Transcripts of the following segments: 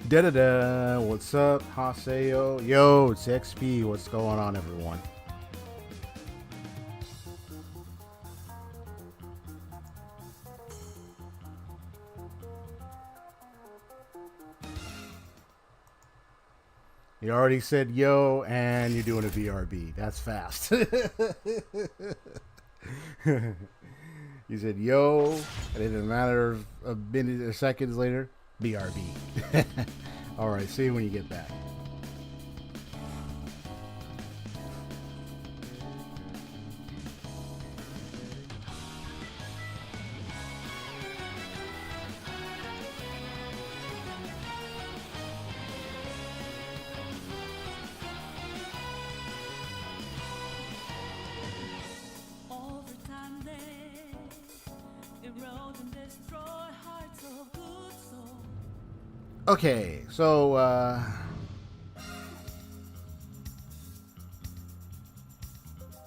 Da-da-da, what's up, Haseo? Yo, it's XP, what's going on, everyone? You already said yo, and you're doing a VRB. That's fast. You said yo, and in a matter of a minute or seconds later, BRB. All right, see you when you get back. Okay, so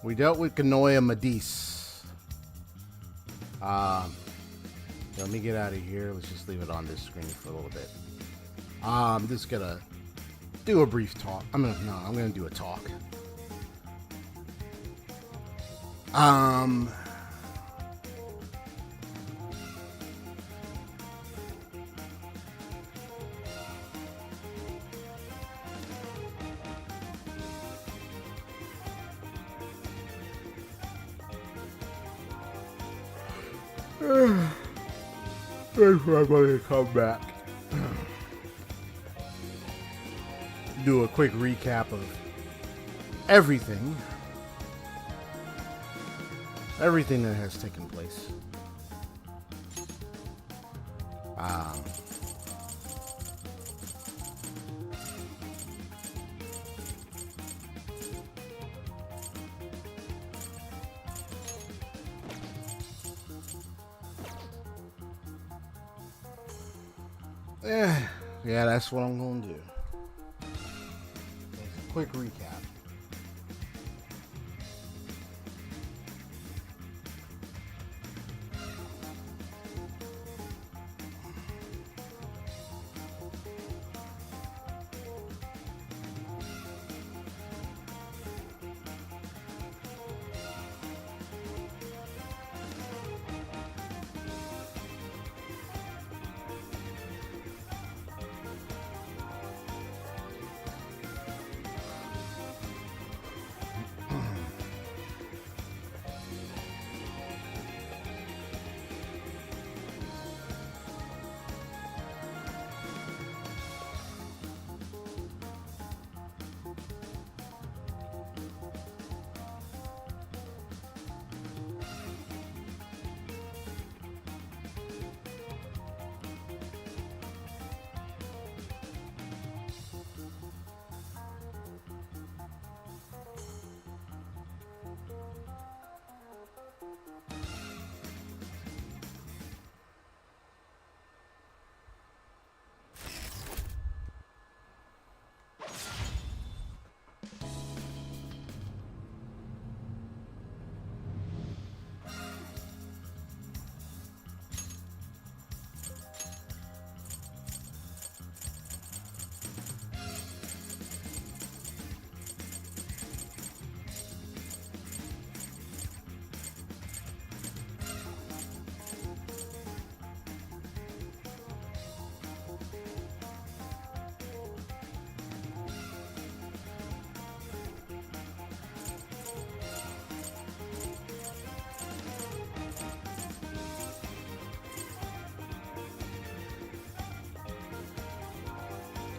we dealt with Kanoya Madis. Let me get out of here. Let's just leave it on this screen for a little bit. I'm just gonna do a brief talk. I'm gonna do a talk. I'm going to come back. Do a quick recap of everything that has taken place. Yeah, that's what I'm going to do. A quick recap.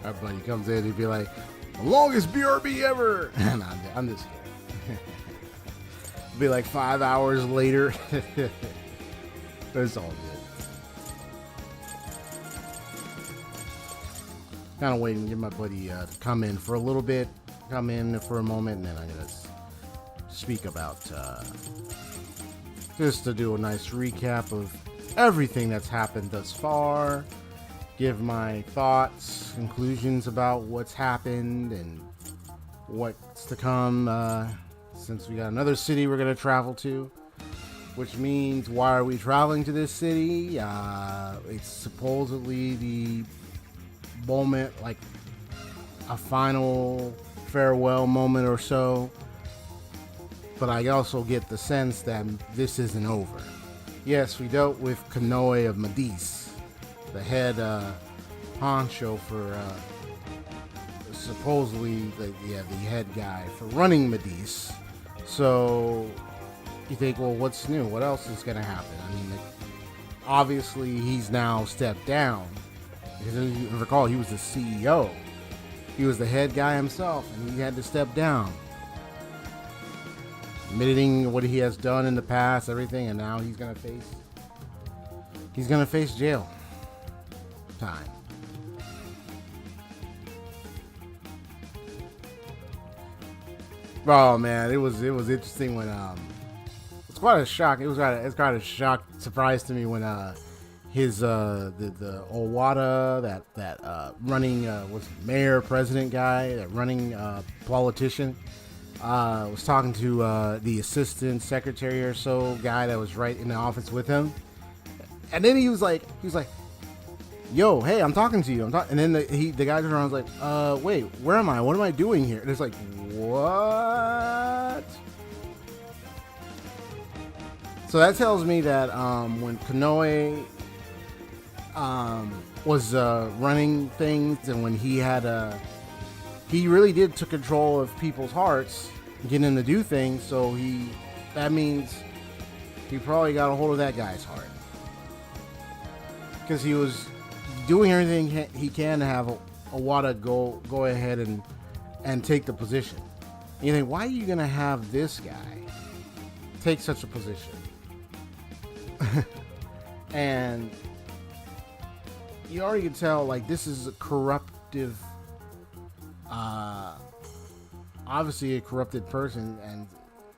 Our buddy comes in, he'd be like, the longest BRB ever. And I'm just kidding. It'll be like 5 hours later. It's all good. Kind of waiting to get my buddy to come in for a little bit. Come in for a moment, and then I'm going to speak about, just to do a nice recap of everything that's happened thus far. Give my thoughts, conclusions about what's happened and what's to come, since we got another city we're going to travel to, which means why are we traveling to this city? It's supposedly the moment, like a final farewell moment or so, but I also get the sense that this isn't over. Yes, we dealt with Kanoe of Madis, the head honcho for supposedly the head guy for running Madis. So you think, well, what's new? What else is going to happen? I mean, obviously he's now stepped down. Because if you recall, he was the CEO. He was the head guy himself, and he had to step down, admitting what he has done in the past, everything, and now he's going to face jail time. Oh man, it was interesting when quite a shock. It's quite a shock surprise to me when his the Owada, that running was mayor president guy, that running politician, was talking to the assistant secretary or so guy that was right in the office with him, and then he was like, yo, hey, I'm talking to you. And then the guy turned around and was like, wait, where am I? What am I doing here? And it's like, what? So that tells me that when Konoe was running things, and when he had he really did took control of people's hearts, getting them to do things. So that means he probably got a hold of that guy's heart, because he was doing everything he can to have Owada go ahead and take the position. And you think, why are you gonna have this guy take such a position? And you already can tell, like, this is a corruptive, obviously a corrupted person, and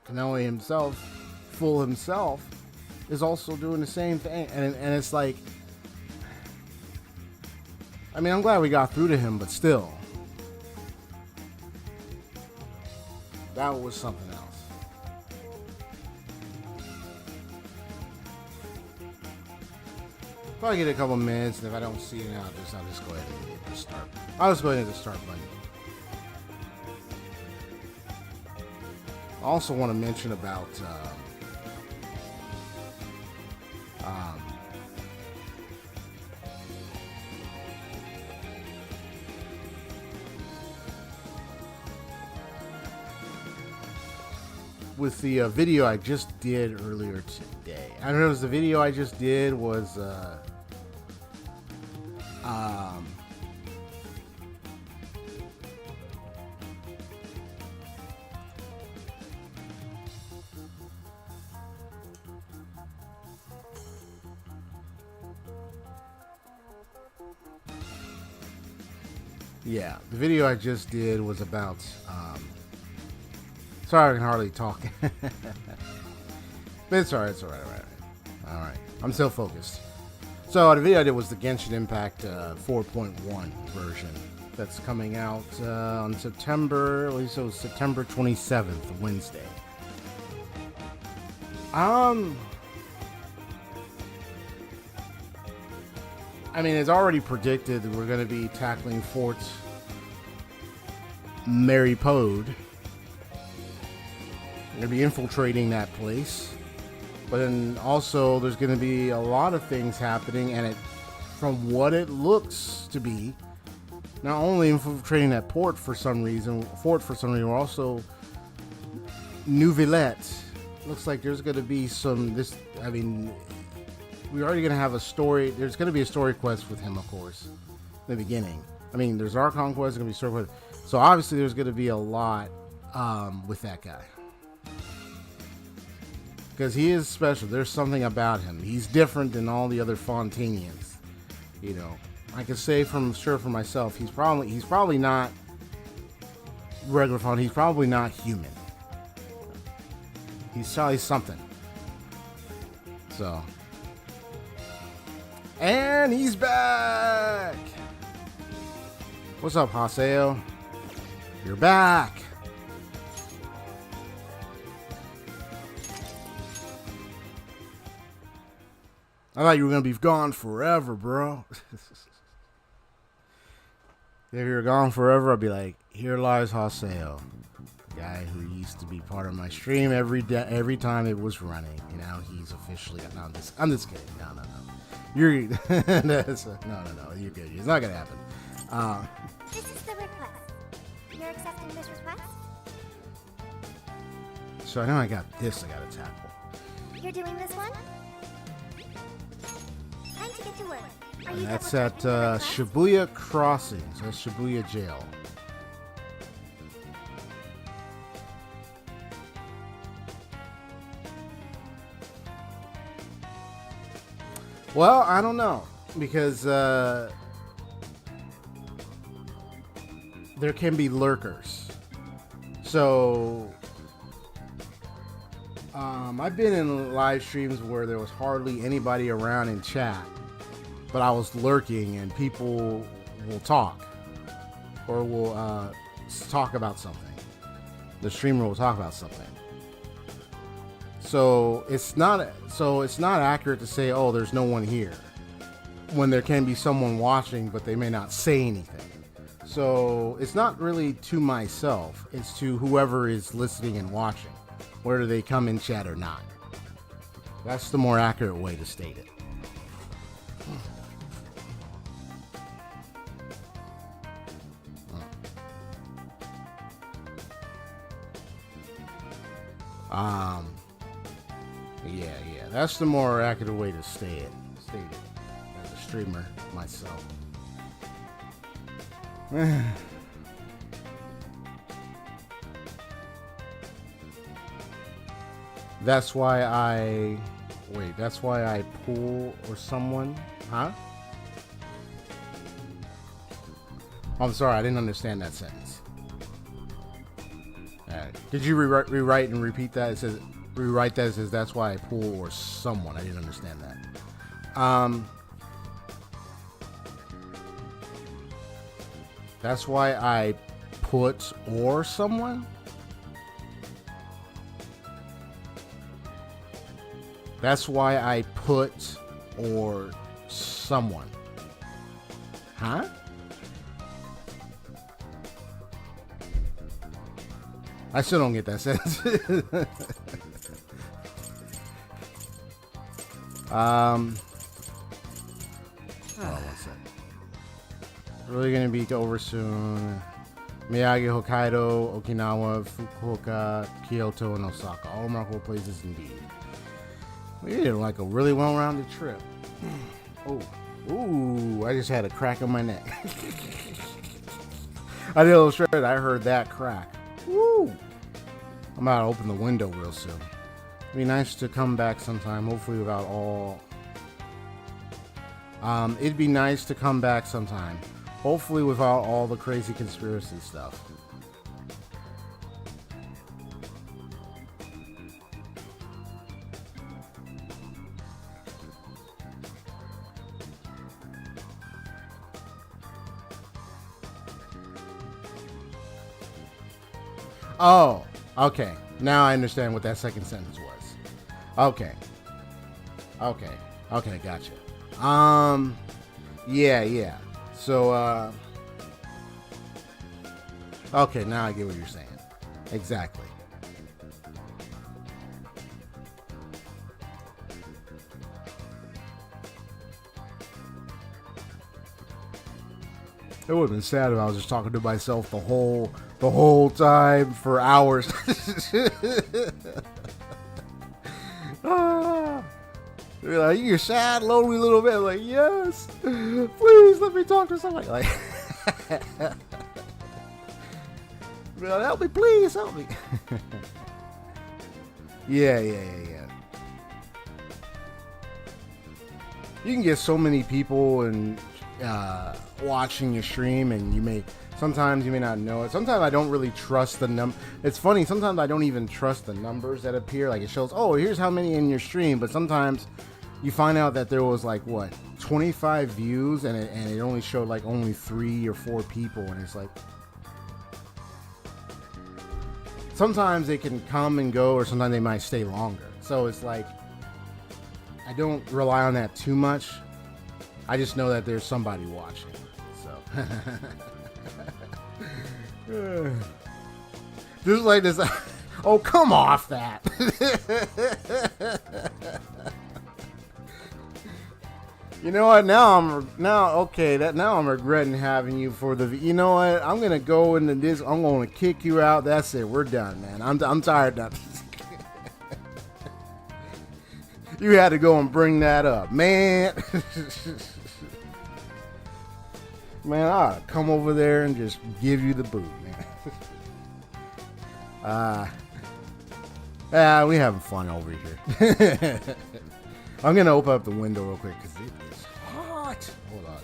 Konoe himself, Full himself, is also doing the same thing. And it's like, I mean, I'm glad we got through to him, but still, that was something else. Probably get a couple minutes, and if I don't see it, I'll just go ahead and hit the start. I'll just go ahead and hit the start button. I also want to mention about with the video I just did earlier today. I don't know if the video I just did was yeah, the video I just did was about sorry, I can hardly talk. But it's alright, Alright, I'm still focused. So the video I did was the Genshin Impact 4.1 version that's coming out on September 27th, Wednesday. I mean, it's already predicted that we're going to be tackling Fort Maripode. We're going to be infiltrating that place. But then also there's going to be a lot of things happening, and from what it looks to be, not only infiltrating that fort for some reason, we're also New Villette. Looks like there's going to be we're already going to have a story. There's going to be a story quest with him, of course, in the beginning. I mean, there's our conquest, there's going to be story quest. So obviously there's going to be a lot with that guy. Because he is special. There's something about him. He's different than all the other Fontanians. You know, I can say for myself, he's probably not regular Font. He's probably not human. He's probably something. So, and he's back. What's up, Haseo? You're back. I thought you were going to be gone forever, bro. If you were gone forever, I'd be like, here lies Haseo, the guy who used to be part of my stream every time it was running. You know, he's officially... No, I'm just kidding. No. You're... no. You're good. It's not going to happen. This is the request. You're accepting this request? So I know I got this I got to tackle. You're doing this one? Time to get to work. And that's at Shibuya Crossings. That's Shibuya Jail. Well, I don't know. Because there can be lurkers. So I've been in live streams where there was hardly anybody around in chat, but I was lurking and people will talk or will talk about something. The streamer will talk about something. So it's not accurate to say, oh, there's no one here, when there can be someone watching, but they may not say anything. So it's not really to myself, it's to whoever is listening and watching, whether they come in chat or not. That's the more accurate way to state it. Yeah, that's the more accurate way to state it as a streamer myself. That's why I pull or someone, huh? I'm sorry, I didn't understand that sentence. Did you rewrite and repeat that? It says rewrite that. It says that's why I pull or someone. I didn't understand that. That's why I put or someone. That's why I put or someone. Huh? I still don't get that sentence. One second. Really gonna be over soon. Miyagi, Hokkaido, Okinawa, Fukuoka, Kyoto, and Osaka. All remarkable places indeed. We did like a really well-rounded trip. Oh, ooh! I just had a crack on my neck. I did illustrate. I heard that crack. Woo! I'm about to open the window real soon. It'd be nice to come back sometime. Hopefully, without all. It'd be nice to come back sometime. Hopefully, without all the crazy conspiracy stuff. Oh, okay. Now I understand what that second sentence was. Okay, gotcha. Yeah. So, okay, now I get what you're saying. Exactly. It would have been sad if I was just talking to myself the whole time for hours. You're like, you're sad, lonely little bit. Like, yes, please let me talk to somebody. Like, help me, please help me. Yeah. You can get so many people and watching your stream, and sometimes you may not know it. Sometimes I don't really trust the It's funny, sometimes I don't even trust the numbers that appear. Like, it shows, oh, here's how many in your stream, but sometimes you find out that there was like 25 views, and it only showed like only 3 or 4 people, and it's like, sometimes they can come and go, or sometimes they might stay longer. So it's like, I don't rely on that too much. I just know that there's somebody watching. So just like this. Oh, come off that. You know what? Now I'm regretting having you for the. You know what? I'm gonna go into this. I'm gonna kick you out. That's it. We're done, man. I'm tired of. You had to go and bring that up, man. Man, I'll come over there and just give you the boot, man. We having fun over here. I'm gonna open up the window real quick because it is hot. Hold on.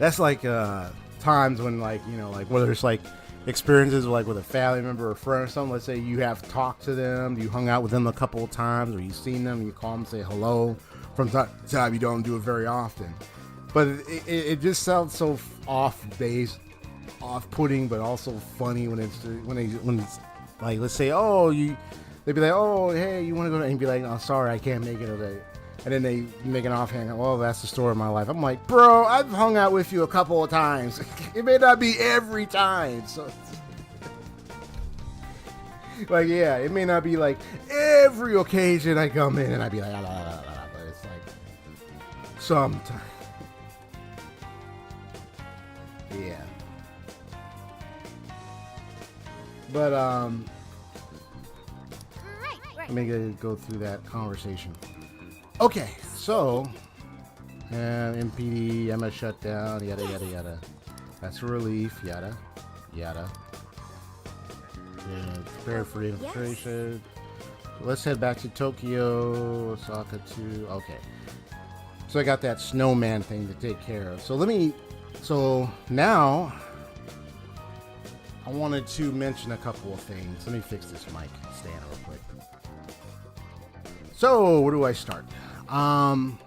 That's like times when, like, you know, like whether it's like experiences like with a family member or friend or something. Let's say you have talked to them, you hung out with them a couple of times, or you've seen them, you call them, say hello. From time to time, you don't do it very often, but it just sounds so off base, off-putting, but also funny when it's like, let's say, they'd be like, oh, hey, you want to go to, and be like, oh, sorry, I can't make it today. And then they make an offhand, well, that's the story of my life. I'm like, bro, I've hung out with you a couple of times. It may not be every time. So, like, yeah, it may not be like every occasion I come in and I'd be like, but it's like sometimes. Yeah. But, let me go through that conversation. Okay, so MPD, Emma shut down, yada yada yada. That's a relief, yada yada. Yeah, prepare for infiltration. Let's head back to Tokyo, Osaka to. Okay, so I got that snowman thing to take care of. So now I wanted to mention a couple of things. Let me fix this mic stand real quick. So where do I start? I'm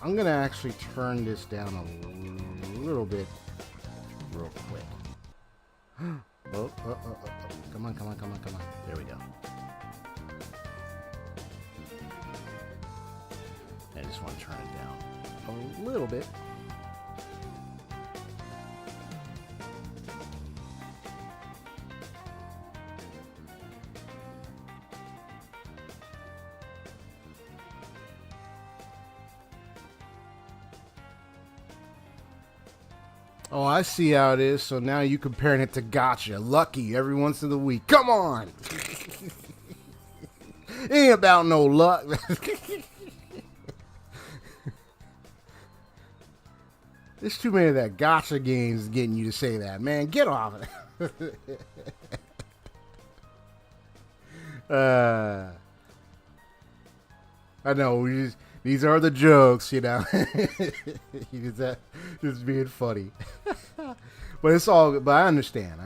gonna actually turn this down a little bit real quick. Oh. Come on. There we go. I just want to turn it down a little bit. Oh, I see how it is. So now you comparing it to Gotcha. Lucky every once in the week. Come on. It ain't about no luck. There's too many of that Gotcha games getting you to say that, man. Get off it. I know. These are the jokes, you know. Just being funny. But it's all. But I understand.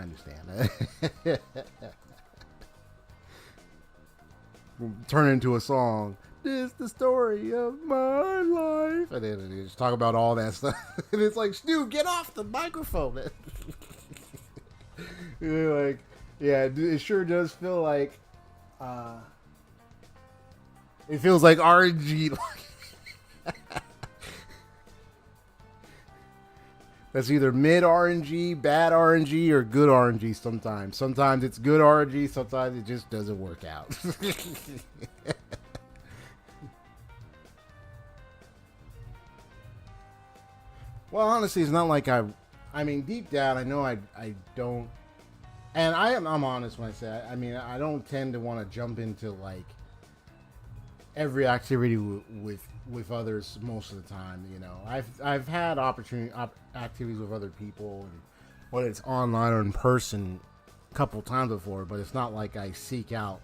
Turn into a song. This is the story of my life, and then they just talk about all that stuff. And it's like, Stu, get off the microphone. You're like, yeah, it sure does feel like. It feels like RNG. That's either mid RNG, bad RNG, or good RNG sometimes. Sometimes it's good RNG, sometimes it just doesn't work out. Well, honestly, it's not like I mean, deep down, I know I don't. And I'm honest when I say, I don't tend to want to jump into, like, every activity with others most of the time. You know, I've had activities with other people, and whether it's online or in person, a couple times before. But it's not like I seek out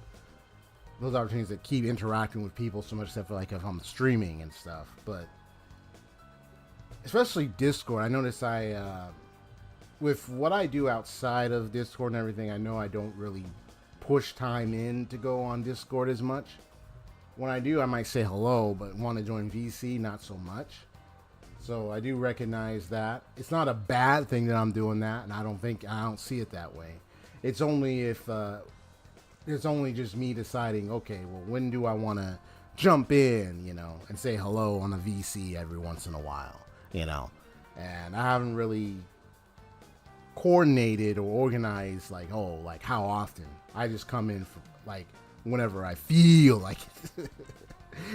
those opportunities that keep interacting with people so much, except for like if I'm streaming and stuff. But especially Discord, I notice with what I do outside of Discord and everything, I know I don't really push time in to go on Discord as much. When I do, I might say hello, but want to join VC, not so much. So I do recognize that. It's not a bad thing that I'm doing that, and I don't see it that way. It's only if it's only just me deciding, okay, well, when do I want to jump in, you know, and say hello on a VC every once in a while, you know. And I haven't really coordinated or organized, like, how often. I just come in for, like, whenever I feel like it.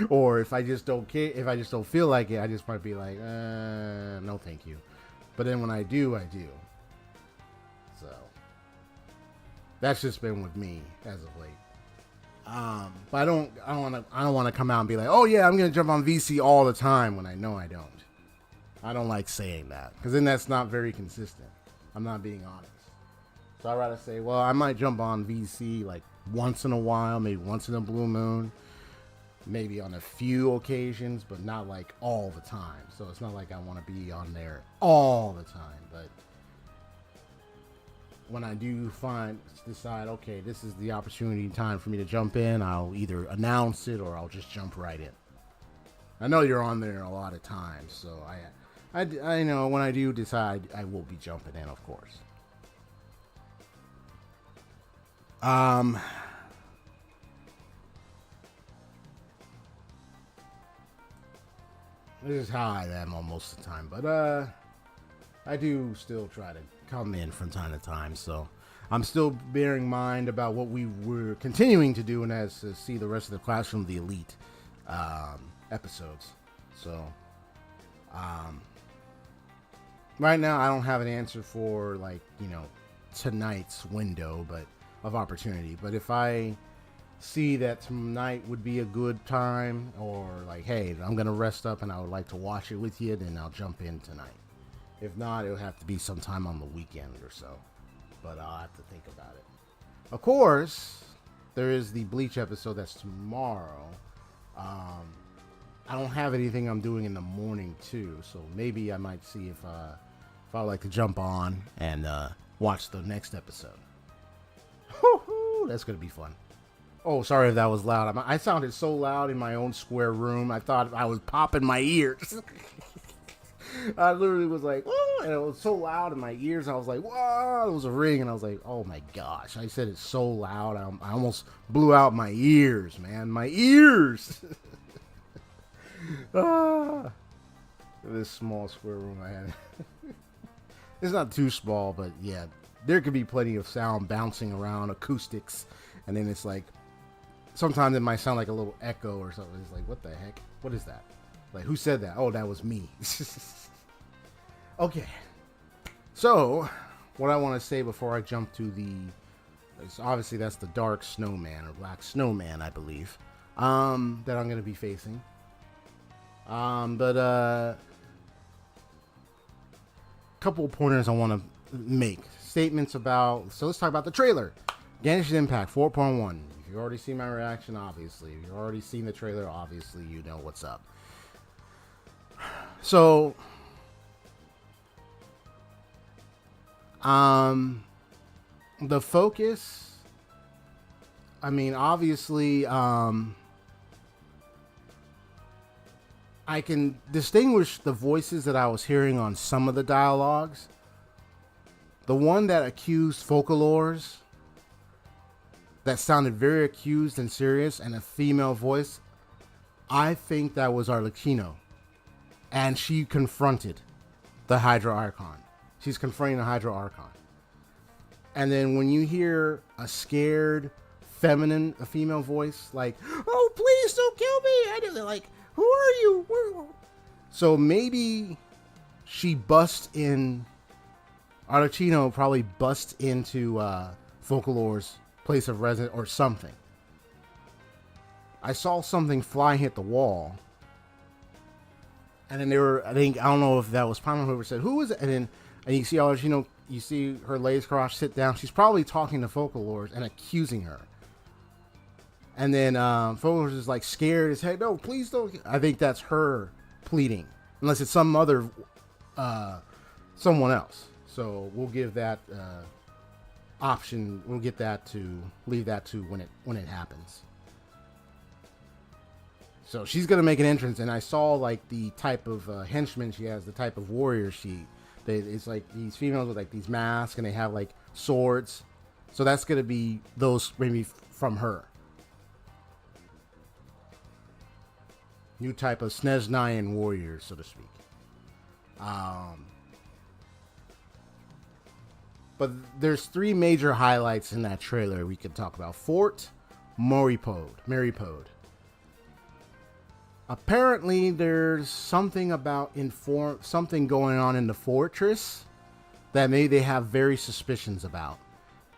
Or if I just don't care, if I just don't feel like it, I just might be like, no thank you. But then when I do, I do. So that's just been with me as of late. But I don't want to come out and be like, oh yeah, I'm gonna jump on VC all the time when I know I don't. I don't like saying that, because then that's not very consistent. I'm not being honest. So I'd rather say, well, I might jump on VC like once in a while, maybe once in a blue moon. maybe on a few occasions, but not like all the time. So it's not like I want to be on there all the time, but when I do decide, okay, this is the opportunity time for me to jump in, I'll either announce it or I'll just jump right in. I know you're on there a lot of times, so I know when I do decide, I will be jumping in, of course. This is how I am on most of the time, but I do still try to come in from time to time, so I'm still bearing in mind about what we were continuing to do, and as to see the rest of the Classroom of the Elite episodes. So right now I don't have an answer for, like, tonight's window of opportunity, but if I see that tonight would be a good time, or like, hey, I'm gonna rest up and I would like to watch it with you, then I'll jump in tonight. If not, it'll have to be sometime on the weekend or so, but I'll have to think about it. Of course, there is the Bleach episode that's tomorrow. I don't have anything I'm doing in the morning too, so maybe I might see if I would like to jump on and watch the next episode. That's gonna be fun. Oh, sorry if that was loud. I sounded so loud in my own square room. I thought I was popping my ears. I literally was like, whoa, and it was so loud in my ears. I was like, whoa, it was a ring, and I was like, oh my gosh. I said it so loud. I almost blew out my ears, man. My ears. This small square room I had. It's not too small, but yeah, there could be plenty of sound bouncing around, acoustics, and then it's like, sometimes it might sound like a little echo or something. It's like, what the heck? What is that? Like, who said that? Oh, that was me. Okay. So, what I want to say before I jump to obviously that's the dark snowman, or black snowman, I believe, that I'm going to be facing. But couple of pointers I want to make. Statements about, so let's talk about the trailer. Genshin Impact 4.1. If you've already seen my reaction, obviously. If you've already seen the trailer, obviously you know what's up. So, the focus, I mean, obviously, I can distinguish the voices that I was hearing on some of the dialogues. The one that accused Focalors, that sounded very accused and serious, and a female voice, I think that was Arlecchino. And she confronted the Hydra Archon. She's confronting the Hydra Archon. And then when you hear a scared, a female voice, like, oh, please don't kill me. And they're like, who are you? So maybe she Arlecchino probably bust into Focalor's place of residence or something. I saw something fly hit the wall. And then I don't know if that was Palmer whoever said, who is it? And you see Arlecchino, you see her legs crossed, sit down. She's probably talking to Focalors and accusing her. And then Focalors is like scared as heck. No, please don't. I think that's her pleading. Unless it's some other, someone else. So we'll give that option. We'll leave that to when it happens. So she's gonna make an entrance, and I saw like the type of henchmen she has, the type of warrior it's like these females with like these masks, and they have like swords. So that's gonna be those maybe from her. New type of Snezhnayan warrior, so to speak. But there's three major highlights in that trailer we could talk about. Fort Maripode. Apparently, there's something about something going on in the fortress that maybe they have very suspicions about.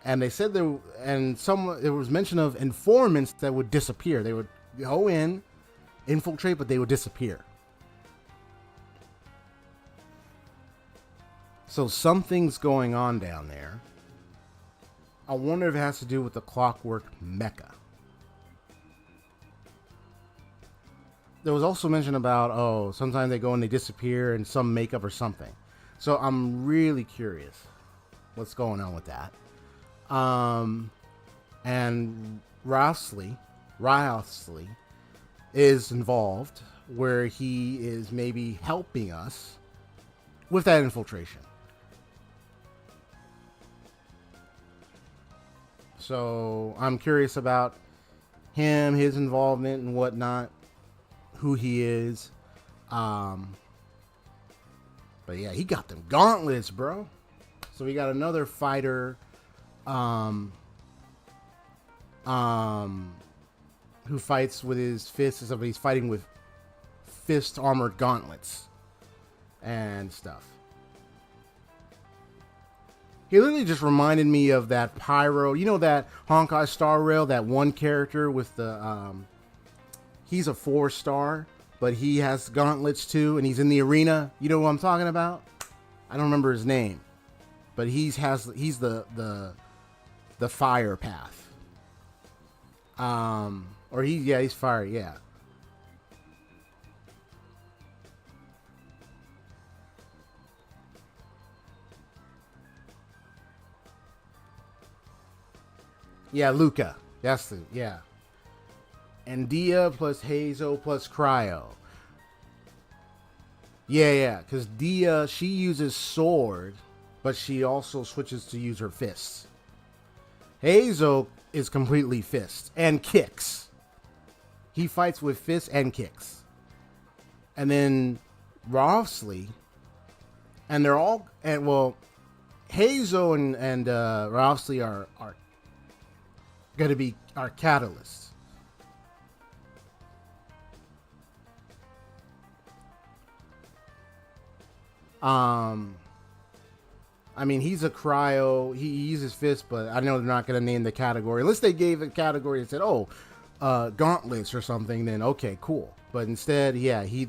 And they said there was mention of informants that would disappear. They would go in, infiltrate, but they would disappear. So something's going on down there. I wonder if it has to do with the Clockwork Mecha. there was also mention about, oh, sometimes they go and they disappear in some makeup or something. So I'm really curious what's going on with that. And Rowsley is involved, where he is maybe helping us with that infiltration. So I'm curious about him, his involvement and whatnot, who he is. But yeah, he got them gauntlets, bro. So we got another fighter who fights with his fists, but he's fighting with fist armored gauntlets and stuff. He literally just reminded me of that Pyro. You know that Honkai Star Rail, that one character with the he's a 4-star, but he has gauntlets too, and he's in the arena. You know what I'm talking about? I don't remember his name, but he's the fire path. Or he's fire, yeah. Yeah, Luca. That's the, yeah. And Dia plus Hazo plus Cryo. Yeah, because Dia, she uses sword, but she also switches to use her fists. Hazo is completely fists and kicks. He fights with fists and kicks. And then Rowsley, and they're all, and well, Hazo and Rowsley are going to be our catalysts. I mean, he's a cryo. He uses fists, but I know they're not going to name the category unless they gave a category and said, "Oh, gauntlets or something." Then okay, cool. But instead, yeah, he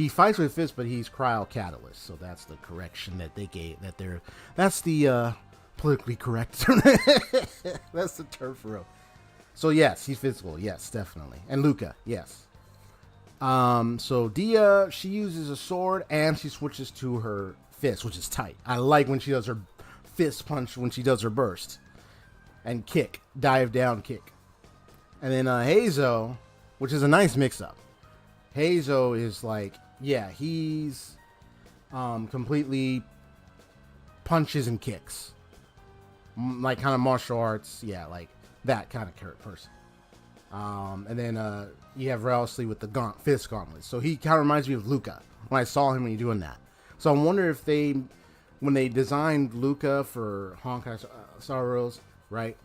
fights with fists, but he's cryo catalyst. So that's the correction that they gave. That's the politically correct. That's the term for him. So yes, he's physical. Yes, definitely. And Luca, yes. So Dia, she uses a sword and she switches to her fist, which is tight. I like when she does her fist punch when she does her burst. And kick, dive down kick. And then Hazo, which is a nice mix-up. Hazo is like, yeah, he's completely punches and kicks. Like kind of martial arts, yeah, like that kind of person. And then you have Rowsley with the fist gauntlet. So he kind of reminds me of Luca when I saw him when he's doing that. So I wonder if when they designed Luca for Honkai Star Rails, right?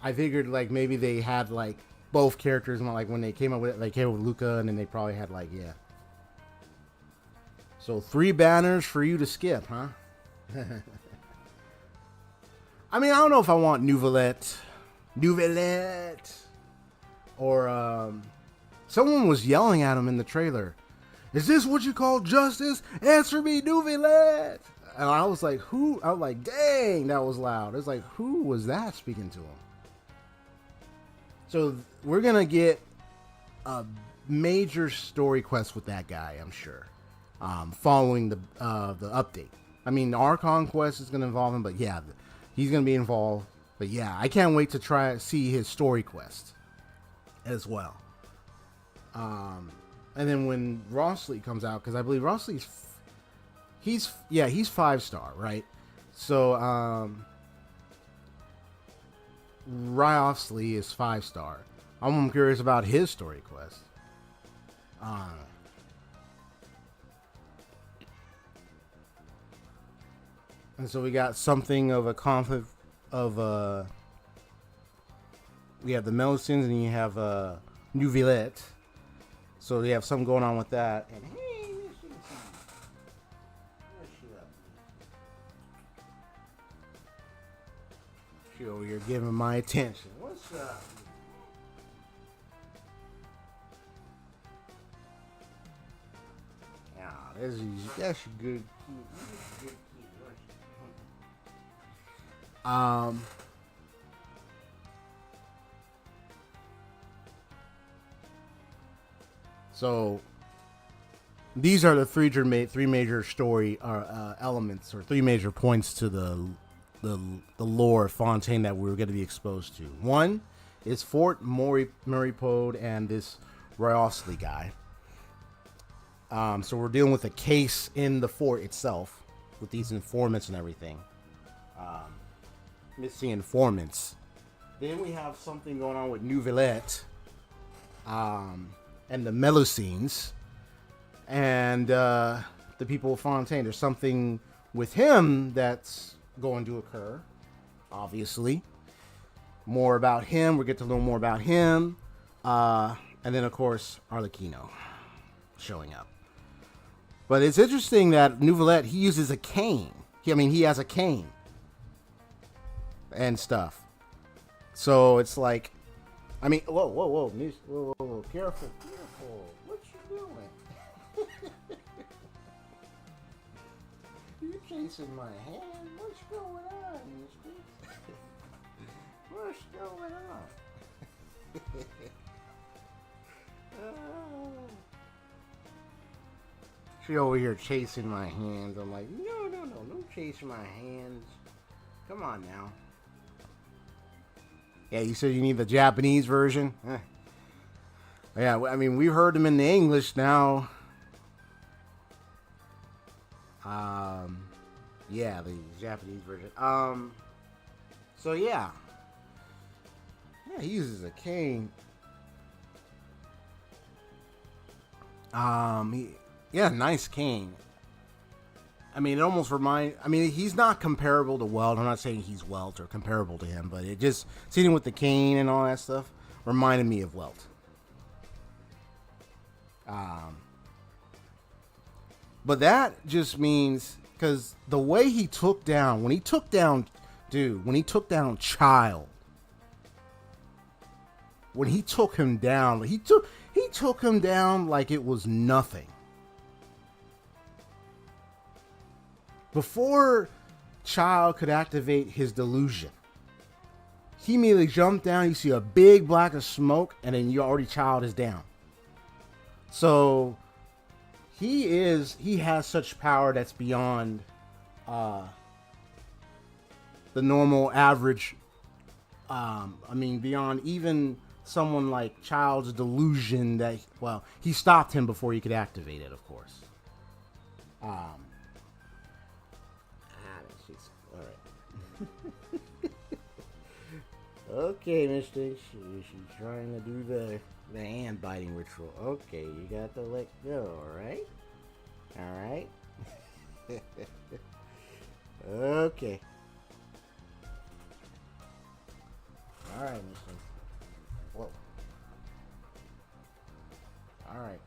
I figured like maybe they had like both characters, and like when they came up with it, they came up with Luca, and then they probably had like, yeah. So 3 banners for you to skip, huh? I mean, I don't know if I want Nouvellette, or someone was yelling at him in the trailer. Is this what you call justice? Answer me, Nouvellette. And I was like, who? I was like, dang, that was loud. It was like, who was that speaking to him? So we're gonna get a major story quest with that guy, I'm sure, following the update. I mean, the Archon quest is gonna involve him, but yeah, he's gonna be involved. But yeah, I can't wait to try to see his story quest as well. And then when Rowsley comes out, because I believe Rowsley's he's 5-star, right? So Rowsley is 5-star. I'm curious about his story quest. And so we got something of a conflict of we have the Melusins and you have Nouvellette. So we have something going on with that. And hey, she over here giving my attention. What's up? Yeah, that's good. So these are the three major story elements, or three major points to the lore of Fontaine that we were going to be exposed to. One is Fort Murraypode and this Ryosley guy. So we're dealing with a case in the fort itself with these informants and everything. Missing informants. Then we have something going on with Nouvellette and the Melusines and the people of Fontaine. There's something with him that's going to occur, obviously. More about him. We'll get to learn more about him. And then, of course, Arlecchino showing up. But it's interesting that Nouvellette, he uses a cane. He has a cane and stuff. So it's like, whoa, careful. What you doing? You chasing my hand? What's going on, mister? What's going on? She over here chasing my hands. I'm like, no, don't chase my hands. Come on now. Yeah, you said you need the Japanese version? Yeah, we heard them in the English now. Yeah, the Japanese version. So yeah. Yeah, he uses a cane. Yeah, nice cane. It almost he's not comparable to Welt. I'm not saying he's Welt or comparable to him, but it just, seeing him with the cane and all that stuff, reminded me of Welt. But that just means, because the way when he took down Child, when he took him down, he took him down like it was nothing. Before Child could activate his delusion, he immediately jumped down. You see a big block of smoke, and then Child is down. So he has such power that's beyond the normal average. Beyond even someone like Child's delusion that, he stopped him before he could activate it, of course. Okay, mister. She's trying to do the hand biting ritual. Okay, you got to let go, alright? Alright? Okay. Alright, mister. Whoa. Alright.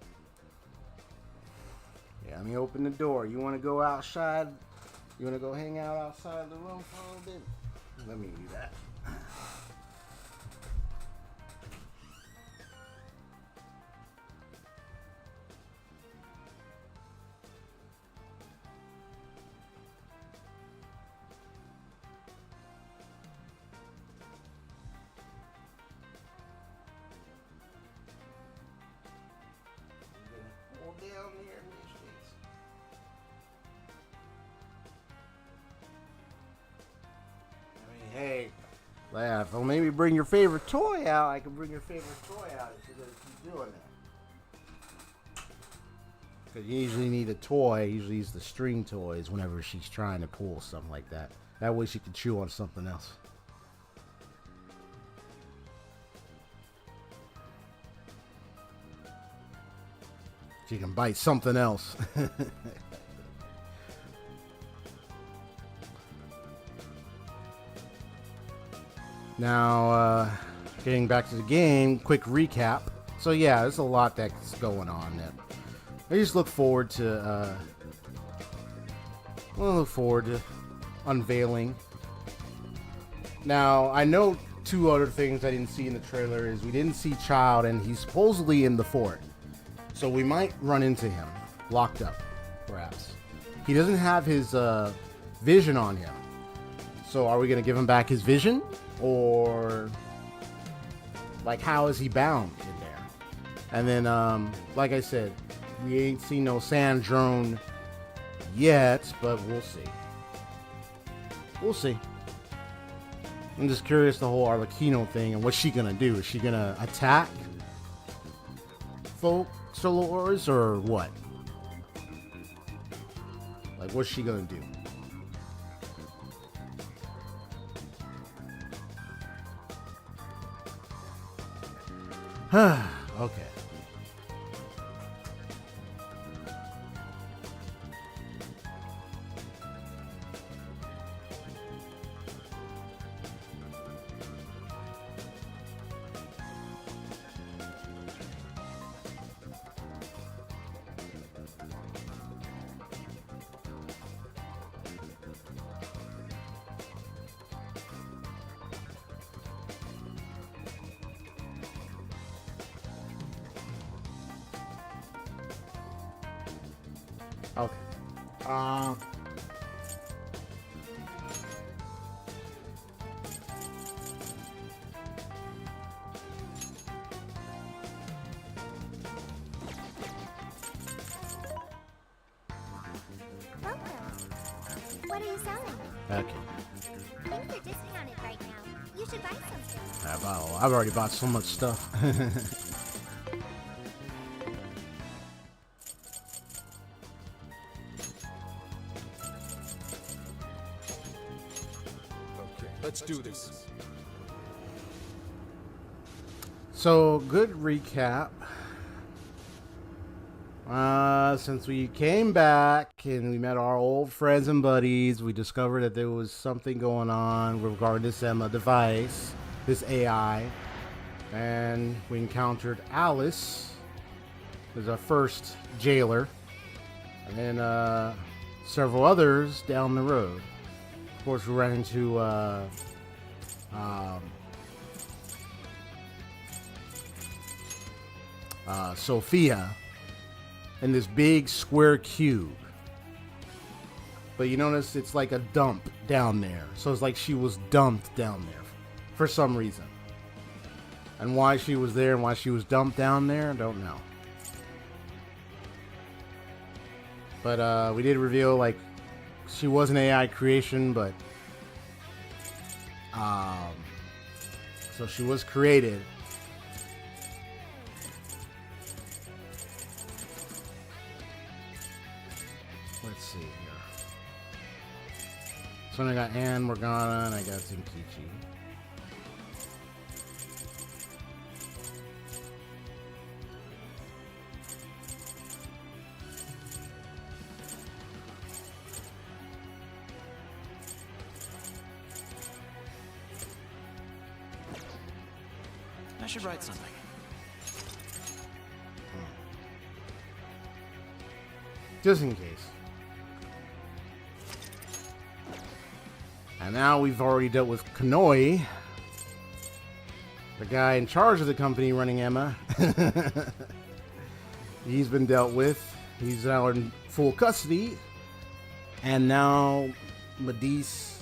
Yeah, let me open the door. You want to go outside? You want to go hang out outside the room for a little bit? Let me do that. Down there, hey, laugh. Well, maybe bring your favorite toy out. I can bring your favorite toy out if you're going to keep doing that. Because you usually need a toy. Usually use the string toys whenever she's trying to pull something like that. That way she can chew on something else. She can bite something else. Now, getting back to the game, quick recap. So yeah, there's a lot that's going on. I just look forward to unveiling. Now, I know two other things I didn't see in the trailer is we didn't see Child, and he's supposedly in the fort. So we might run into him, locked up, perhaps. He doesn't have his vision on him. So are we going to give him back his vision? Or, how is he bound in there? And then, like I said, we ain't seen no sand drone yet, but we'll see. We'll see. I'm just curious the whole Arlecchino thing and what's she gonna do? Is she gonna attack folks or what? Like, what's she gonna do? Okay. Okay. Welcome. What are you selling? Okay. Things are discounted right now. You should buy something. I've already bought so much stuff. Let's do this. So, good recap. Since we came back and we met our old friends and buddies, we discovered that there was something going on regarding this Emma device, this AI, and we encountered Alice, who's our first jailer, and then several others down the road. Of course, we ran into Sophia in this big square cube. But you notice it's like a dump down there. So it's like she was dumped down there for some reason. And why she was there and why she was dumped down there, I don't know. But we did reveal, like, she was an AI creation, but so she was created. Let's see here. So I got Anne Morgana and I got Zenkichi. I should write something. Just in case. And now we've already dealt with Kanoi, the guy in charge of the company running Emma. He's been dealt with. He's now in full custody. And now Medice,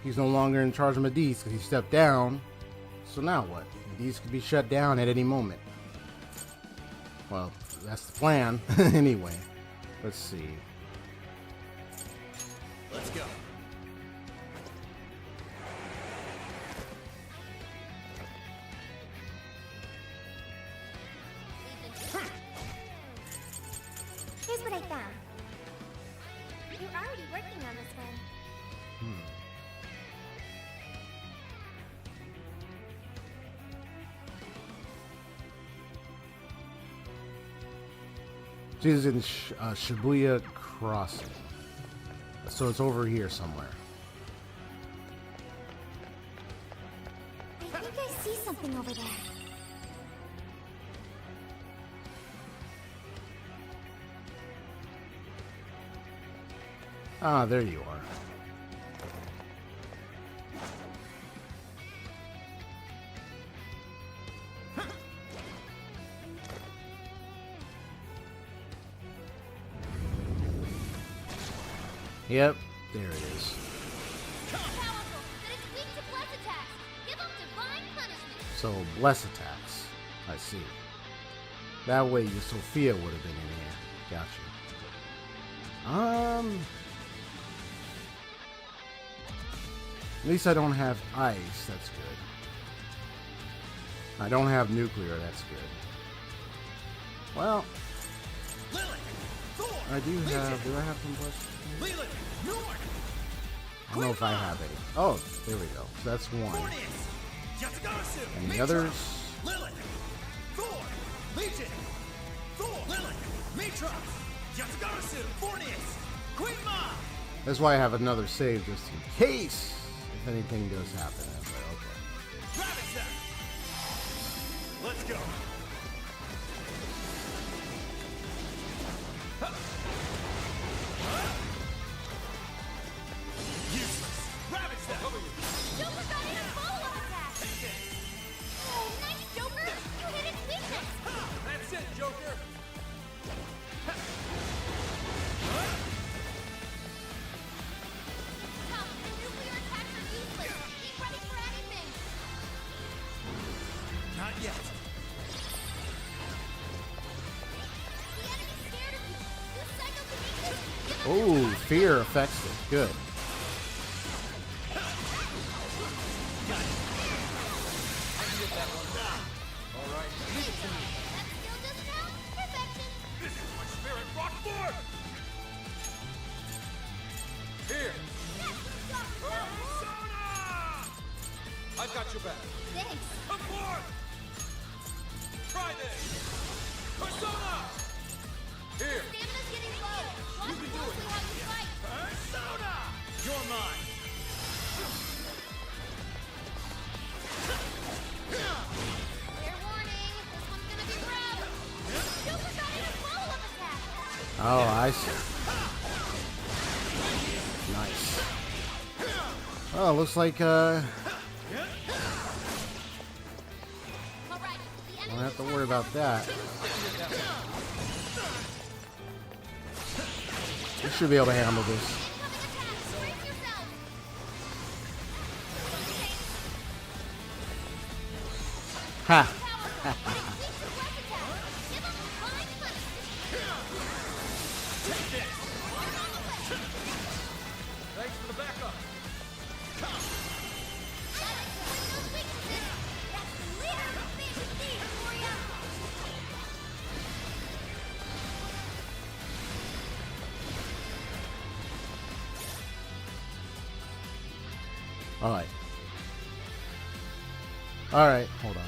he's no longer in charge of Medice because he stepped down. So now what? Medice could be shut down at any moment. Well, that's the plan. Anyway, let's see. Let's go. Here's what I found. You're already working on this one. She's in Shibuya Crossing. So it's over here somewhere. I think I see something over there. Ah, there you are. Yep, there it is. So, bless attacks. I see. That way, your Sophia would have been in here. Gotcha. At least I don't have ice. That's good. I don't have nuclear. That's good. Well, I do have. Do I have some bless? I don't know if I have any. Oh, there we go. So that's one. And the others. That's why I have another save just in case if anything does happen. I was like, okay. Let's go. Useless. Rabbit step. Joker got in a follow-up attack! Oh, nice, Joker! You hit its weakness! That's it, Joker. Tom, the nuclear attacks are useless! Keep ready for anything! Not yet. The enemy's scared of you! Use psychokinesis! Give him Oh, fear affects it. Good. Alright, leave it to me. that skill just now? Perfection! This is my spirit brought forth! Here! Persona! I've got your back. Thanks! Come forth! Try this! Persona! Here! Stamina's getting low! Watch can do closely it. how you fight! Persona! You're mine! Fair warning, this one's gonna be rough! Joker got in a follow-up attack! Oh, I see. Nice. Oh, looks like Alright, the don't enemy have to worry about that. You should be able to handle this. incoming attack! Brace yourself! Ha! Powerful! But it's weak to rush attack! Give him fine punishment! Thanks for the backup. Gotta exploit those weaknesses! That's the leader of thieves for ya! Alright. Alright, hold on.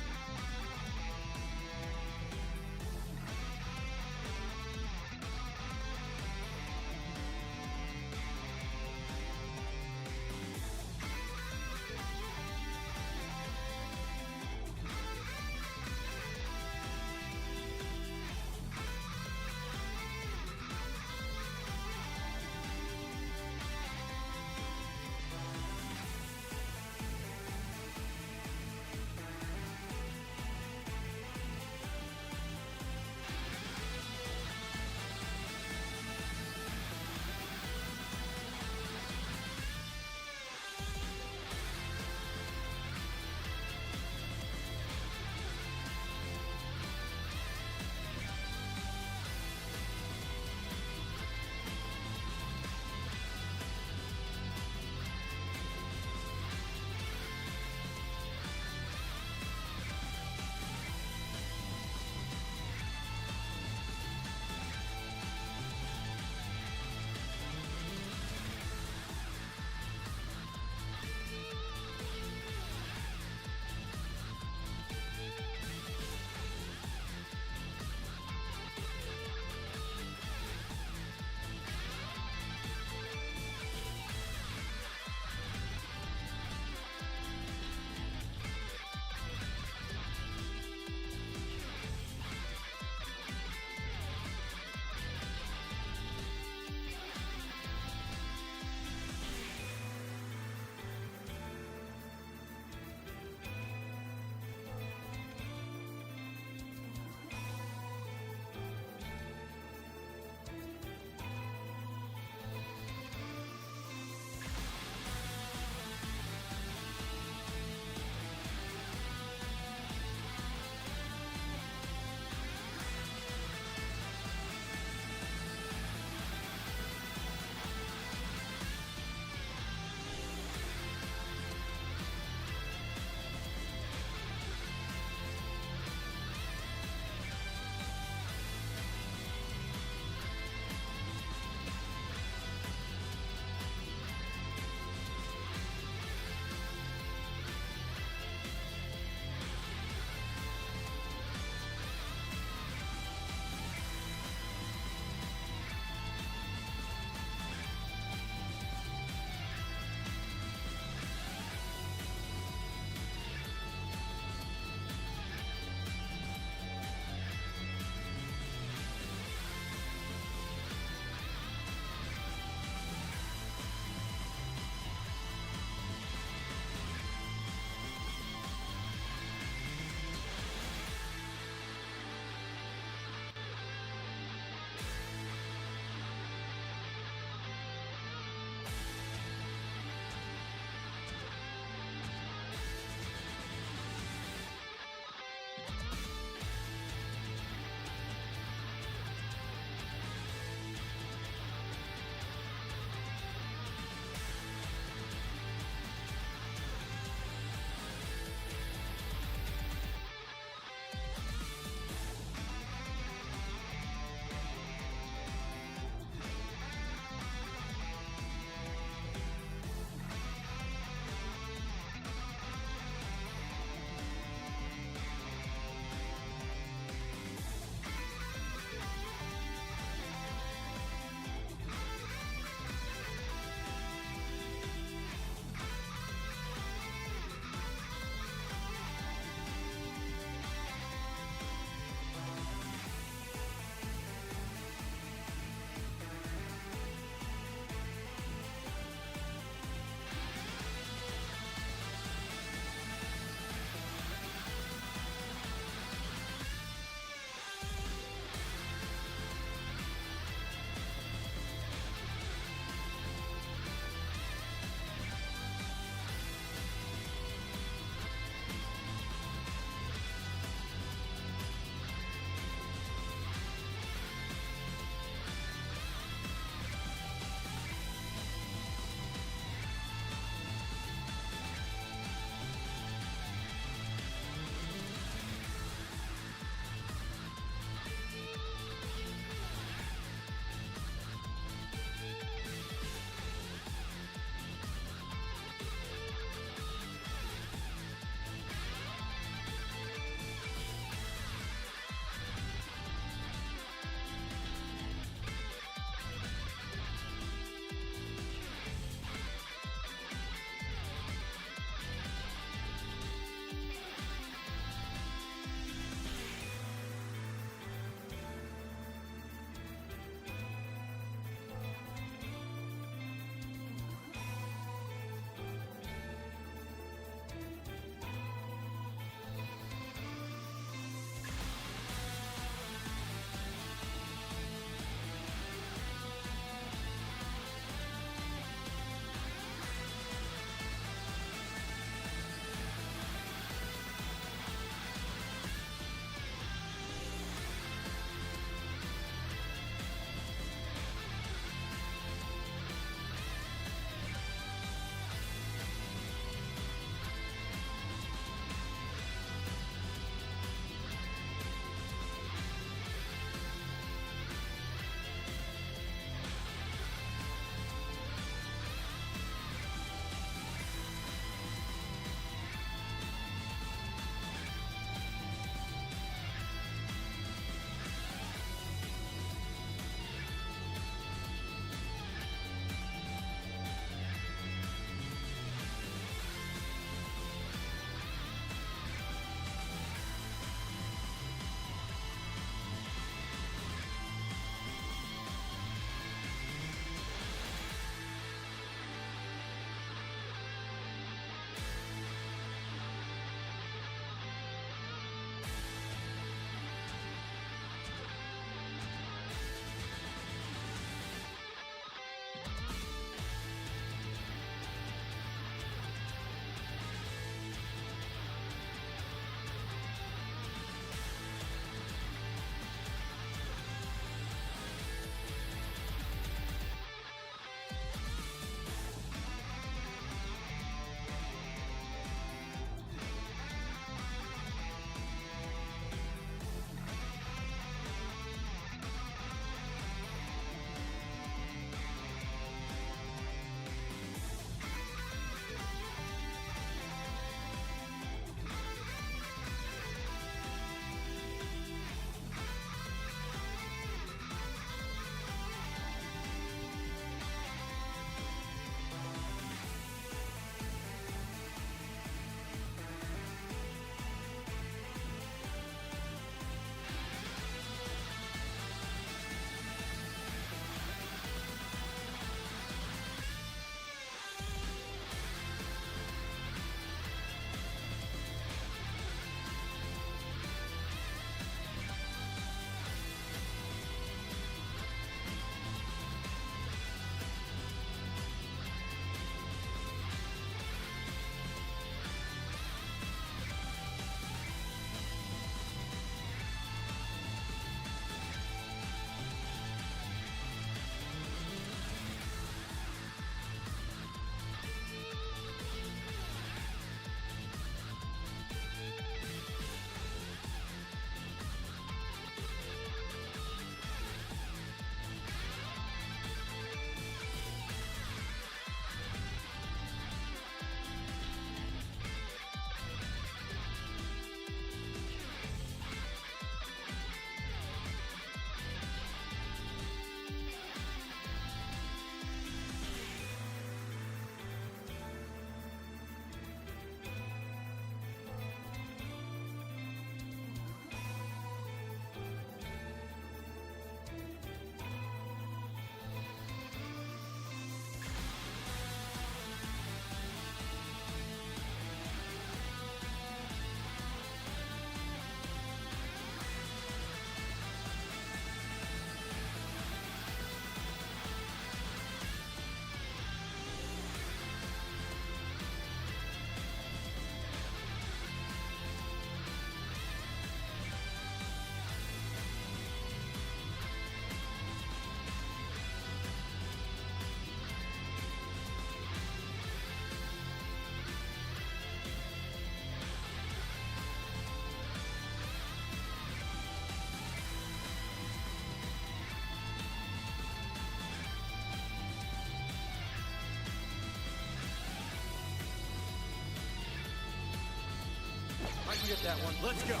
get that one. Let's go. All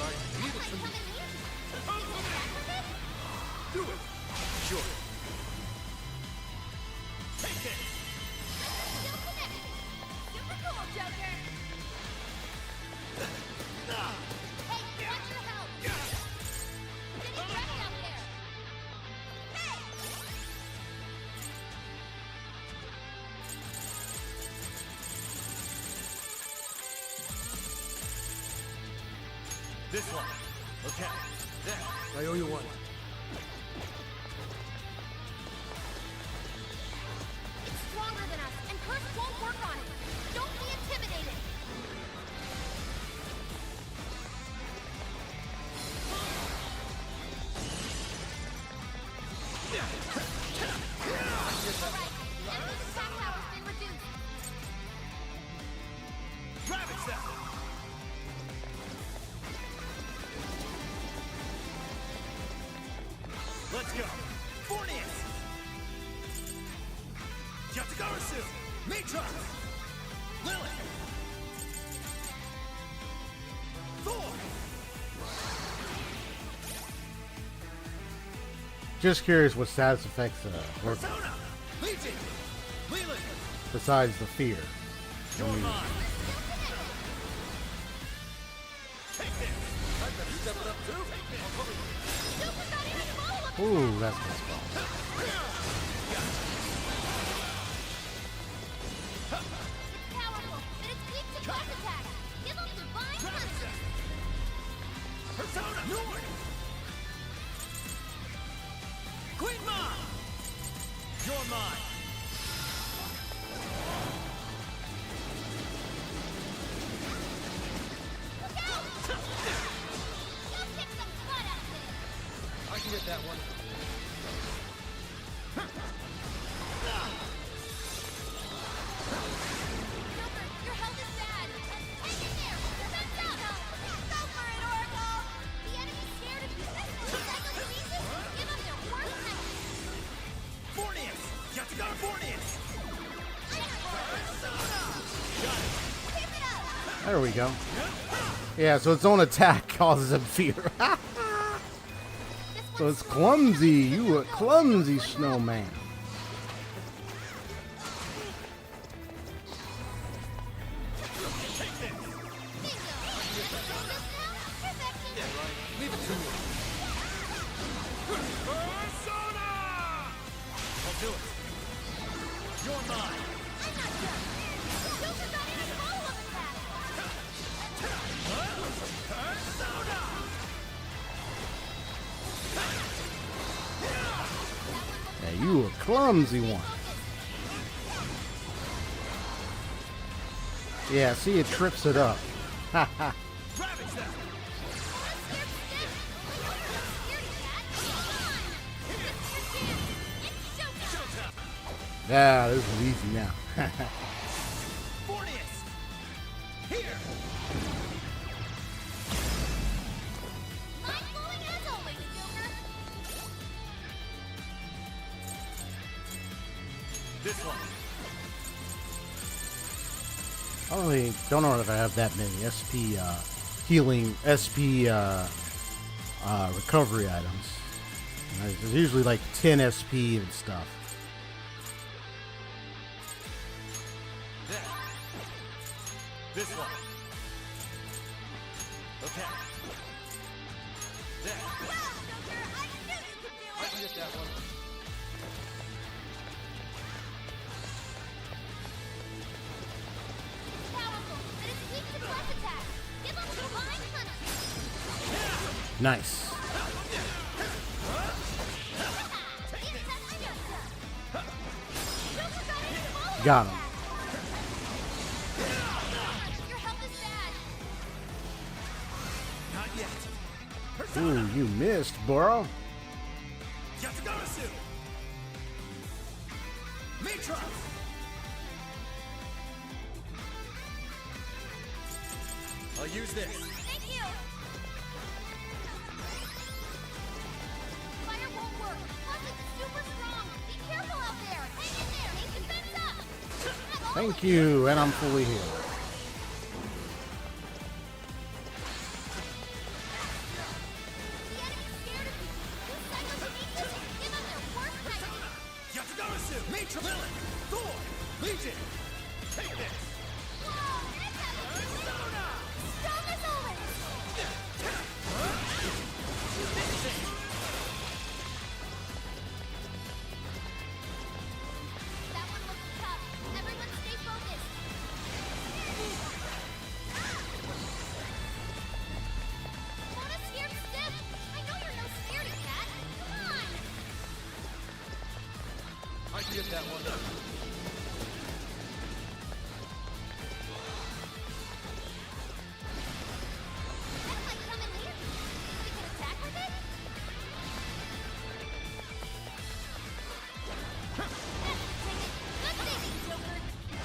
right, leave it to me. Do it. Sure. Take it. Still connected. Super cool, Joker. Hey, watch your help. Getting wrecked out there. Hey! This one. Okay. There. I owe you one. It's stronger than us, and Curse won't work on it. Don't be intimidated. Alright, the enemy's attack power's been reduced. Ravage that. Let's go. Fornius. Yatagarasu. Mitra. Lilith. Thor. Just curious what status effects work Persona. Legion. Lilith. besides the fear. You're mine. Take this. I better step it up too. Super got even follow-up. Ooh, that's my spot. It's powerful, but it's weak to cross attack. Give them divine punishment. Persona. Nord. Queen Ma. You're mine. Look out! You'll kick some butt out there. I can get that one. Joker, your health is bad. Hang in there. Defense up. Go for it, Oracle. The enemy's scared of you. Recycle the pieces. Give them their worst nightmare. Fornius. Yatagara Fornius. Keep it up. There we go. Yeah, so its own attack causes him fear. So it's clumsy. You a clumsy snowman. Leave it to me. Persona. I'll do it. You're mine. Persona. Yeah, you a clumsy one. Yeah, see, it trips it up. Ravage that. Yeah, this is easy now. Fornius. Here. This one. I really don't know if I have that many SP healing, SP recovery items. There's usually like 10 SP and stuff. There. This one. Okay. There. I can get that one. Nice. Got him. Your health is bad. Not yet. Ooh, you missed, bro. Yatagarasu. Mitra. I'll use this. Thank you. Fire won't work. Plus it's super strong. Be careful out there. Hang in there. Keep defense up. Thank you, and I'm fully healed. Nature Villain! Thor! Legion! Take this! Whoa, that's Persona! strong as always. That one looks tough. Everyone stay focused. Mona scared stiff. I know you're no scaredy cat. Come on. I get that one. That might come in handy. We can attack with it? Take it. Good thinking, Joker.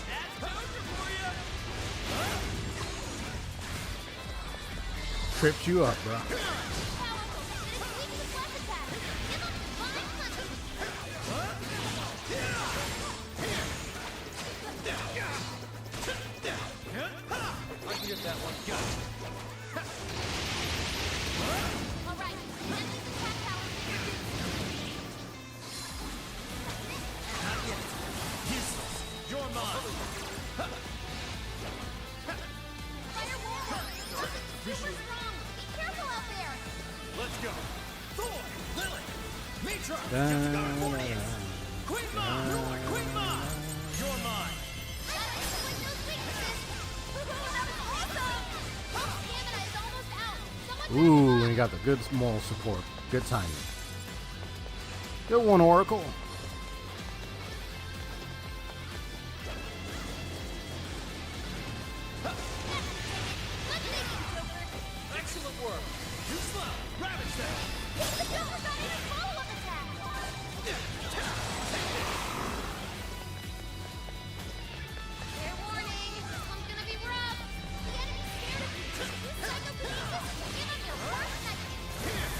That's Joker for you! Tripped you up, bro. Powerful, but it's weak to flash attack. Give up divine punch. I can get that one. Got it. All right, the enemy's attack power is reduced. Not yet. Useless. You're mine. Fire Warlord, nothing's super strong. Be careful out there. Let's go. Thor! Lilith! Mitra! Da-da-da-da. Queen Mom! Queen Mom! You're mine. Gotta exploit those weaknesses. That was awesome. Hope's stamina is almost out. Someone Ooh, and he got the good moral support. Good timing. Good one, Oracle. Good thinking, Joker. Excellent work. Too slow. Ravage them. The Joker got in a follow-up attack. Fair warning, this one's gonna be rough. The enemy's scared of you. These psychokinesis will give them their worst nightmare.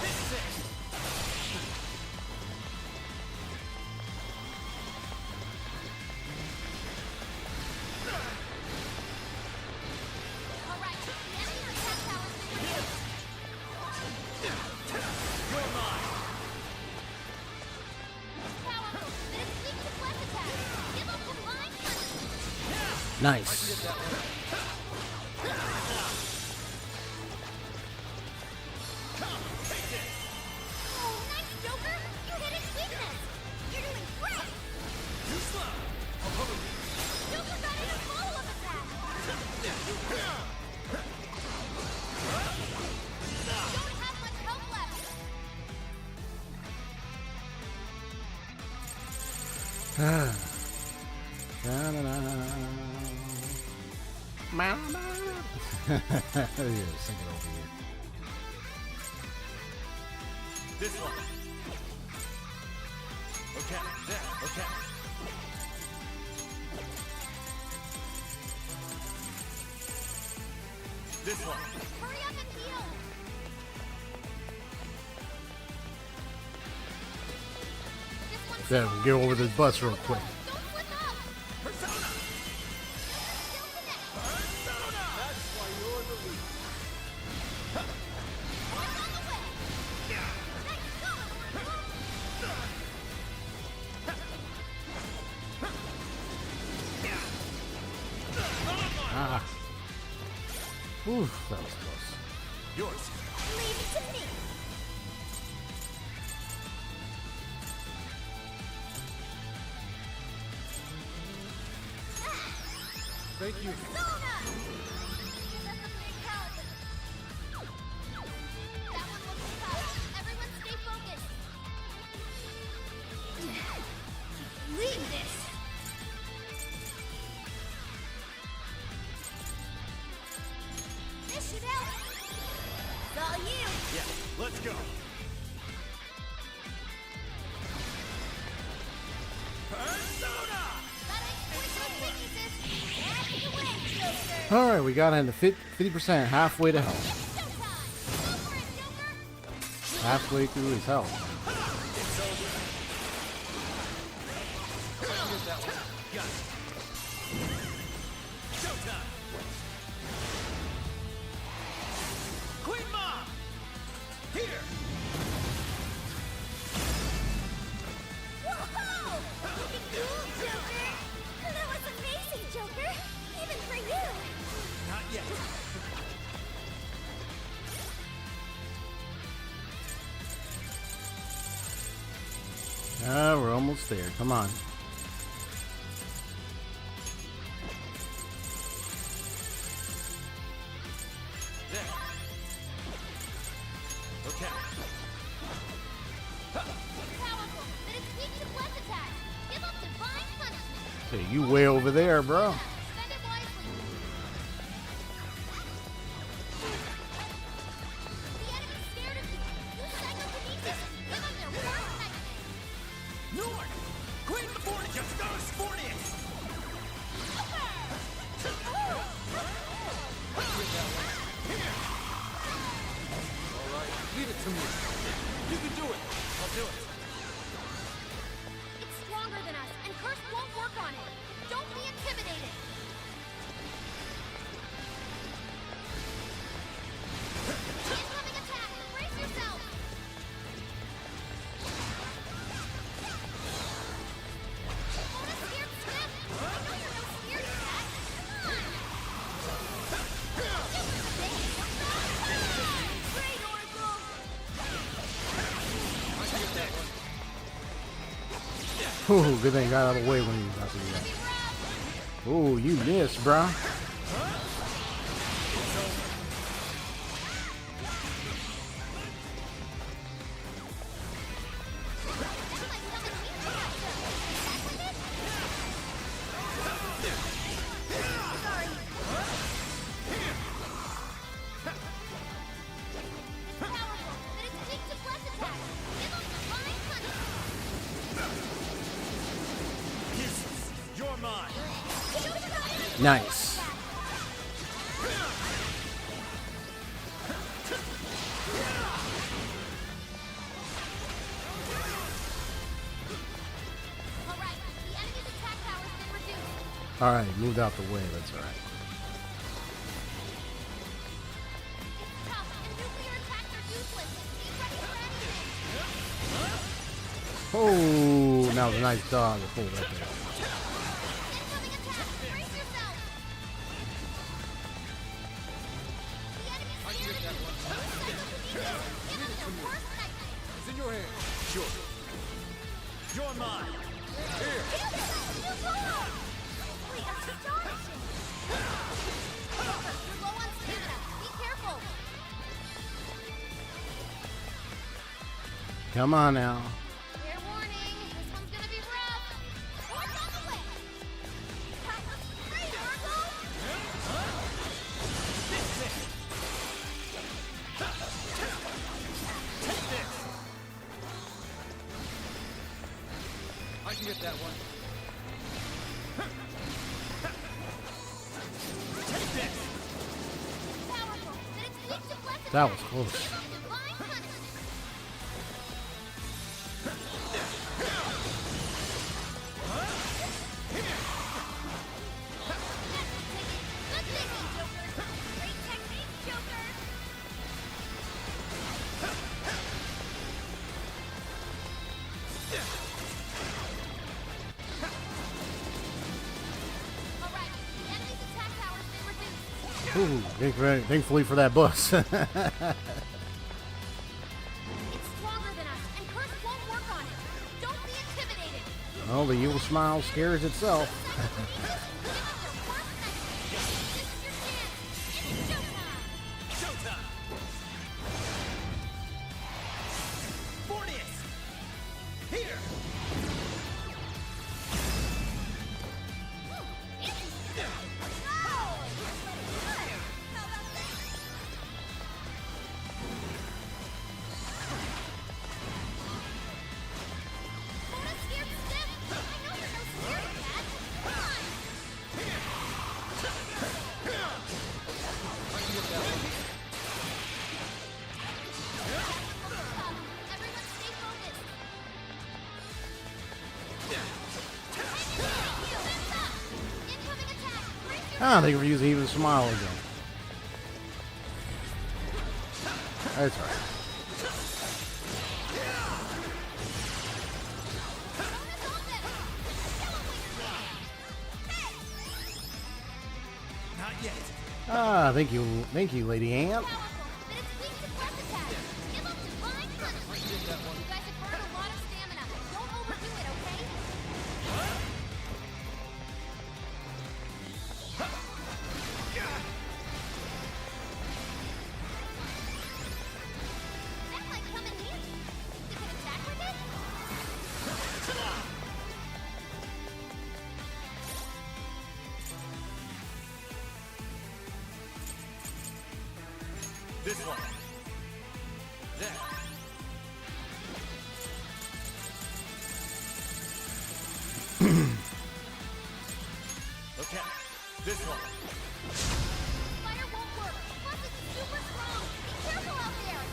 This is it. All right, the enemy's attack power's been reduced. You're mine. Powerful, but it's weak to flash attack. Give up divine punch. Nice. That one. Come, take this. Oh, nice, Joker. You hit its weakness. You're doing great. Too slow. I'll cover you. Joker got in a follow-up attack. Don't have much health left. Yeah, sing it over here. This one. Okay, there, okay. This one. Hurry up and heal. This one's There, we get over this bus real quick. Don't flip up. Persona! Still connect. Persona! That's why you're the lead. One's on the way. Nice going, Oracle. Ah. Oof, that was close. Yours. Leave it to me. Thank you. Persona! That's a big help. That one looks tough. Everyone stay focused. Leave this. This should help. It's all you. Yeah, let's go. Persona! Gotta exploit those weaknesses. Out of the way, Joker. All right, we got into 50%, halfway to health. It's showtime. Go for it, Joker. Halfway through his health. It's over. I can get that one. Got it. Showtime. Queen Mom! Here! We're almost there. Come on. There. Okay. Powerful, but it's weak to bless attacks. Give up divine punishment. Okay, you way over there, bro. Spend it wisely. The enemy's scared of you. Use psychokinesis. Give up their worst nightmare. North! Queen the board just goes sporting! Alright, leave it to me. You can do it. I'll do it. It's stronger than us, and Curse won't work on it. Don't be intimidated. Incoming attack. Brace yourself. What a scared sniff. I know you're no scared cat. Come on. Great, Oracle. I can get that one. Ooh, good thing I got out of the way when he was about to do Be that. rough. Ooh, you missed, bro. That's like something we can have to. Back with it? Sorry. Powerful, but it's weak to bless attacks. Give them divine punishment. Useless. You're mine. Nice. Alright, the enemy's attack power's been reduced. All right, moved out the way. That's all right. It's tough, and nuclear attacks are useless. Be ready for anything. Oh, that was a nice dog. Pull right there. Incoming attack. Brace yourself. The enemy's I can scared get of that you. one. Give them their worst nightmare. It's in your hands. Sure. You're mine. Here. Wait, that's astonishing. Joker, you're low on stamina. Be careful. Come on now. Fair warning, this one's gonna be rough. Horse on the way. Great, Oracle. Take this. I can get that one. Take this. Powerful, but it's weak to bless That attacks. was close. Give them divine punishment. Good thinking, Joker. Great technique, Joker. Alright, the enemy's attack power's been reduced. Thankfully for that bus. It's stronger than us, and Curse won't work on it. Don't be intimidated. Well, the evil smile scares itself. Showtime. Fortius. Here. I can get that one. Everyone stay focused. Incoming attack. Brace your Ah, thank you for using evil smile again. That's all right. bonus offense. Kill him when you're dead. Not yet. Ah, thank you, Lady Ant. Powerful, but it's weak to press attacks. Give him divine punishment. I can get that one. You guys have burned a lot of stamina. Don't overdo This one. There. Okay. This one. Fire won't work. Plus, it's super strong. Be careful out there.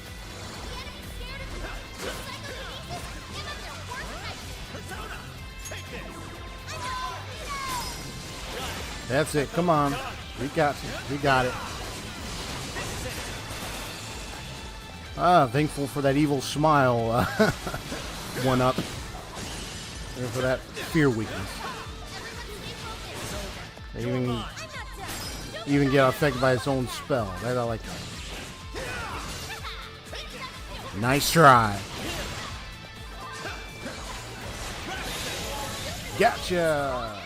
The enemy's scared of you. Psychokinesis, give them their worst nightmare. Persona! Take this! I know! That's it. Come on. We got you. We got it. Thankful for that evil smile. One up. And for that fear weakness. They even get affected by its own spell. That I like that. Nice try. Gotcha.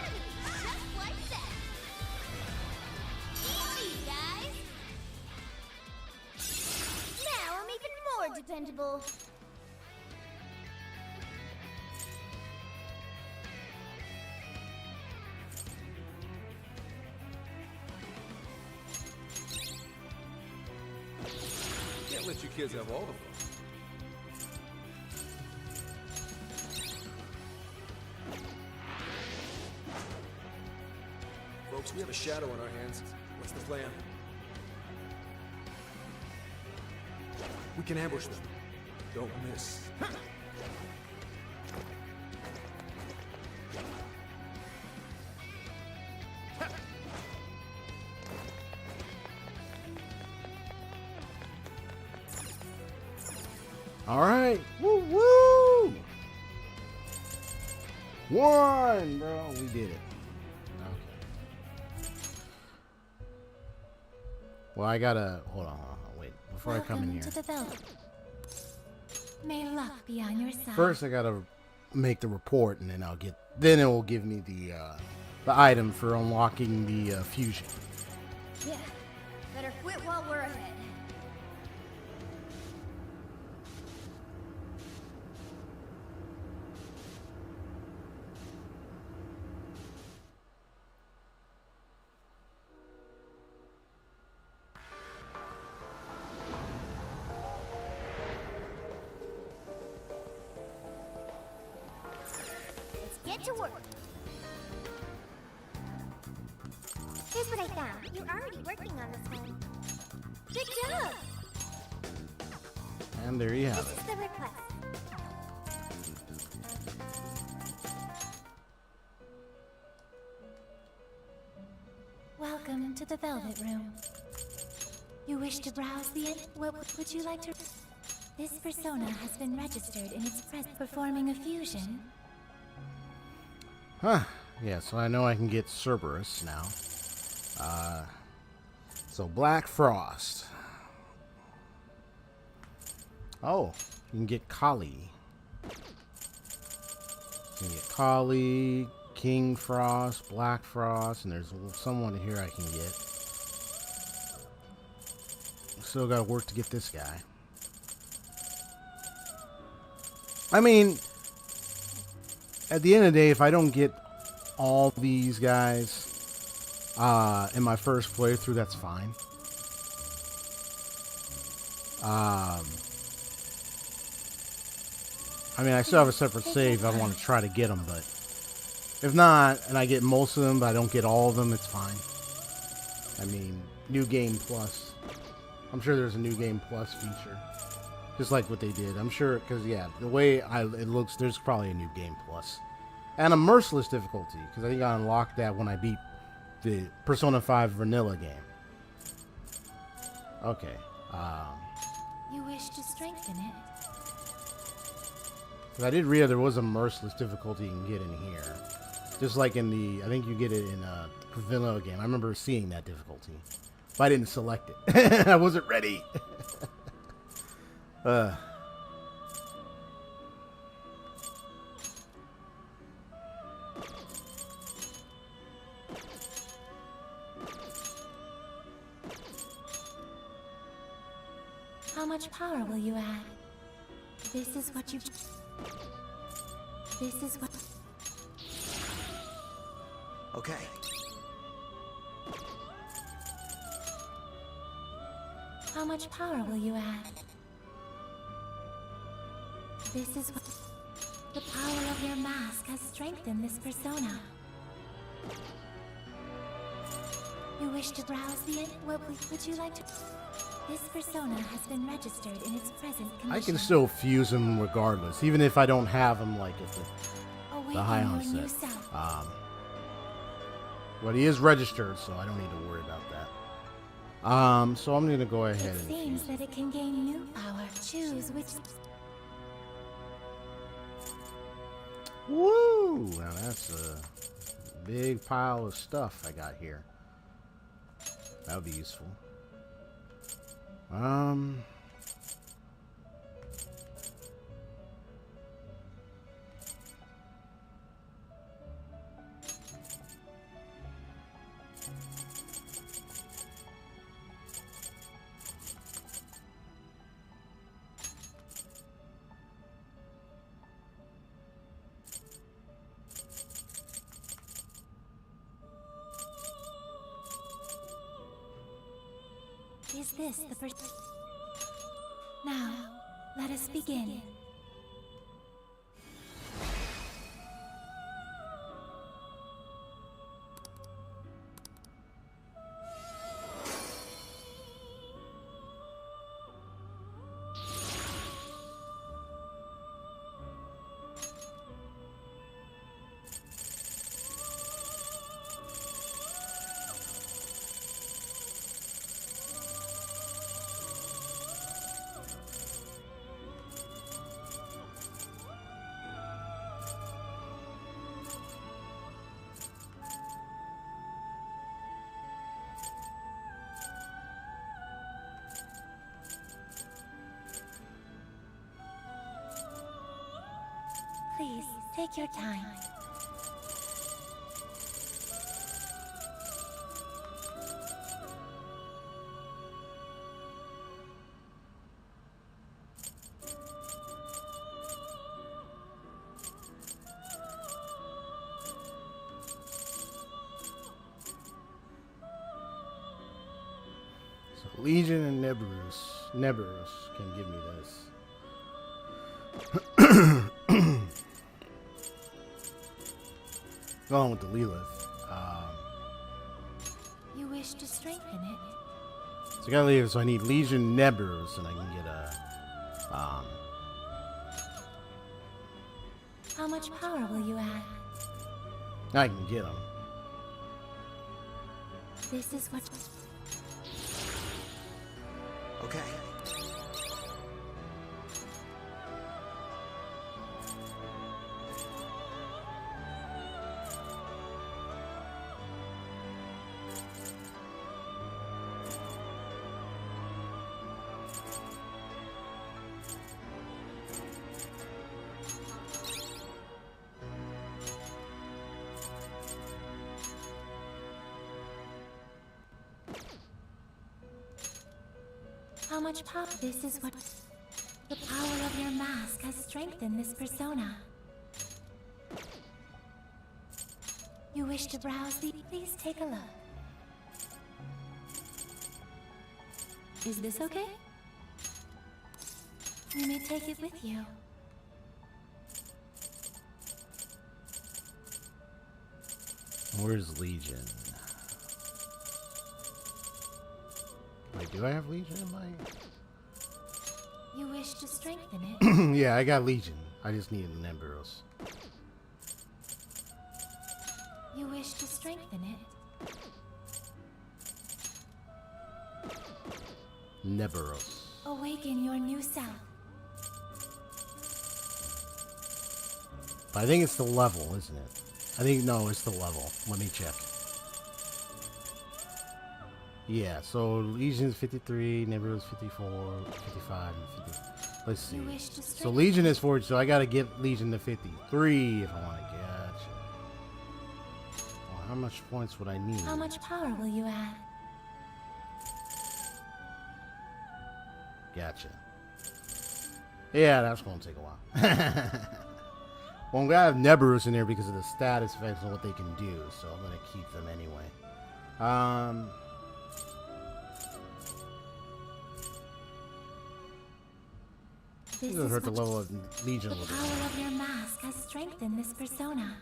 Easy, guys. Now I'm even more dependable. Can't let you kids have all the fun. Folks, we have a shadow on our hands. What's the plan? We can ambush them. Don't miss. All right. Woo woo. One, bro. We did it. Okay. Well, I gotta hold on. Wait, before I come in here. To the Velvet. May luck be on your side. First, I gotta make the report, and then Then it will give me the item for unlocking the fusion. Yeah. Better quit while we're ahead. Get to work. Here's what I found. You're already working on this one. Good job. And there you have This it. is the request. Welcome to the Velvet Room. You wish to browse the what would you like to? This persona has been registered in its performing a fusion. Huh. Yeah, so I know I can get Cerberus now. So Black Frost. Oh, you can get Kali. You can get Kali, King Frost, Black Frost, and there's someone here I can get. Still gotta work to get this guy. I mean, at the end of the day, if I don't get all these guys in my first playthrough, that's fine. I mean, I still have a separate save. I want to try to get them, but if not, and I get most of them, but I don't get all of them, it's fine. I mean, New Game Plus. I'm sure there's a New Game Plus feature. Just like what they did. I'm sure, because, yeah, the way it looks, there's probably a New Game Plus. And a merciless difficulty, because I think I unlocked that when I beat the Persona 5 vanilla game. Okay. You wish to strengthen it. 'Cause I did read there was a merciless difficulty you can get in here. Just like in the, I think you get it in the vanilla game. I remember seeing that difficulty. But I didn't select it. I wasn't ready. How much power will you add? This is what you. This is what. Okay. How much power will you add? This is what... The power of your mask has strengthened this persona. You wish to browse the end? What would you like to... This persona has been registered in its present condition. I can still fuse him regardless, even if I don't have him like at the high Awaken your onset. new self. But he is registered, so I don't need to worry about that. So I'm gonna go ahead It and seems fuse. that it can gain new power. Choose which... Woo! Now that's a big pile of stuff I got here. That would be useful. Is this the first... Now, let us begin. Please, take your time. So Legion and Neberus can give me this. Going with the Lilith. You wish to strengthen it? So I gotta leave. So I need Legion Neberus, and I can get a. How much power will you add? I can get them. This is what... Okay. How much power? This is what... The power of your mask has strengthened this persona. You wish to browse the... Please take a look. Is this okay? You may take it with you. Where's Legion? Wait, do I have Legion in my... You wish to strengthen it? Yeah, I got Legion. I just needed Neberus. You wish to strengthen it? Neberus. Awaken your new self. I think it's the level, isn't it? I think, no, it's the level. Let me check. Yeah, so Legion's 53, Neberus 54, 55, and 50. Let's see. You wish to So strengthen... Legion is 40, so I gotta get Legion to 53 if I want to get you. Well, how much points would I need? How much power will you add? Gotcha. Yeah, that's gonna take a while. Well, I'm gonna have Neberus in there because of the status effects and what they can do, so I'm gonna keep them anyway. This It doesn't is hurt the what level of Legion a the little power bit. of your mask has strengthened this persona.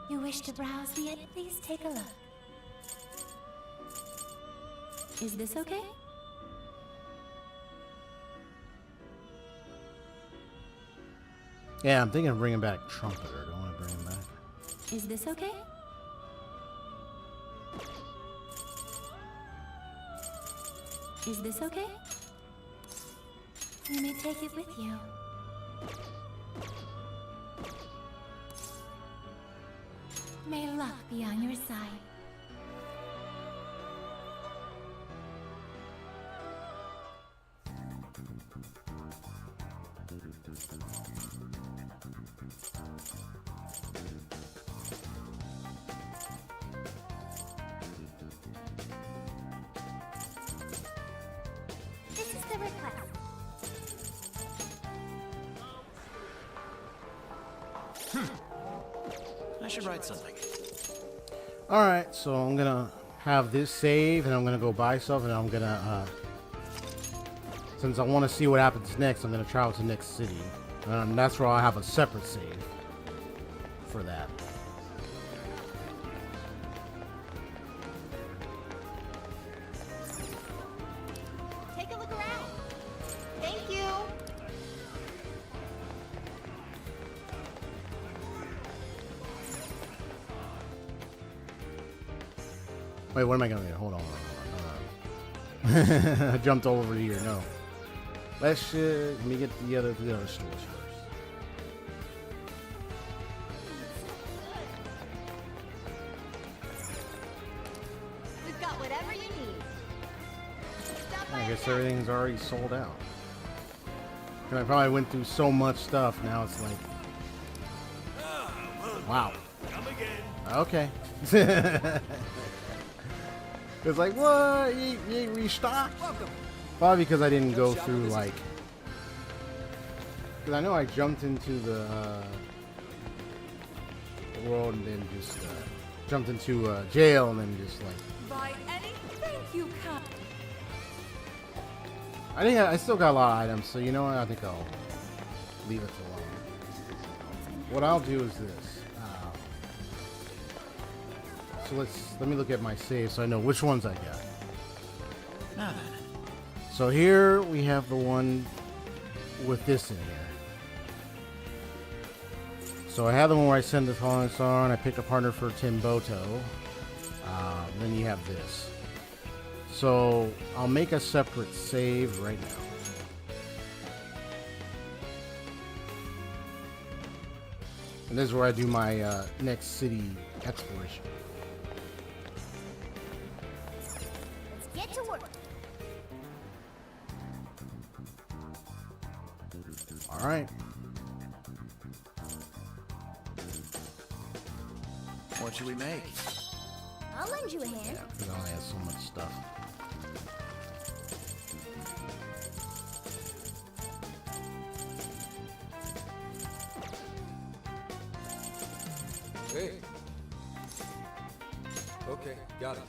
You wish to browse the please take a look. Is this okay? Yeah, I'm thinking of bringing back Trumpeter. Don't want to bring him back. Is this okay? Is this okay? You may take it with you. May luck be on your side. This is the request. I should write something. Alright, so I'm gonna have this save, and I'm gonna go buy stuff, and I'm gonna, since I want to see what happens next, I'm gonna travel to next city. That's where I'll have a separate save for that. Take a look around. Thank you. Wait, what am I gonna do? Hold on. I jumped over here. No. Let me get the other stores first. We've got whatever you need. Stop by I and guess check. everything's already sold out. And I probably went through so much stuff. Now it's like, wow. Come again. Okay. It's like, what? You ain't restocked? Welcome. Probably because I didn't go through like. Because I know I jumped into the world and then just jumped into jail and then just like. By any thank you, Cap. I think I still got a lot of items, so you know what? I think I'll leave it alone. What I'll do is this. So let me look at my save so I know which ones I got. Now then. So here we have the one with this in here. So I have the one where I send the falling star and I pick a partner for Timboto. Then you have this. So I'll make a separate save right now. And this is where I do my next city exploration. Let's get to work. All right. What should we make? I'll lend you a hand. Yeah, because I only have so much stuff. Hey. Okay, got it.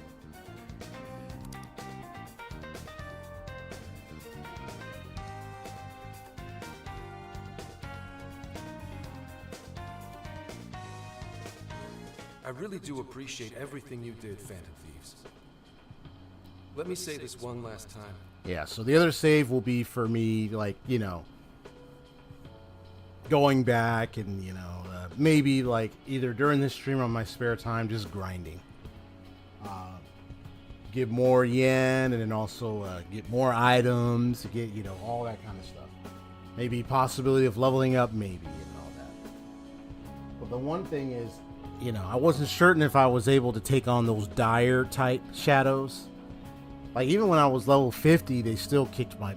I really do appreciate everything you did, Phantom Thieves. Let me say this one last time. Yeah, so the other save will be for me, like, you know, going back and, you know, maybe, like, either during this stream or on my spare time, just grinding. Get more yen and then also get more items, get, you know, all that kind of stuff. Maybe possibility of leveling up, maybe, and all that. But the one thing is, you know, I wasn't certain if I was able to take on those dire type shadows. Like even when I was level 50, they still kicked my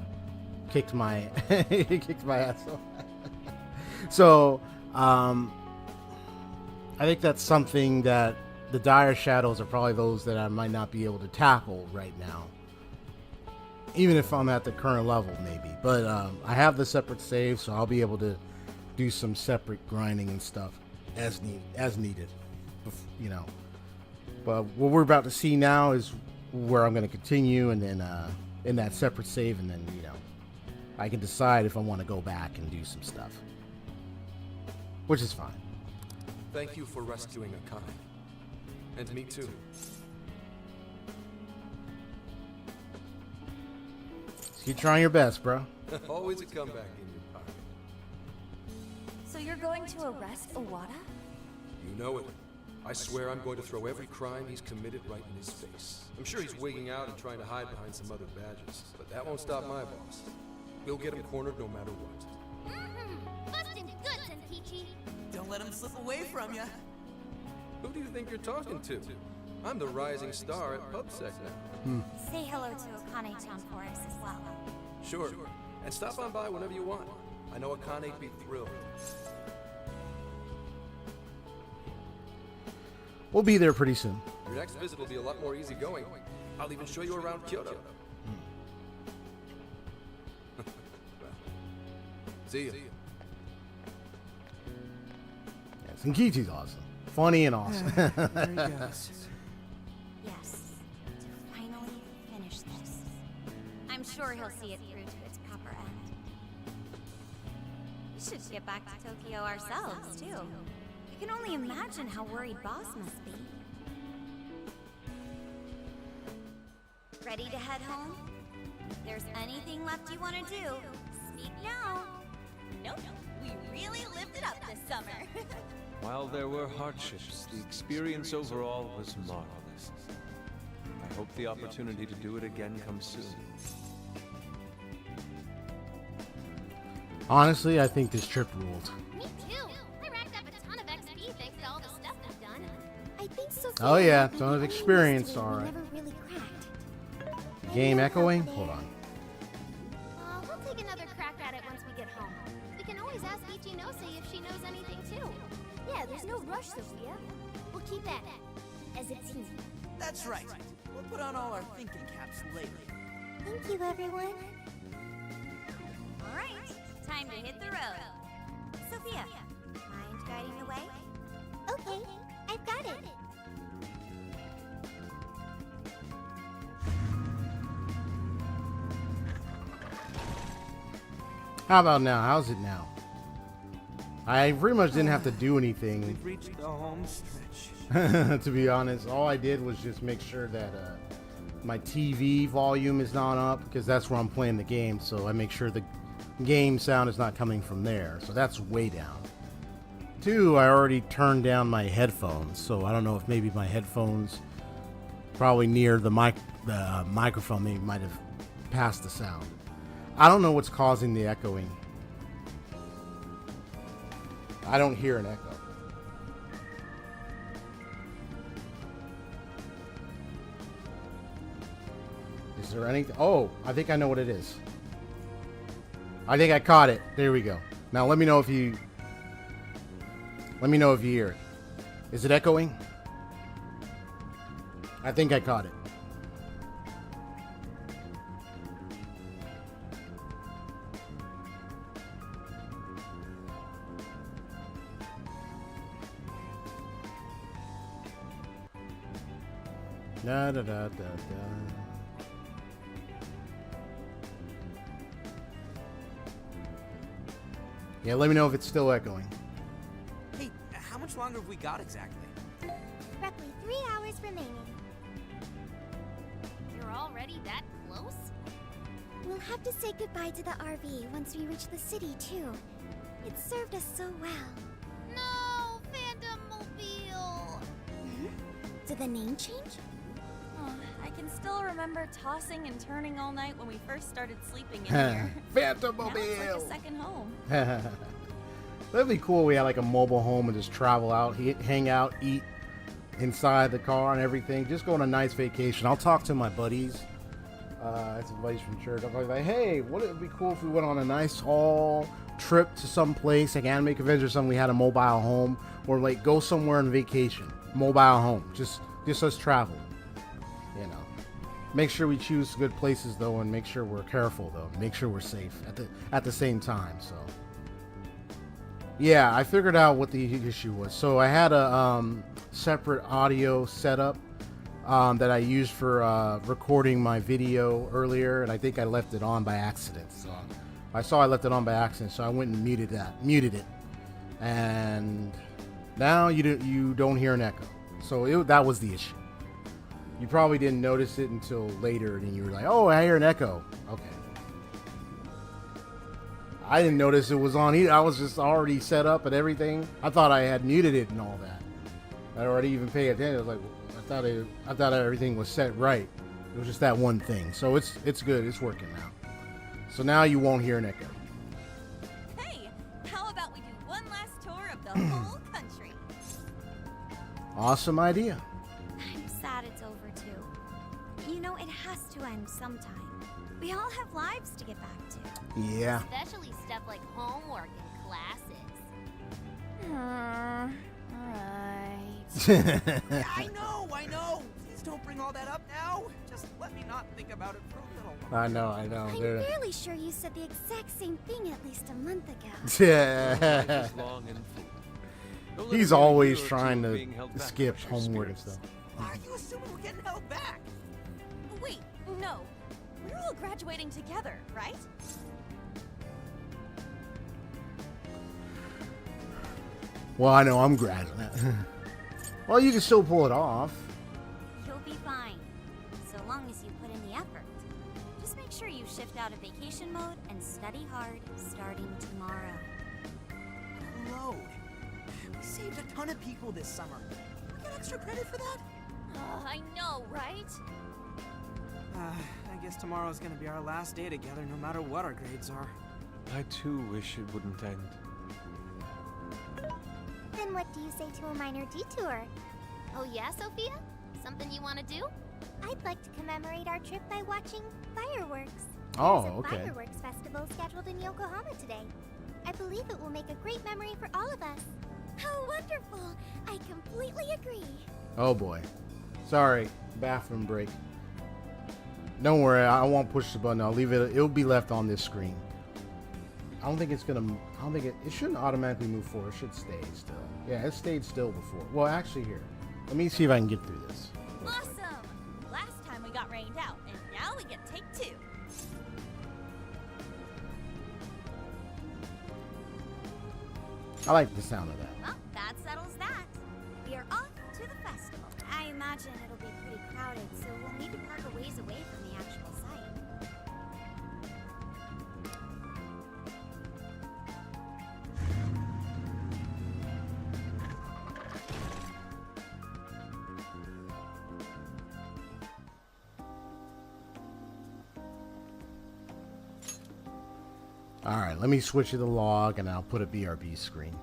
ass off. So, I think that's something that the dire shadows are probably those that I might not be able to tackle right now. Even if I'm at the current level, maybe. But I have the separate save, so I'll be able to do some separate grinding and stuff as needed. You know. But what we're about to see now is where I'm going to continue, and then in that separate save, and then, you know, I can decide if I want to go back and do some stuff, which is fine. Thank you for rescuing Akane. And me too. Just keep trying your best, bro. Always a comeback in your pocket. So you're going to arrest Owada? You know it. I swear I'm going to throw every crime he's committed right in his face. I'm sure he's wigging out and trying to hide behind some other badges, but that won't stop my boss. We'll get him cornered no matter what. Bustin' good, Senkichi. Don't let him slip away from you. Who do you think you're talking to? I'm the rising star at PubSec now. Say hello to Akane-chan for us as well. Sure. And stop on by whenever you want. I know Akane'd be thrilled. We'll be there pretty soon. Your next visit will be a lot more easygoing. I'll even show you around Kyoto. Well, see ya. Yeah, Senkichi's awesome. Funny and awesome. There he goes. Yes, to finally finish this. I'm sure he'll see it through to its proper end. We should get back to Tokyo ourselves, too. I can only imagine how worried Boss must be. Ready to head home? If there's anything left you want to do, speak now. Nope, we really lived it up this summer. While there were hardships, the experience overall was marvelous. I hope the opportunity to do it again comes soon. Honestly, I think this trip ruled. Me too. I racked up a ton of XP thanks to all the stuff we've done. I think so. Oh yeah, ton of experience, alright. Never really cracked. Game echoing? Hold on. We'll take another crack at it once we get home. We can always ask Ichinose if she knows anything too. Yeah, there's no rush, Sophia. We'll keep at it. As a team. That's right. We'll put on all our thinking caps later. Thank you, everyone. All right, time to hit the road. Sophia, mind guiding the way? Okay, I've got it. How about now? How's it now? I pretty much didn't have to do anything, We've reached the home stretch. to be honest. All I did was just make sure that my TV volume is not up, because that's where I'm playing the game, so I make sure the game sound is not coming from there, so that's way down. 2, I already turned down my headphones, so I don't know if maybe my headphones probably near the microphone maybe might have passed the sound. I don't know what's causing the echoing. I don't hear an echo. Is there anything? Oh, I think I know what it is. I think I caught it. There we go. Now let me know if you hear it. Is it echoing? I think I caught it. Da da da da da. Yeah, let me know if it's still echoing. Hey, how much longer have we got exactly? Roughly 3 hours remaining. You're already that close? We'll have to say goodbye to the RV once we reach the city, too. It served us so well. No, Phantom Mobile. Did the name change? Oh, I can still remember tossing and turning all night when we first started sleeping in here. Phantom Now it's like Mobile. a second home. That'd be cool. We had like a mobile home and just travel out, hang out, eat inside the car and everything. Just go on a nice vacation. I'll talk to my buddies. That's buddies from church. I'll be like, hey, wouldn't it be cool if we went on a nice haul trip to some place, like anime convention or something? We had a mobile home, or like go somewhere on vacation, mobile home. Just us travel. You know, make sure we choose good places though, and make sure we're careful though. Make sure we're safe at the same time. So, yeah, I figured out what the issue was. So I had a separate audio setup that I used for recording my video earlier, and I think I left it on by accident. So I saw I left it on by accident, so I went and muted it, and now you don't hear an echo. So that was the issue. You probably didn't notice it until later, and you were like, "Oh, I hear an echo." Okay. I didn't notice it was on either. I was just already set up and everything. I thought I had muted it and all that. I already even paid attention. I was like, I thought everything was set right. It was just that one thing. So it's good. It's working now. So now you won't hear an echo. Hey, how about we do one last tour of the whole country? Awesome idea. I'm sad it's over too. You know, it has to end sometime. We all have lives to get back to. Yeah. Especially stuff like homework and classes. Yeah, I know. Please don't bring all that up now. Just let me not think about it for a little while. I know. I'm fairly sure you said the exact same thing at least a month ago. Yeah. Life is long and full. Don't let He's it be a always year or trying two to being held back skip by your homework and spirits. stuff. Why are you assuming we're getting held back? Wait, no. We're all graduating together, right? Well, I know I'm graduating. Well, you can still pull it off. You'll be fine, so long as you put in the effort. Just make sure you shift out of vacation mode and study hard starting tomorrow. Load. We saved a ton of people this summer. We get extra credit for that? I know, right? I guess tomorrow's gonna be our last day together, no matter what our grades are. I too wish it wouldn't end. Then what do you say to a minor detour? Oh yeah, Sophia? Something you want to do? I'd like to commemorate our trip by watching fireworks. Oh, There's a okay. fireworks festival scheduled in Yokohama today. I believe it will make a great memory for all of us. How wonderful! I completely agree. Oh boy. Sorry. Bathroom break. Don't worry. I won't push the button. I'll leave it. It'll be left on this screen. I don't think it's gonna. I don't think it shouldn't automatically move forward. It should stay still. Yeah, it stayed still before. Well, actually, here. Let me see if I can get through this. real quick. Awesome! Last time we got rained out, and now we get take two. I like the sound of that. Well, that settles that. We are off to the festival. I imagine it'll be pretty crowded, so we'll need to park a ways away from the actual site. All right, let me switch to the log, and I'll put a BRB screen.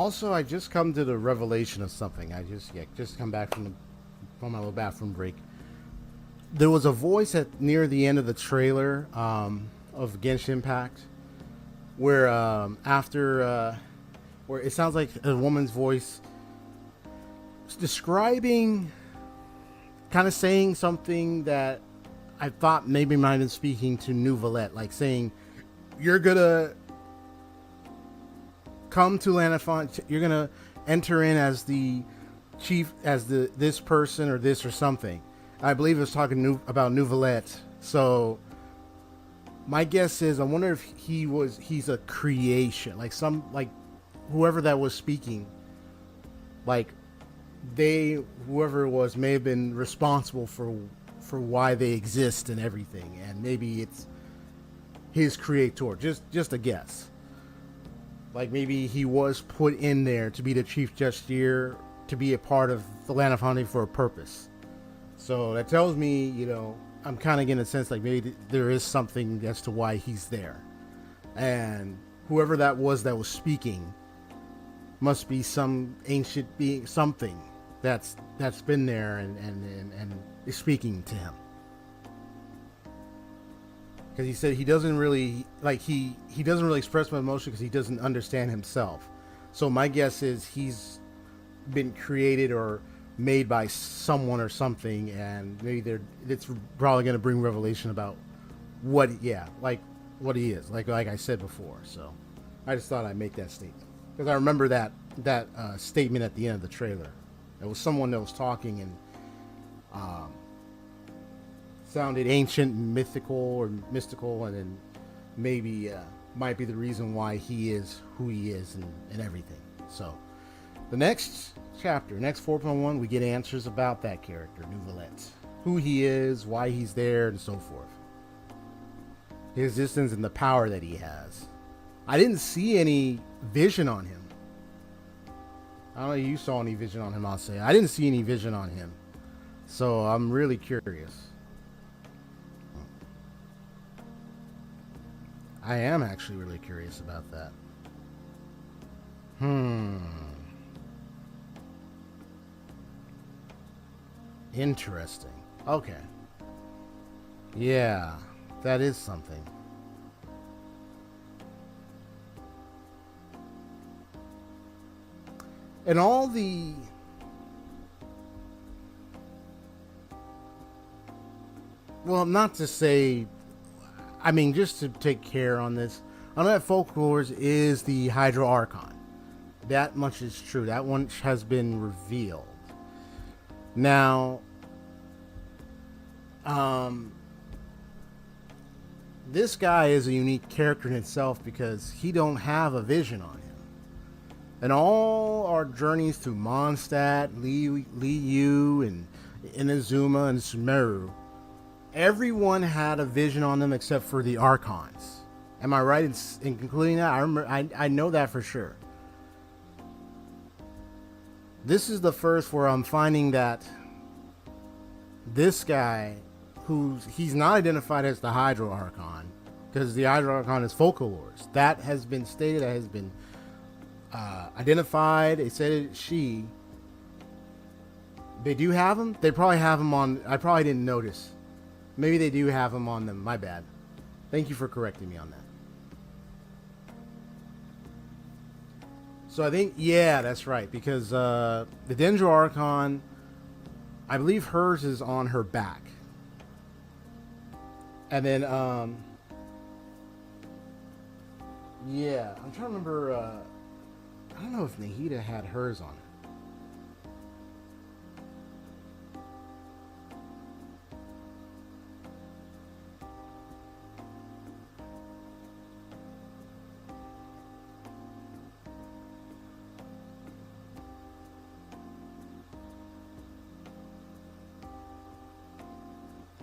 Also, I just come to the revelation of something. I just come back from my little bathroom break. There was a voice at near the end of the trailer of Genshin Impact, where where it sounds like a woman's voice describing, kind of saying something that I thought maybe might have been speaking to Nouvellette, like saying, "You're gonna come to Lanafon. You're gonna enter in as the chief, as this person or this or something." I believe it was talking about Nouvellette. So my guess is, I wonder if he's a creation, like whoever that was speaking, like whoever it was may have been responsible for why they exist and everything, and maybe it's his creator. Just a guess. Like maybe he was put in there to be the chief justier, to be a part of the Land of Honey for a purpose. So that tells me, I'm kind of getting a sense like maybe there is something as to why he's there. And whoever that was speaking must be some ancient being, something that's been there and is speaking to him. Because he said he doesn't really, he doesn't really express emotion because he doesn't understand himself. So my guess is he's been created or made by someone or something, and maybe it's probably going to bring revelation about what he is, like I said before. So I just thought I'd make that statement because I remember that statement at the end of the trailer. It was someone that was talking and sounded ancient, mythical, or mystical, and then maybe might be the reason why he is who he is and everything. So the next chapter, next 4.1, we get answers about that character, Nouvellette. Who he is, why he's there, and so forth. His existence and the power that he has. I didn't see any vision on him. I don't know if you saw any vision on him, I'll say. I didn't see any vision on him. So I'm really curious. I am actually really curious about that. Interesting. Okay. Yeah, that is something. And all the... Well, not to say... I mean, just to take care on this. I know that Folklores is the Hydro Archon. That much is true. That one has been revealed. Now, this guy is a unique character in itself because he don't have a vision on him. And all our journeys through Mondstadt, Liu, and Inazuma, and Sumeru, everyone had a vision on them except for the Archons. Am I right in concluding that? I know that for sure. This is the first where I'm finding that this guy, he's not identified as the Hydro Archon, because the Hydro Archon is Folklores. That has been stated, that has been identified. They said she. They do have him. They probably have him on. I probably didn't notice. Maybe they do have him on them. My bad. Thank you for correcting me on that. So I think, yeah, that's right. Because the Dendro Archon, I believe hers is on her back. And then, yeah, I'm trying to remember. I don't know if Nahida had hers on her.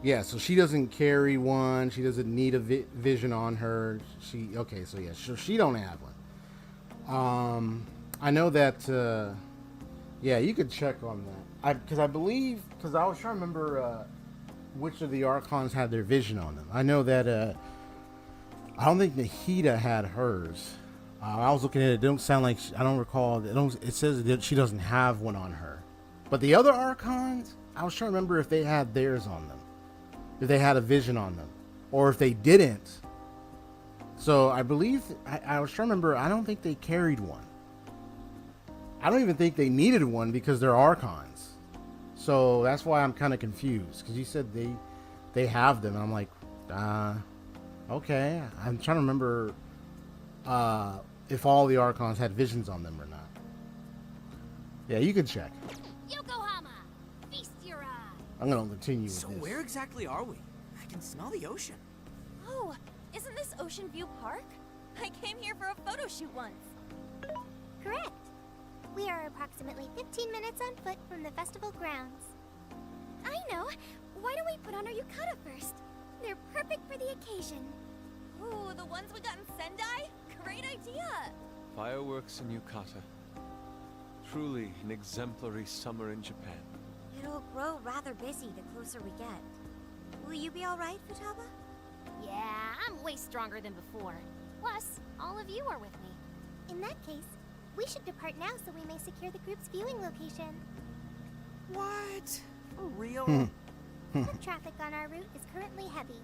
Yeah, so she doesn't carry one. She doesn't need a vision on her. Okay, so yeah, so she don't have one. I know that. Yeah, you could check on that. Because I believe, because I was trying to remember which of the Archons had their vision on them. I know that. I don't think Nahida had hers. I was looking at it. It don't sound like I don't recall. It says that she doesn't have one on her, but the other Archons, I was trying to remember if they had theirs on them, if they had a vision on them, or if they didn't. So I believe I was trying to remember. I don't think they carried one. I don't even think they needed one because they're Archons. So that's why I'm kind of confused, because you said they have them, and I'm like, okay. I'm trying to remember if all the Archons had visions on them or not. Yeah, you can check. Yokohama, feast your eye. I'm gonna continue with So this. where exactly are we? I can smell the ocean. Oh, isn't this Ocean View Park? I came here for a photo shoot once. Correct. We are approximately 15 minutes on foot from the festival grounds. I know. Why don't we put on our yukata first? They're perfect for the occasion. Ooh, the ones we got in Sendai? Great idea! Fireworks in Yukata. Truly an exemplary summer in Japan. It'll grow rather busy the closer we get. Will you be all right, Futaba? Yeah, I'm way stronger than before. Plus, all of you are with me. In that case, we should depart now so we may secure the group's viewing location. What? For real? Foot traffic on our route is currently heavy.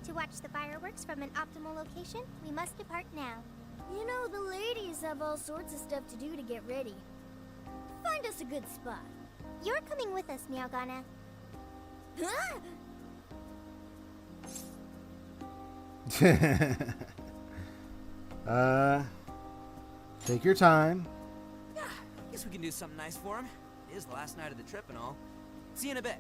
To watch the fireworks from an optimal location, we must depart now. You know, the ladies have all sorts of stuff to do to get ready. Find us a good spot. You're coming with us, Miyaugana. Take your time. Yeah, guess we can do something nice for him. It is the last night of the trip and all. See you in a bit.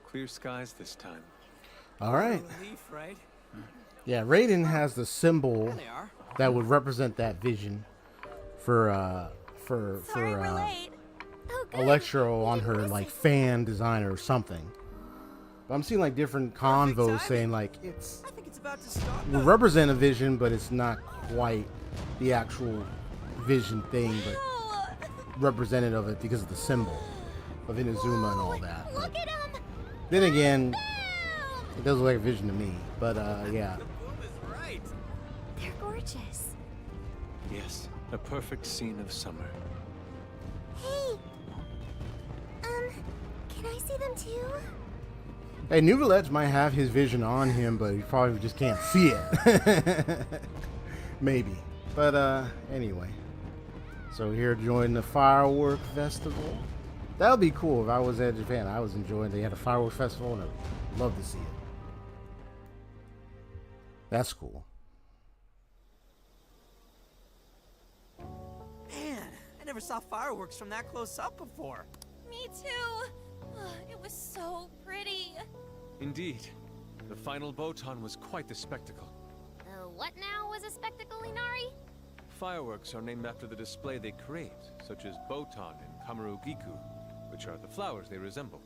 Clear skies this time. All right. Relief, right? Yeah, Raiden has the symbol There they are. that would represent that vision for Sorry we're late. Oh, good. Electro on You her didn't like miss it. fan design or something. But I'm seeing like different convos timing. saying like it's I think it's about to start. will represent a vision, but it's not quite the actual vision thing, but Oh, representative of it because of the symbol of Inazuma and all that. But Look at him! then again, it does look like a vision to me. But yeah. The boom is right. They're gorgeous. Yes, a perfect scene of summer. Hey! Can I see them too? Hey, New Village might have his vision on him, but he probably just can't see it. Maybe. But anyway. So here to join the firework festival. That would be cool if I was at Japan. I was enjoying they had a firework festival and I'd love to see it. That's cool. Man, I never saw fireworks from that close up before. me too. It was so pretty. Indeed. The final Botan was quite the spectacle. What now was a spectacle, Inari? Fireworks are named after the display they create, such as Botan and Kamarugiku, which are the flowers they resemble.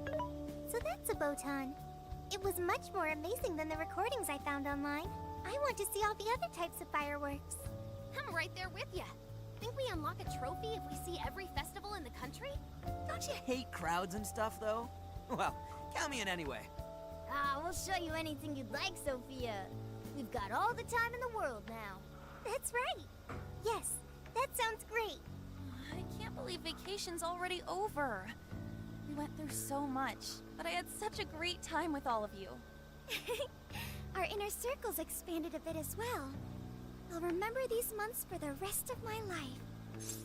So that's a Botan. It was much more amazing than the recordings I found online. I want to see all the other types of fireworks. I'm right there with ya. Think we unlock a trophy if we see every festival in the country? Don't you hate crowds and stuff, though? Well, count me in anyway. We'll show you anything you'd like, Sophia. We've got all the time in the world now. That's right. Yes, that sounds great. I can't believe vacation's already over. We went through so much, but I had such a great time with all of you. Our inner circles expanded a bit as well. I'll remember these months for the rest of my life.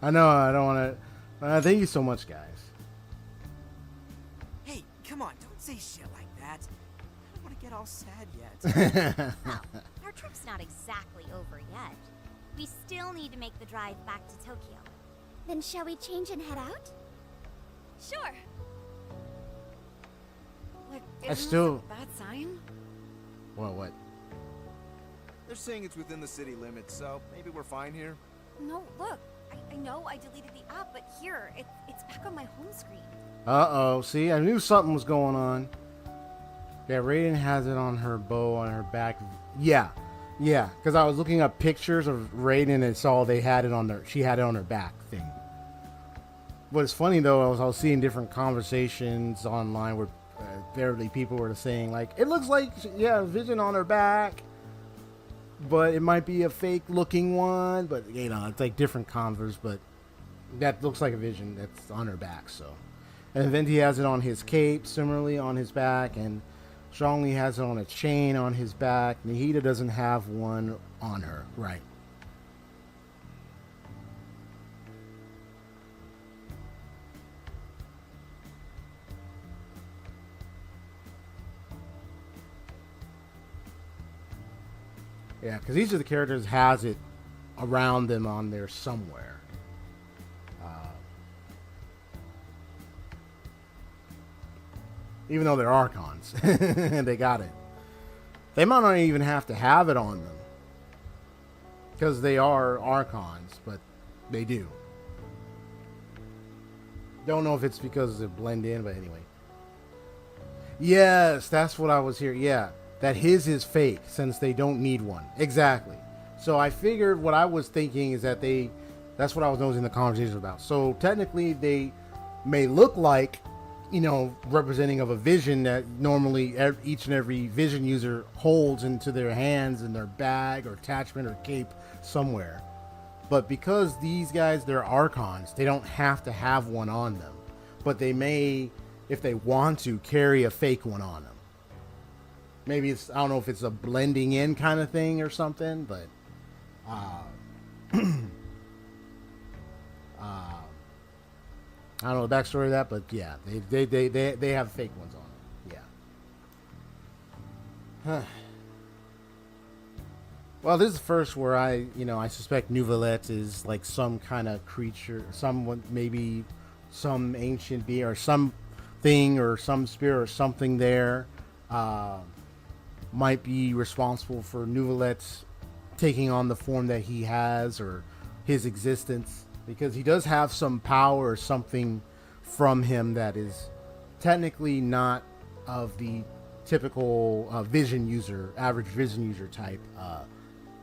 I know I don't want to. Thank you so much, guys. Hey, come on, don't say shit like that. I don't want to get all sad yet. Well, our trip's not exactly over yet. We still need to make the drive back to Tokyo. Then shall we change and head out? Sure. Look, I isn't still- this a bad sign? Well, what? They're saying it's within the city limits, so maybe we're fine here. No, look. I know I deleted the app, but here, it's back on my home screen. Uh-oh. See, I knew something was going on. Yeah, Raiden has it on her bow on her back. Yeah. Yeah, because I was looking up pictures of Raiden and saw they had it on their... She had it on her back thing. What's funny, though, I was seeing different conversations online where apparently people were saying, like, it looks like, yeah, Vision on her back, but it might be a fake-looking one. But, you know, it's like different converse, but that looks like a Vision that's on her back, so... And Venti has it on his cape, similarly on his back, and Strongly has it on a chain on his back. Nahida doesn't have one on her, right? Yeah, because each of the characters has it around them on there somewhere. Even though they're Archons. They got it. They might not even have to have it on them. Because they are Archons, but they do. Don't know if it's because they blend in, but anyway. Yes, that's what I was here. Yeah, that his is fake since they don't need one. Exactly. So I figured what I was thinking is that that's what I was nosing the conversation about. So technically they may look like, you know, representing of a vision that normally each and every vision user holds into their hands in their bag or attachment or cape somewhere. But because these guys, they're Archons, they don't have to have one on them. But they may, if they want to, carry a fake one on them. Maybe it's, I don't know if it's a blending in kind of thing or something, but I don't know the backstory of that, but yeah, they have fake ones on them. Yeah. Well, this is the first where I suspect Nouvellette is like some kind of creature, someone, maybe some ancient being or something or some spirit or something there might be responsible for Nouvellette's taking on the form that he has or his existence. Because he does have some power or something from him that is technically not of the typical vision user, average vision user type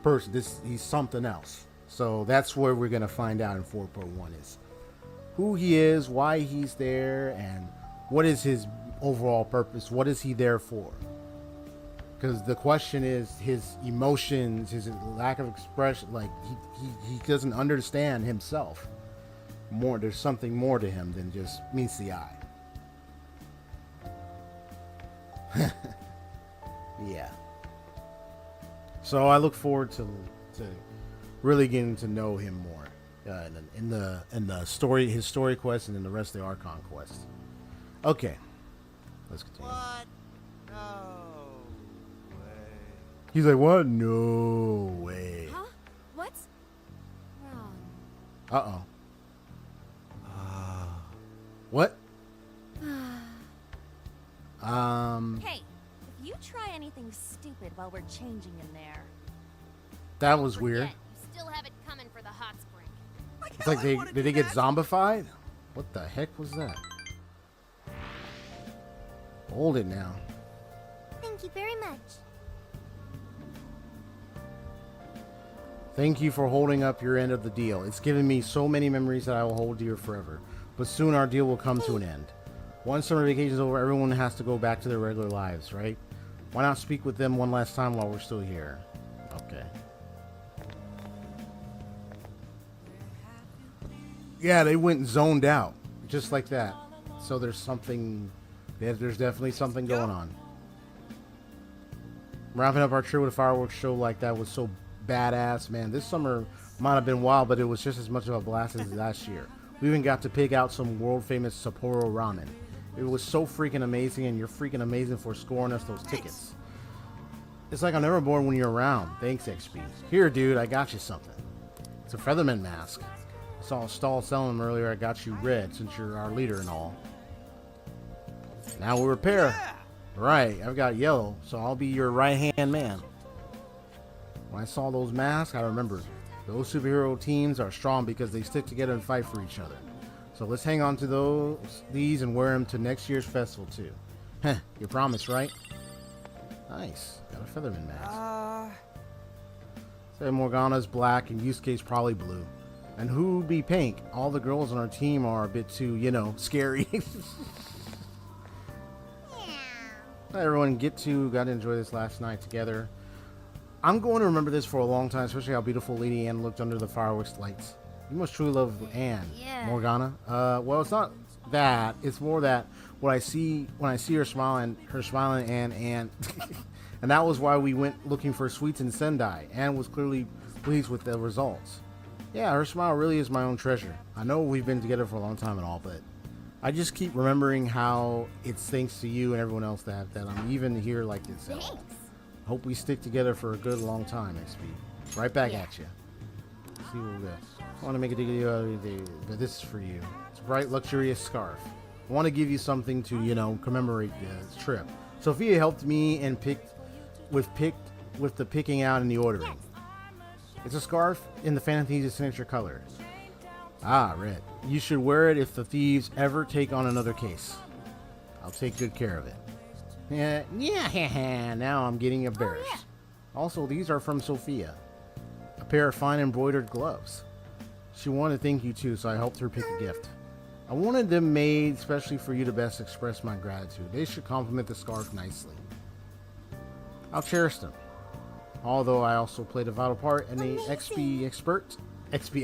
person. He's something else. So that's where we're going to find out in 4.1 is who he is, why he's there, and what is his overall purpose. What is he there for? Because the question is his emotions, his lack of expression. Like he doesn't understand himself. There's something more to him than just meets the eye. Yeah. So I look forward to really getting to know him more in the story, his story quest, and in the rest of the Archon quests. Okay, let's continue. What? No. He's like, what? No way. Huh? What's wrong? Uh-oh. What? Hey, if you try anything stupid while we're changing in there. That was weird. Forget, you still have it coming for the hot spring. It's like did they get zombified? What the heck was that? Hold it now. Thank you very much. Thank you for holding up your end of the deal. It's given me so many memories that I will hold dear forever. But soon our deal will come to an end. Once summer vacation is over, everyone has to go back to their regular lives, right? Why not speak with them one last time while we're still here? Okay. Yeah, they went and zoned out. Just like that. So there's something... There's definitely something going on. Wrapping up our trip with a fireworks show like that was so badass, man. This summer might have been wild, but it was just as much of a blast as last year. We even got to pick out some world famous Sapporo ramen. It was so freaking amazing, and you're freaking amazing for scoring us those tickets. It's like I'm never bored when you're around. Thanks, XP. Here, dude, I got you something. It's a Featherman mask. I saw a stall selling them earlier. I got you red since you're our leader and all. Now we're a pair. Yeah. Right, I've got yellow, so I'll be your right-hand man. When I saw those masks, I remembered. Those superhero teams are strong because they stick together and fight for each other. So let's hang on to these and wear them to next year's festival too. Heh, you promise, right? Nice. Got a Featherman mask. Say Morgana's black and Yusuke's probably blue. And who'd be pink? All the girls on our team are a bit too, you know, scary. Let everyone got to enjoy this last night together. I'm going to remember this for a long time, especially how beautiful Lady Anne looked under the fireworks lights. You must truly love Anne, Morgana. Well, it's not that. It's more that what I see when I see her smiling Anne, and that was why we went looking for sweets in Sendai. Anne was clearly pleased with the results. Yeah, her smile really is my own treasure. I know we've been together for a long time and all, but I just keep remembering how it's thanks to you and everyone else that I'm even here like this. Thanks. Hope we stick together for a good long time, XP. Right back at you. See what we got. I want to make a video, but this is for you. It's a bright, luxurious scarf. I want to give you something to, you know, commemorate this trip. Sophia helped me and picked with the picking out and the ordering. It's a scarf in the Phantom Thieves' signature color. Ah, red. You should wear it if the thieves ever take on another case. I'll take good care of it. Yeah, now I'm getting embarrassed. Also, these are from Sophia. A pair of fine embroidered gloves. She wanted to thank you too, so I helped her pick a gift. I wanted them made especially for you to best express my gratitude. They should complement the scarf nicely. I'll cherish them. Although I also played a vital part in the XP expert. I'm the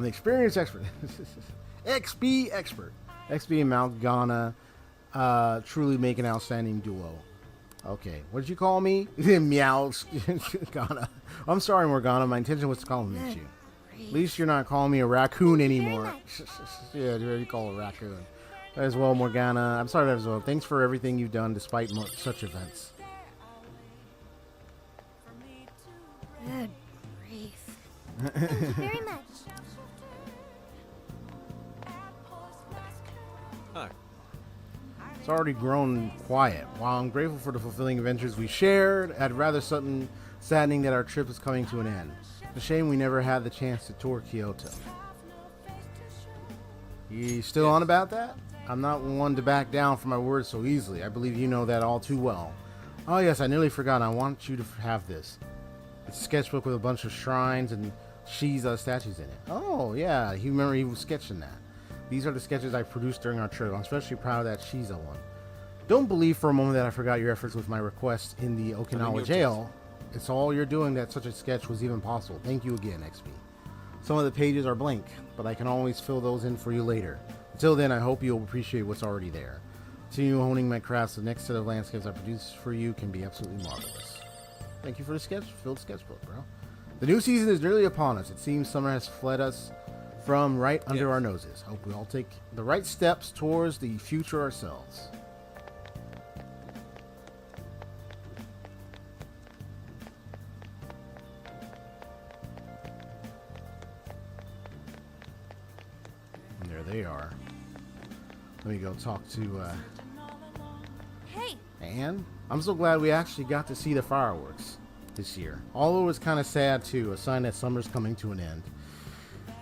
experienced expert. XP expert. XP and Morgana truly make an outstanding duo. Okay, what did you call me? Meow. Morgana. I'm sorry, Morgana. My intention was to compliment you. At least you're not calling me a raccoon anymore. Yeah, you call a raccoon. As well, Morgana. I'm sorry as well. Thanks for everything you've done despite such events. Good grief. Thank you very much. Hi. It's already grown quiet. While I'm grateful for the fulfilling adventures we shared, I'd rather something saddening that our trip is coming to an end. It's a shame we never had the chance to tour Kyoto. You still on about that? I'm not one to back down from my words so easily. I believe you know that all too well. Oh yes, I nearly forgot. I want you to have this. It's a sketchbook with a bunch of shrines and Shiza statues in it. Oh yeah, you remember he was sketching that. These are the sketches I produced during our trip. I'm especially proud of that Shiza one. Don't believe for a moment that I forgot your efforts with my request in the Okinawa jail. It's all you're doing that such a sketch was even possible. Thank you again, XP. Some of the pages are blank, but I can always fill those in for you later. Until then, I hope you'll appreciate what's already there. Continue honing my craft. The next set of landscapes I produce for you can be absolutely marvelous. Thank you for the filled sketchbook, bro. The new season is nearly upon us. It seems summer has fled us from right under our noses. Hope we all take the right steps towards the future ourselves. And there they are. Let me go talk to Hey, Anne. I'm so glad we actually got to see the fireworks this year. Although it's kind of sad too, a sign that summer's coming to an end.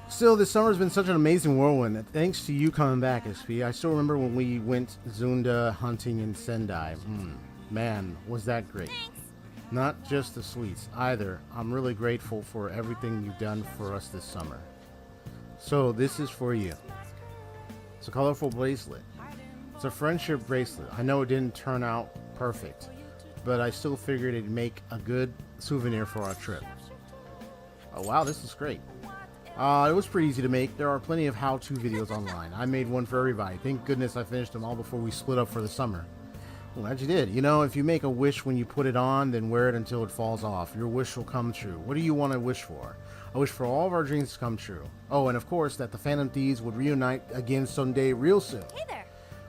Still, this summer's been such an amazing whirlwind. Thanks to you coming back, SP. I still remember when we went Zunda hunting in Sendai. Man, was that great. thanks. Not just the sweets, either. I'm really grateful for everything you've done for us this summer. So, this is for you. It's a colorful bracelet. It's a friendship bracelet. I know it didn't turn out perfect, but I still figured it'd make a good souvenir for our trip. Oh wow, this is great. It was pretty easy to make. There are plenty of how-to videos online. I made one for everybody. Thank goodness I finished them all before we split up for the summer. Well, glad you did. You know, if you make a wish when you put it on, then wear it until it falls off. Your wish will come true. What do you want to wish for? I wish for all of our dreams to come true. Oh, and of course, that the Phantom Thieves would reunite again someday real soon. Hey there.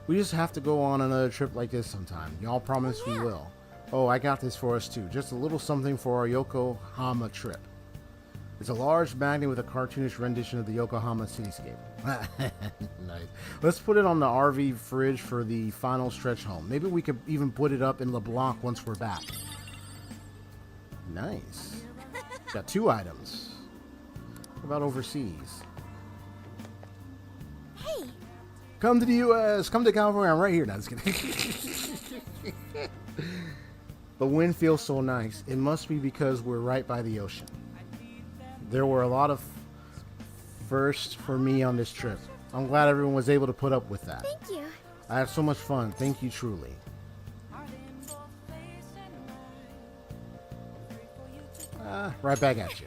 We just have to go on another trip like this sometime. Y'all promise we will. Oh, I got this for us too. Just a little something for our Yokohama trip. It's a large magnet with a cartoonish rendition of the Yokohama cityscape. Nice. Let's put it on the RV fridge for the final stretch home. Maybe we could even put it up in LeBlanc once we're back. Nice. Got 2 items. What about overseas? Hey, Come to the U.S. Come to California. I'm right here. No, just kidding. The wind feels so nice. It must be because we're right by the ocean. There were a lot of firsts for me on this trip. I'm glad everyone was able to put up with that. thank you. I had so much fun. Thank you truly. Right back at you.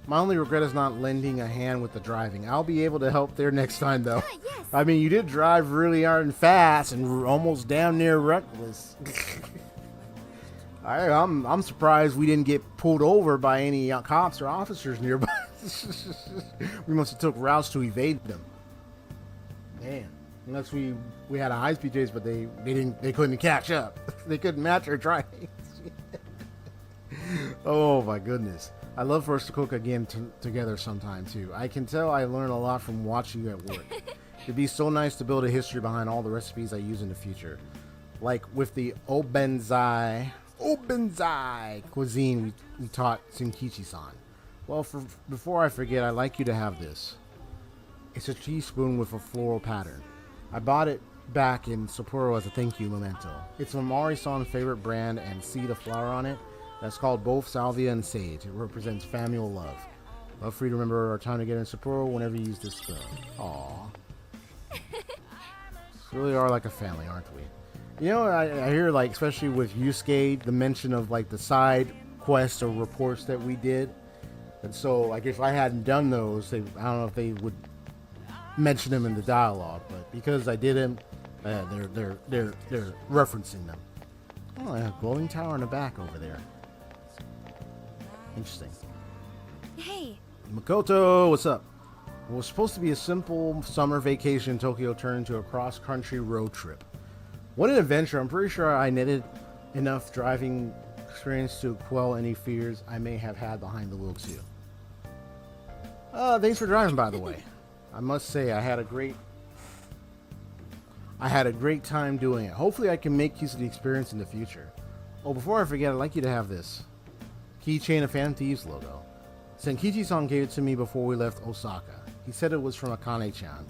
My only regret is not lending a hand with the driving. I'll be able to help there next time, though. Yes. I mean, you did drive really hard and fast and almost damn near reckless. I'm surprised we didn't get pulled over by any cops or officers nearby. We must have took routes to evade them. Man, unless we had a high-speed chase, but they couldn't catch up. They couldn't match our driving. Oh my goodness. I love for us to cook again together sometime too. I can tell I learn a lot from watching you at work. It'd be so nice to build a history behind all the recipes I use in the future. Like with the Obenzai cuisine we taught Senkichi-san. Well, before I forget, I'd like you to have this. It's a teaspoon with a floral pattern. I bought it back in Sapporo as a thank you memento. It's Mamori-san's favorite brand and see the flower on it? That's called both salvia and sage. It represents familial love. Love for you to remember our time together in Sapporo whenever you use this spoon. Aww. Really are like a family, aren't we? You know, I hear, like, especially with Yusuke, the mention of, like, the side quests or reports that we did. And so, like, if I hadn't done those, I don't know if they would mention them in the dialogue. But because I did them, they're referencing them. Oh, a glowing tower in the back over there. Interesting. Hey, Makoto, what's up? It was supposed to be a simple summer vacation in Tokyo turned into a cross-country road trip. What an adventure. I'm pretty sure I netted enough driving experience to quell any fears I may have had behind the wheel too. Thanks for driving, by the way. I must say I had a great time doing it. Hopefully I can make use of the experience in the future. Oh, before I forget, I'd like you to have this keychain of Phantom Thieves logo. Senkichi-san gave it to me before we left Osaka. He said it was from Akane-chan.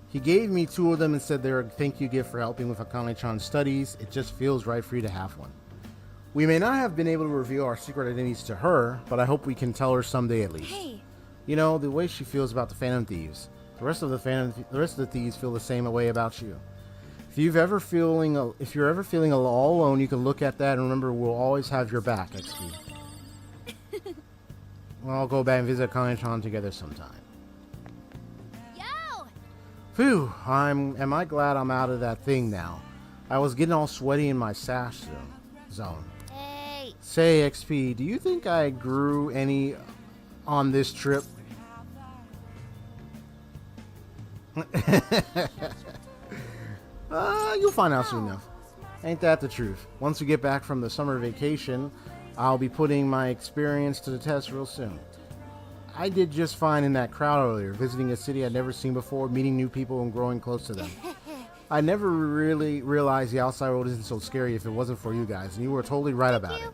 He gave me 2 of them and said they're a thank you gift for helping with Akane-chan's studies. It just feels right for you to have one. We may not have been able to reveal our secret identities to her, but I hope we can tell her someday at least. hey. You know, the way she feels about the Phantom Thieves. The rest of the thieves feel the same way about you. If you're ever feeling all alone, you can look at that and remember we'll always have your back, XP. We'll all go back and visit Akane-chan together sometime. Yo! Phew, am I glad I'm out of that thing now. I was getting all sweaty in my sash zone. Hey! Say, XP, do you think I grew any on this trip? You'll find out soon enough. Ain't that the truth? Once we get back from the summer vacation, I'll be putting my experience to the test real soon. I did just fine in that crowd earlier, visiting a city I'd never seen before, meeting new people and growing close to them. I never really realized the outside world isn't so scary if it wasn't for you guys, and you were totally right about it.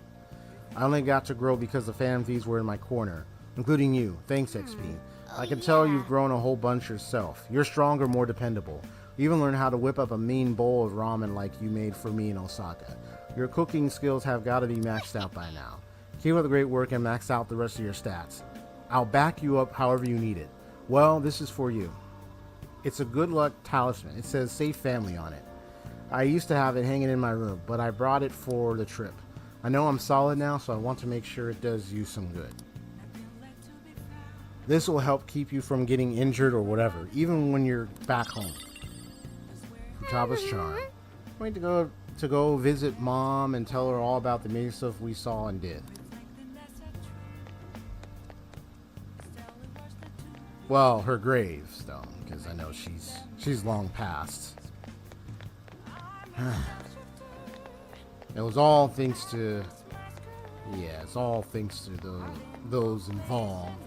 I only got to grow because the Phantom Thieves were in my corner, including you. Thanks, XP. I can tell you've grown a whole bunch yourself. You're stronger, more dependable. You even learned how to whip up a mean bowl of ramen like you made for me in Osaka. Your cooking skills have got to be maxed out by now. Keep up the great work and max out the rest of your stats. I'll back you up however you need it. Well, this is for you. It's a good luck talisman. It says Safe Family on it. I used to have it hanging in my room, but I brought it for the trip. I know I'm solid now, so I want to make sure it does you some good. This will help keep you from getting injured or whatever, even when you're back home. Futaba's charm. I'm going to go visit Mom and tell her all about the amazing stuff we saw and did. Well, her gravestone, because I know she's long past. It was all thanks to, it's all thanks to those involved,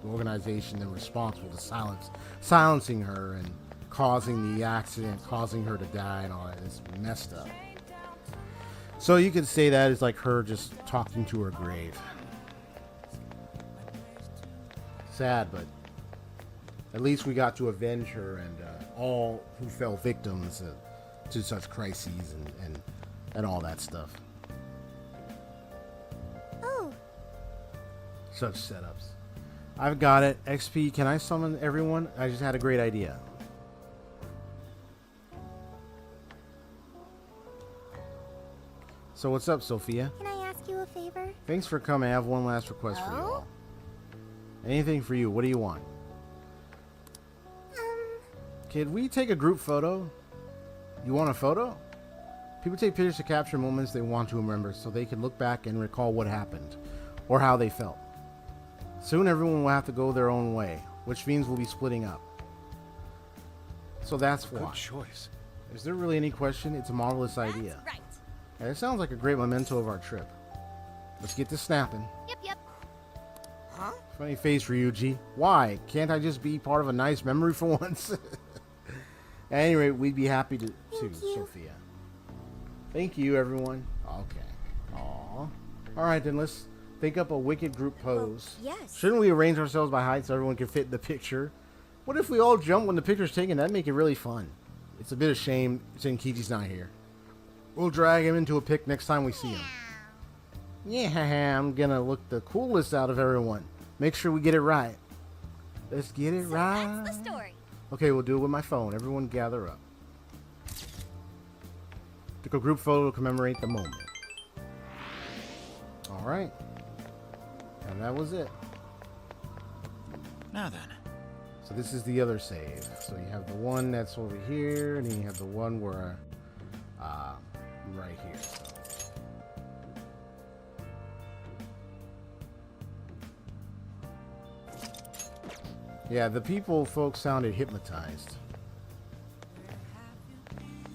the organization that were responsible to silencing her and causing the accident, causing her to die and all that. It's messed up. So you could say that is like her just talking to her grave. Sad, but at least we got to avenge her and all who fell victims to such crises and all that stuff. Oh, Such setups. I've got it. XP, can I summon everyone? I just had a great idea. So what's up, Sophia? can I ask you a favor? Thanks for coming. I have one last request for you Oh? all. Anything for you. What do you want? Could we take a group photo? You want a photo? People take pictures to capture moments they want to remember so they can look back and recall what happened or how they felt. Soon everyone will have to go their own way, which means we'll be splitting up. So that's why. Good choice. Is there really any question? It's a marvelous idea. That's right. And it sounds like a great memento of our trip. Let's get to snapping. Yep, yep. Huh? Funny face, Ryuji. Why? Can't I just be part of a nice memory for once? At any rate, we'd be happy to, Thank you. Sophia. Thank you, everyone. Okay. Aw. Alright, then let's think up a wicked group pose. yes. Shouldn't we arrange ourselves by height so everyone can fit in the picture? What if we all jump when the picture's taken? That'd make it really fun. It's a bit of shame since Kiji's not here. We'll drag him into a pic next time we see him. Yeah, I'm gonna look the coolest out of everyone. Make sure we get it right. Let's get it So right. that's the story. Okay, we'll do it with my phone. Everyone gather up. Took a group photo to commemorate the moment. Alright. And that was it. Now then. So this is the other save. So you have the one that's over here, and then you have the one where, right here. So. Yeah, the folks sounded hypnotized.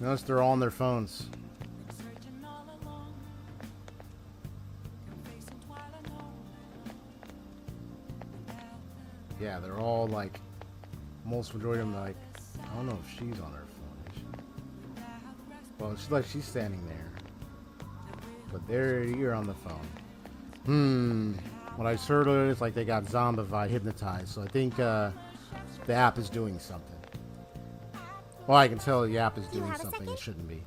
Notice they're all on their phones. Yeah, they're all like, most majority of them like, I don't know if she's on her phone. Is she? Well, she's standing there. But there, you're on the phone. What I heard is like they got zombified, hypnotized. So I think the app is doing something. Well, I can tell the app is Do you doing have a something second? it shouldn't be.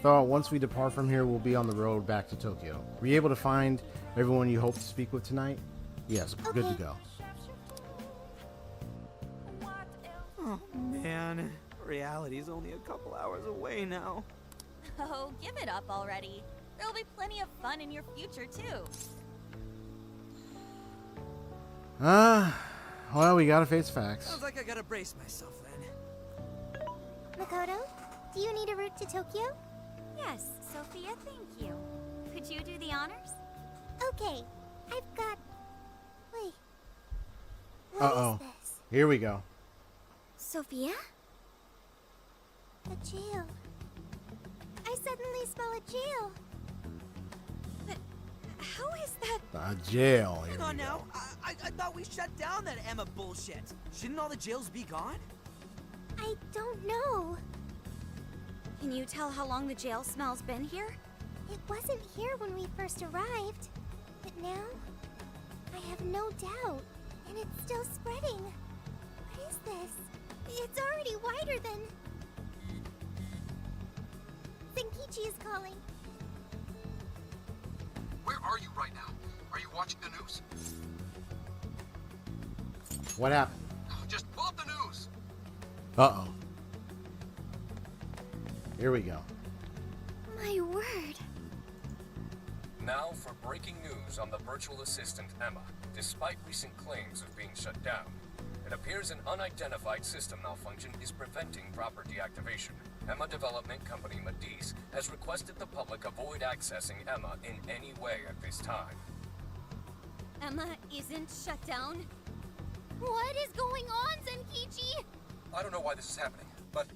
So once we depart from here, we'll be on the road back to Tokyo. Were you able to find everyone you hope to speak with tonight? Yes, good to Okay. go. Oh, man. Reality's only a couple hours away now. Oh, give it up already. There'll be plenty of fun in your future, too. Well, we gotta face facts. Sounds like I gotta brace myself then. Makoto, do you need a route to Tokyo? Yes, Sophia, thank you. Could you do the honors? Okay, I've got... Wait. What is Uh-oh. this? Here we go. Sophia? A jail. I suddenly smell a jail. But how is that? A jail. Here Hang on we now. go. I thought we shut down that Emma bullshit. Shouldn't all the jails be gone? I don't know. Can you tell how long the jail smell's been here? It wasn't here when we first arrived. But now, I have no doubt. And it's still spreading. What is this? It's already wider than... Senkichi is calling. Where are you right now? Are you watching the news? What happened? Just pull up the news. Uh-oh. Here we go. My word. Now for breaking news on the virtual assistant Emma. Despite recent claims of being shut down, it appears an unidentified system malfunction is preventing proper deactivation. Emma development company Medice has requested the public avoid accessing Emma in any way at this time. Emma isn't shut down? What is going on, Zenkichi? I don't know why this is happening, but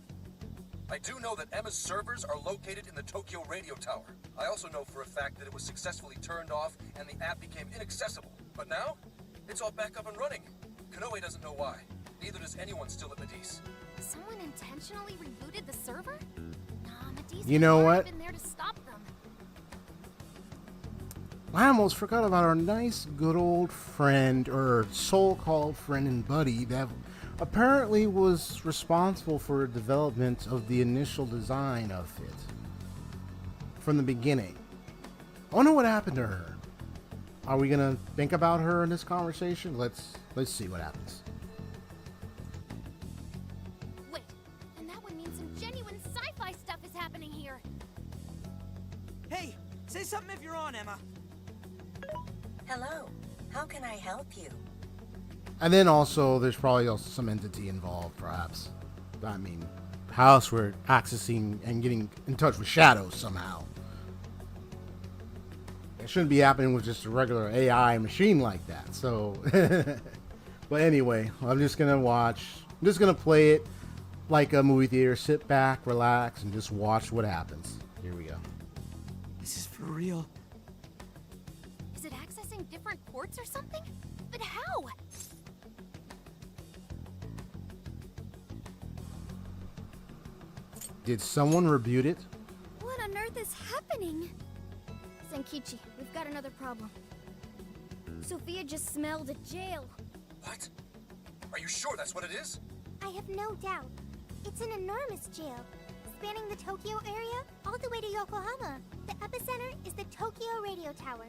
I do know that Emma's servers are located in the Tokyo radio tower. I also know for a fact that it was successfully turned off and the app became inaccessible. But now, it's all back up and running. Konoe doesn't know why. Neither does anyone still at Medice. Someone intentionally rebooted the server? Nah, Medici You know would what? have been there to stop them. I almost forgot about our nice, good old friend, or so-called friend and buddy, that apparently was responsible for the development of the initial design of it from the beginning. I wonder what happened to her. Are we gonna think about her in this conversation? Let's see what happens. Wait, and that would mean some genuine sci-fi stuff is happening here. Hey, say something if you're on, Emma. Hello. How can I help you? And then also, there's probably also some entity involved, perhaps. I mean, how else we're accessing and getting in touch with shadows somehow. It shouldn't be happening with just a regular AI machine like that. So, but anyway, I'm just gonna watch. I'm just gonna play it like a movie theater. Sit back, relax, and just watch what happens. Here we go. This is for real. Is it accessing different ports or something? But how? Did someone reboot it? What on earth is happening? Senkichi, we've got another problem. Sophia just smelled a jail. What? Are you sure that's what it is? I have no doubt. It's an enormous jail, spanning the Tokyo area all the way to Yokohama. The epicenter is the Tokyo Radio Tower.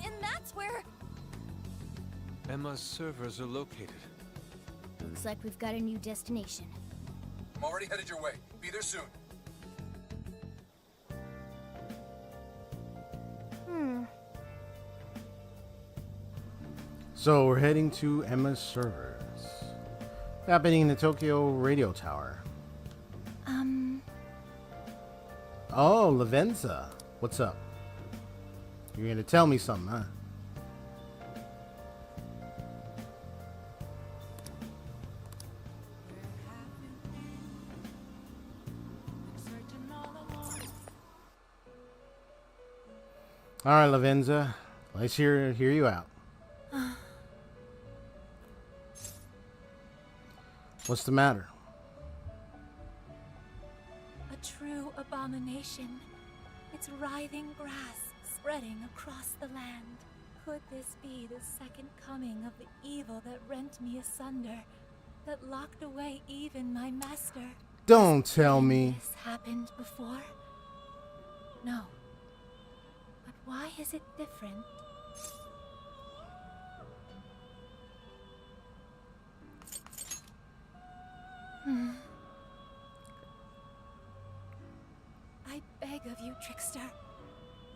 And that's where... Emma's servers are located. Looks like we've got a new destination. I'm already headed your way. Be there soon. So we're heading to Emma's servers. Happening in the Tokyo Radio Tower. Oh, Lavenza. What's up? You're gonna tell me something, huh? All right, Lavenza. Let's hear you out. What's the matter? A true abomination. Its writhing grass spreading across the land. Could this be the second coming of the evil that rent me asunder, that locked away even my master? Don't tell me. This happened before? No. But why is it different? I beg of you, trickster.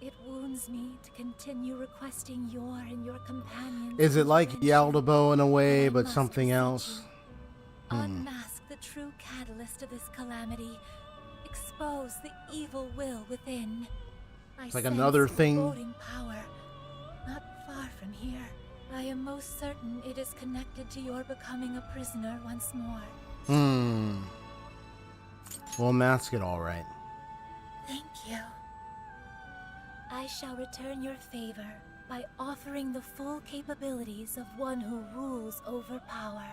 It wounds me to continue requesting your and your companions. Is it like intervention, Yaldabo in a way, I but must something beseech else? you. Unmask the true catalyst of this calamity. Expose the evil will within. It's like another thing. Foreboding power, not far from here. I am most certain it is connected to your becoming a prisoner once more. We'll mask it all right. Thank you. I shall return your favor by offering the full capabilities of one who rules over power.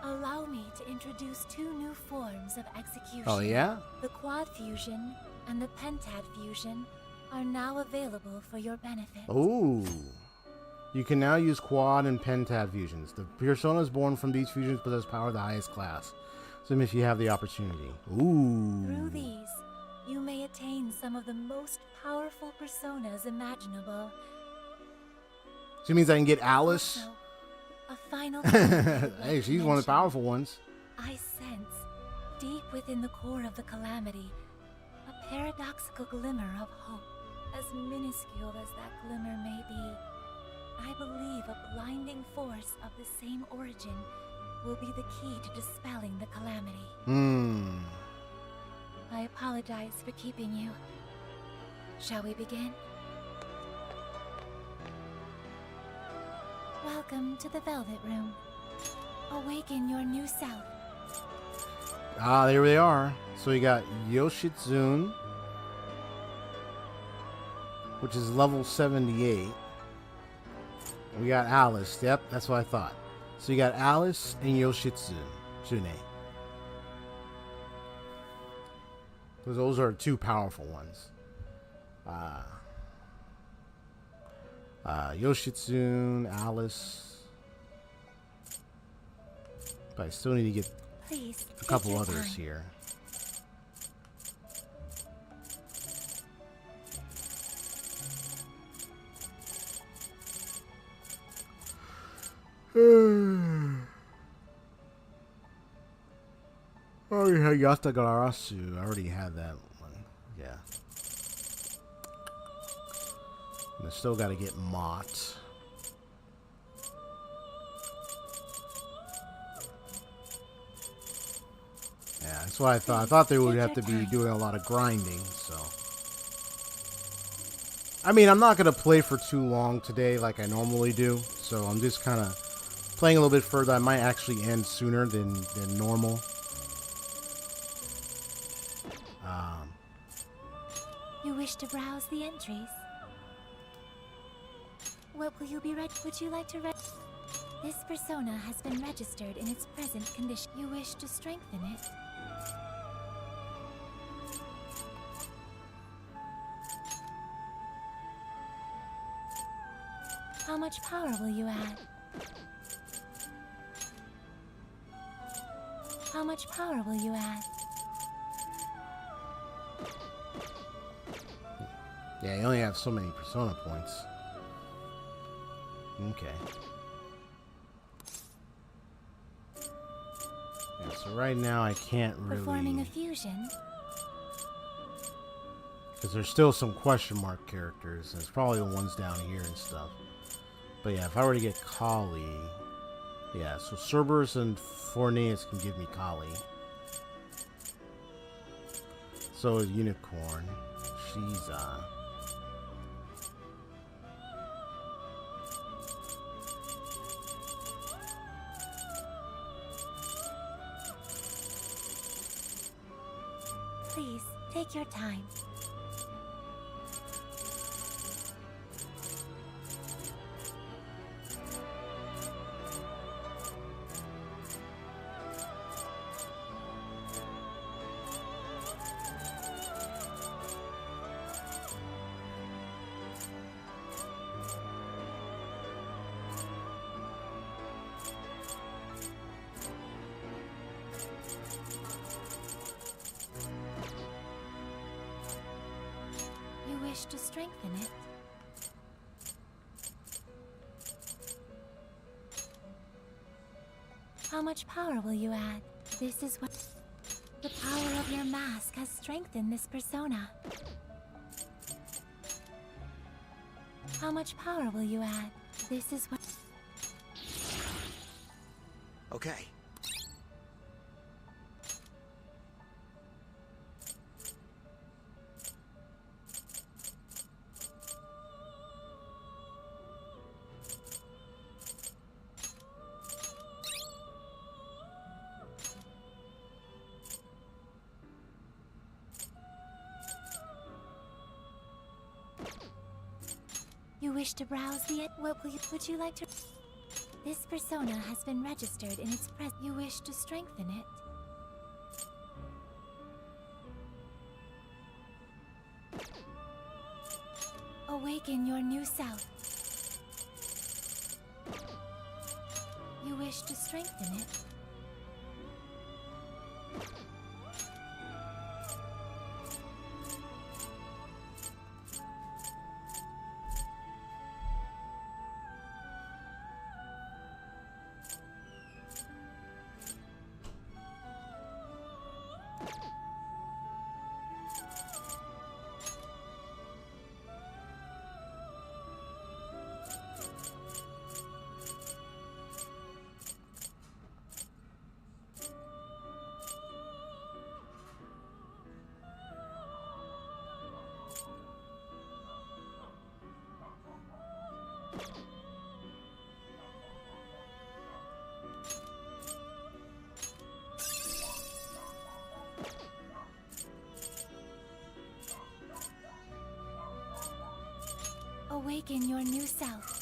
Allow me to introduce two new forms of execution. Oh, yeah? The quad fusion and the pentad fusion are now available for your benefit. Ooh. You can now use quad and pentad fusions. The personas born from these fusions possess power of the highest class. So if you have the opportunity. Ooh. Through these, you may attain some of the most powerful personas imaginable. So it means I can get Alice? Also, a final Hey, she's one of the powerful ones. I sense, deep within the core of the calamity, a paradoxical glimmer of hope. As minuscule as that glimmer may be, I believe a blinding force of the same origin will be the key to dispelling the calamity. I apologize for keeping you. Shall we begin? Welcome to the Velvet Room. Awaken your new self. Ah, there they are. So we got Yoshitsune, which is level 78. We got Alice. Yep, that's what I thought. So you got Alice and Yoshitsune. Because those are two powerful ones. Yoshitsune, Alice. But I still need to get Please, a couple take your others time. here. Oh, yeah, Yatagarasu. I already had that one. Yeah. And I still got to get Mott. Yeah, that's what I thought. I thought they would have to be doing a lot of grinding, so. I mean, I'm not going to play for too long today like I normally do, so I'm just kind of playing a little bit further. I might actually end sooner than normal. You wish to browse the entries? What will you be read? Would you like to read? This persona has been registered in its present condition. You wish to strengthen it? How much power will you add? How much power will you add? Yeah, you only have so many persona points. Okay. Yeah, so right now I can't Performing a really... fusion? Because there's still some question mark characters, and it's probably the ones down here and stuff. But yeah, if I were to get Kali... Yeah, so Cerberus and Forneus can give me Kali. So is Unicorn. She's, Please, take your time. You wish to strengthen it? How much power will you add? This is what... The power of your mask has strengthened this persona. How much power will you add? This is what... Okay. You wish to browse the... What will you... Would you like to... This persona has been registered in its pres... You wish to strengthen it? Awaken your new self. You wish to strengthen it? Awaken your new self.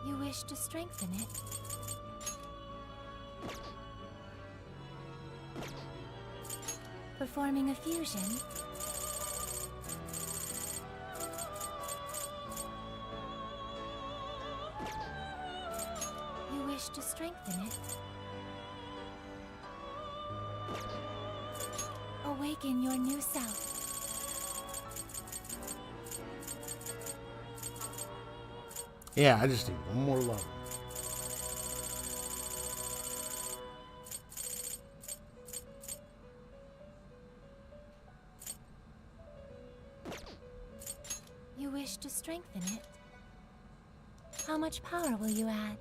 You wish to strengthen it? Performing a fusion? You wish to strengthen it? Awaken your new self. Yeah, I just need one more level. You wish to strengthen it? How much power will you add?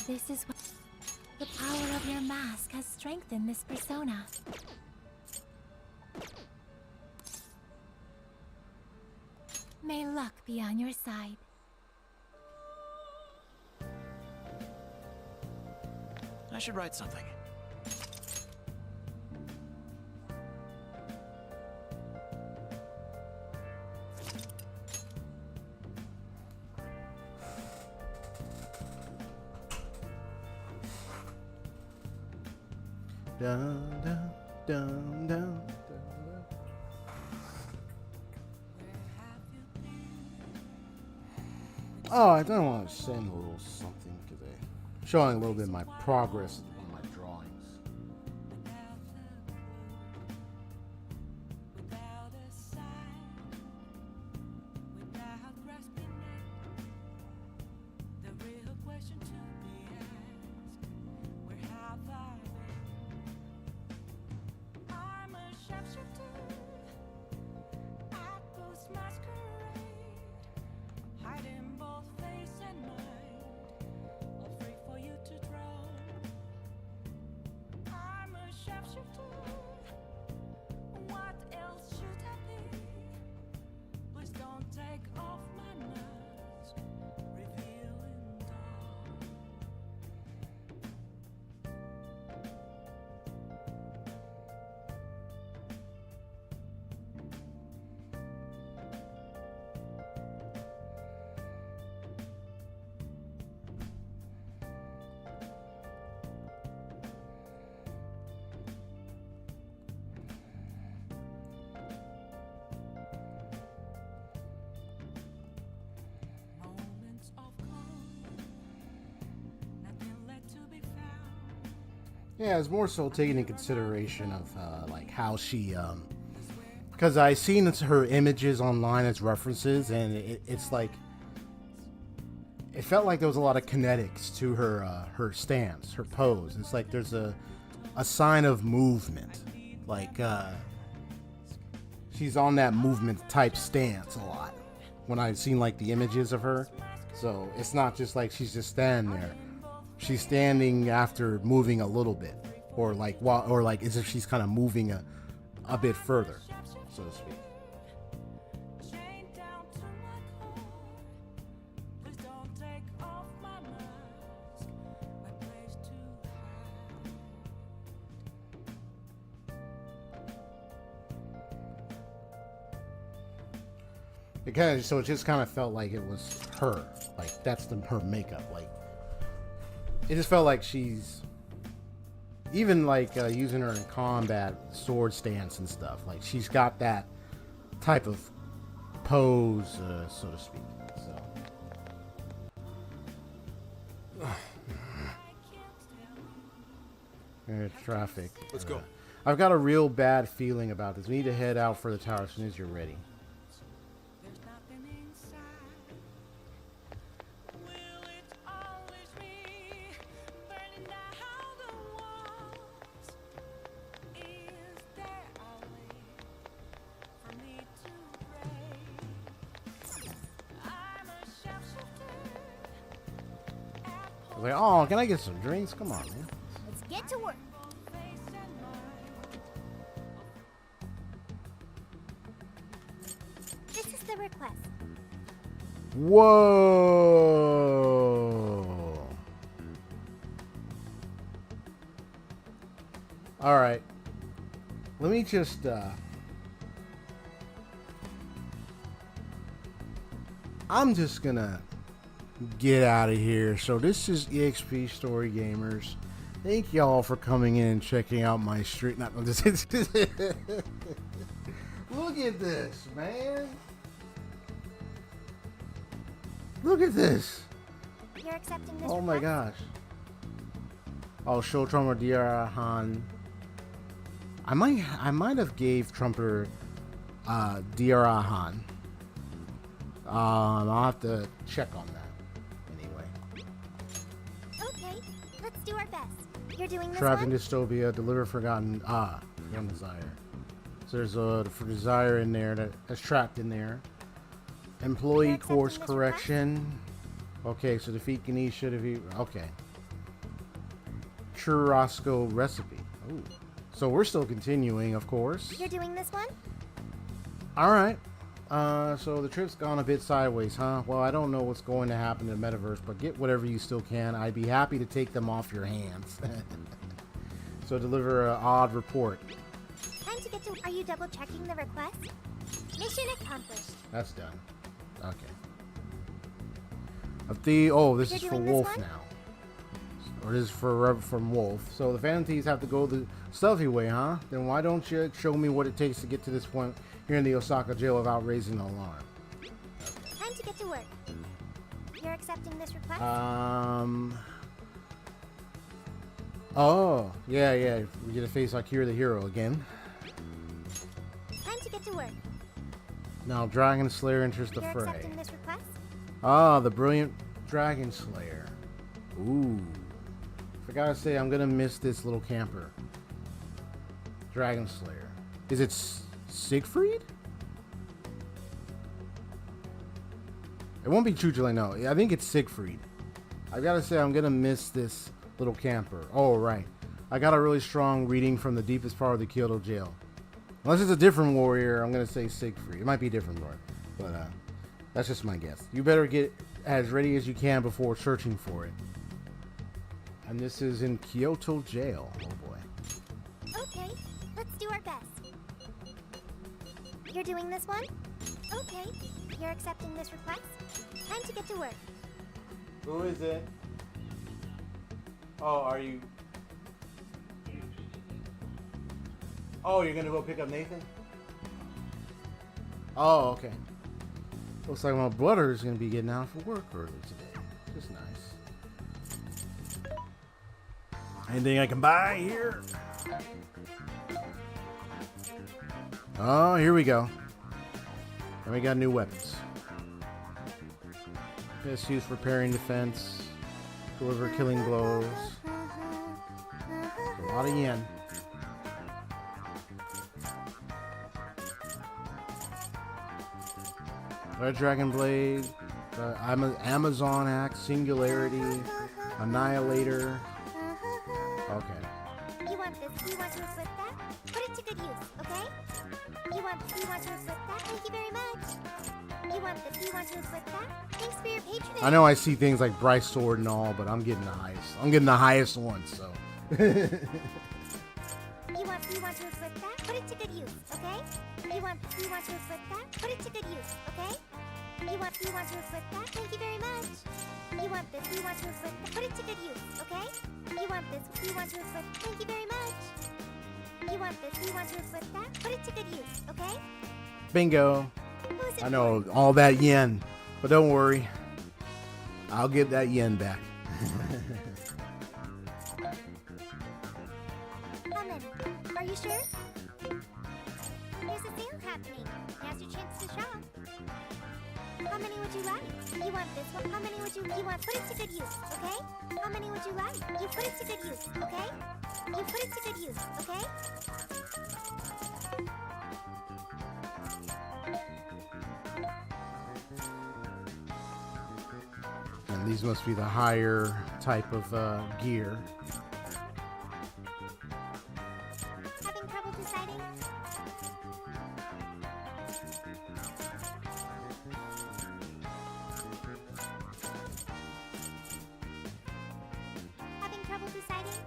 This is what the power of your mask has strengthened this persona. May luck be on your side. I should write something. Dun, dun, dun, dun, dun. Oh, I don't want to send a little something today. Showing a little bit of my progress on my drawings. Yeah, it's more so taking into consideration of like how she, because I seen her images online as references, and it's like it felt like there was a lot of kinetics to her stance, her pose. It's like there's a sign of movement, like she's on that movement type stance a lot when I've seen like the images of her. So it's not just like she's just standing there. She's standing after moving a little bit, or like as if she's kind of moving a bit further, so to speak. So it just kind of felt like it was her, like that's her makeup, like. It just felt like she's even like using her in combat, sword stance and stuff. Like she's got that type of pose, so to speak. So there's traffic. Let's go. I've got a real bad feeling about this. We need to head out for the tower as soon as you're ready. Like, oh, can I get some drinks? Come on, man. Let's get to work. This is the request. Whoa. All right. Let me just I'm just gonna get out of here. So this is EXP Story Gamers. Thank y'all for coming in and checking out my street. Not look at this, man. Look at this. You're accepting this Oh my request? gosh. Oh, show Trumper Dr. Han. I might have gave Trumper Dr. Han. I'll have to check on that. Anyway. Okay, let's do our best. You're doing this Trapped one? in dystopia, deliver forgotten desire. So there's a desire in there that's trapped in there. Employee You're accepting course this correction. Okay, so defeat Ganesha, defeat. Okay. Churrasco recipe. Ooh. So we're still continuing, of course. You're doing this one? All right. So the trip's gone a bit sideways, huh? Well, I don't know what's going to happen in the metaverse, but get whatever you still can. I'd be happy to take them off your hands. So deliver an odd report. Time to get to. Are you double checking the request? Mission accomplished. That's done. Okay. Oh, this You're is for doing this Wolf one? now. Or this is from Wolf. So the Phantom Thieves have to go the stealthy way, huh? Then why don't you show me what it takes to get to this point here in the Osaka jail without raising an alarm? Time to get to work. You're accepting this request? Oh, yeah. We get to face Akira the Hero again. Time to get to work. Now Dragon Slayer enters the You're fray. accepting this request? Ah, the brilliant Dragon Slayer. Ooh. Forgot to say, I'm gonna miss this little camper. Dragon Slayer. Is it Siegfried? It won't be Chuchule, no. I think it's Siegfried. I gotta say, I'm gonna miss this little camper. Oh, right. I got a really strong reading from the deepest part of the Kyoto jail. Unless it's a different warrior, I'm gonna say Siegfried. It might be a different lord, but that's just my guess. You better get as ready as you can before searching for it. And this is in Kyoto jail. Oh boy. Okay, let's do our best. You're doing this one? Okay, you're accepting this request? Time to get to work. Who is it? Oh, are you? Oh, you're gonna go pick up Nathan? Oh, okay. Looks like my brother is gonna be getting out for work early today. Just nice. Anything I can buy here? Oh, here we go. And we got new weapons. Best used for parrying defense. Deliver killing blows. A lot of yen. Red Dragon Blade. Amazon Axe. Singularity. Annihilator. Okay. You want this? You want to equip that? Put it to good use, okay? You want to equip that? Thank you very much. You want this? You want to equip that? Thanks for your patronage. I know I see things like Bryce Sword and all, but I'm getting the highest. I'm getting the highest one, so. You want to equip that? Put it to good use, okay? You want to equip that? Put it to good use, okay? You want to equip that? Thank you very much. You want this? You want to equip that? Put it to good use, okay? You want this? You want to equip? Thank you very much. You want this? You want to equip that? Put it to good use, okay? Bingo. Who's it I know all that yen, but don't worry. I'll get that yen back. How many? Are you sure? There's a sale happening. Now's your chance to shop. How many would you like? You want this one? How many would you want? Put it to good use, okay? How many would you like? You put it to good use, okay? You put it to good use, okay? And these must be the higher type of gear. Having trouble deciding? Having trouble deciding?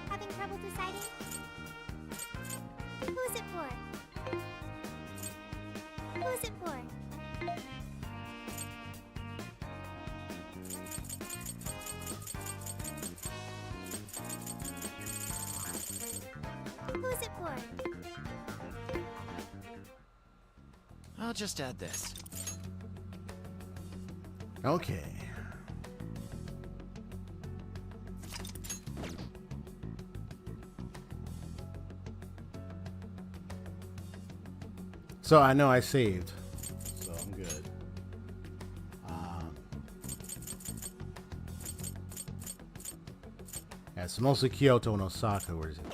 Having trouble deciding? Who's it for? Who's it for? I'll just add this. Okay. So I know I saved, so I'm good. Yeah, it's mostly Kyoto and Osaka. Where is it?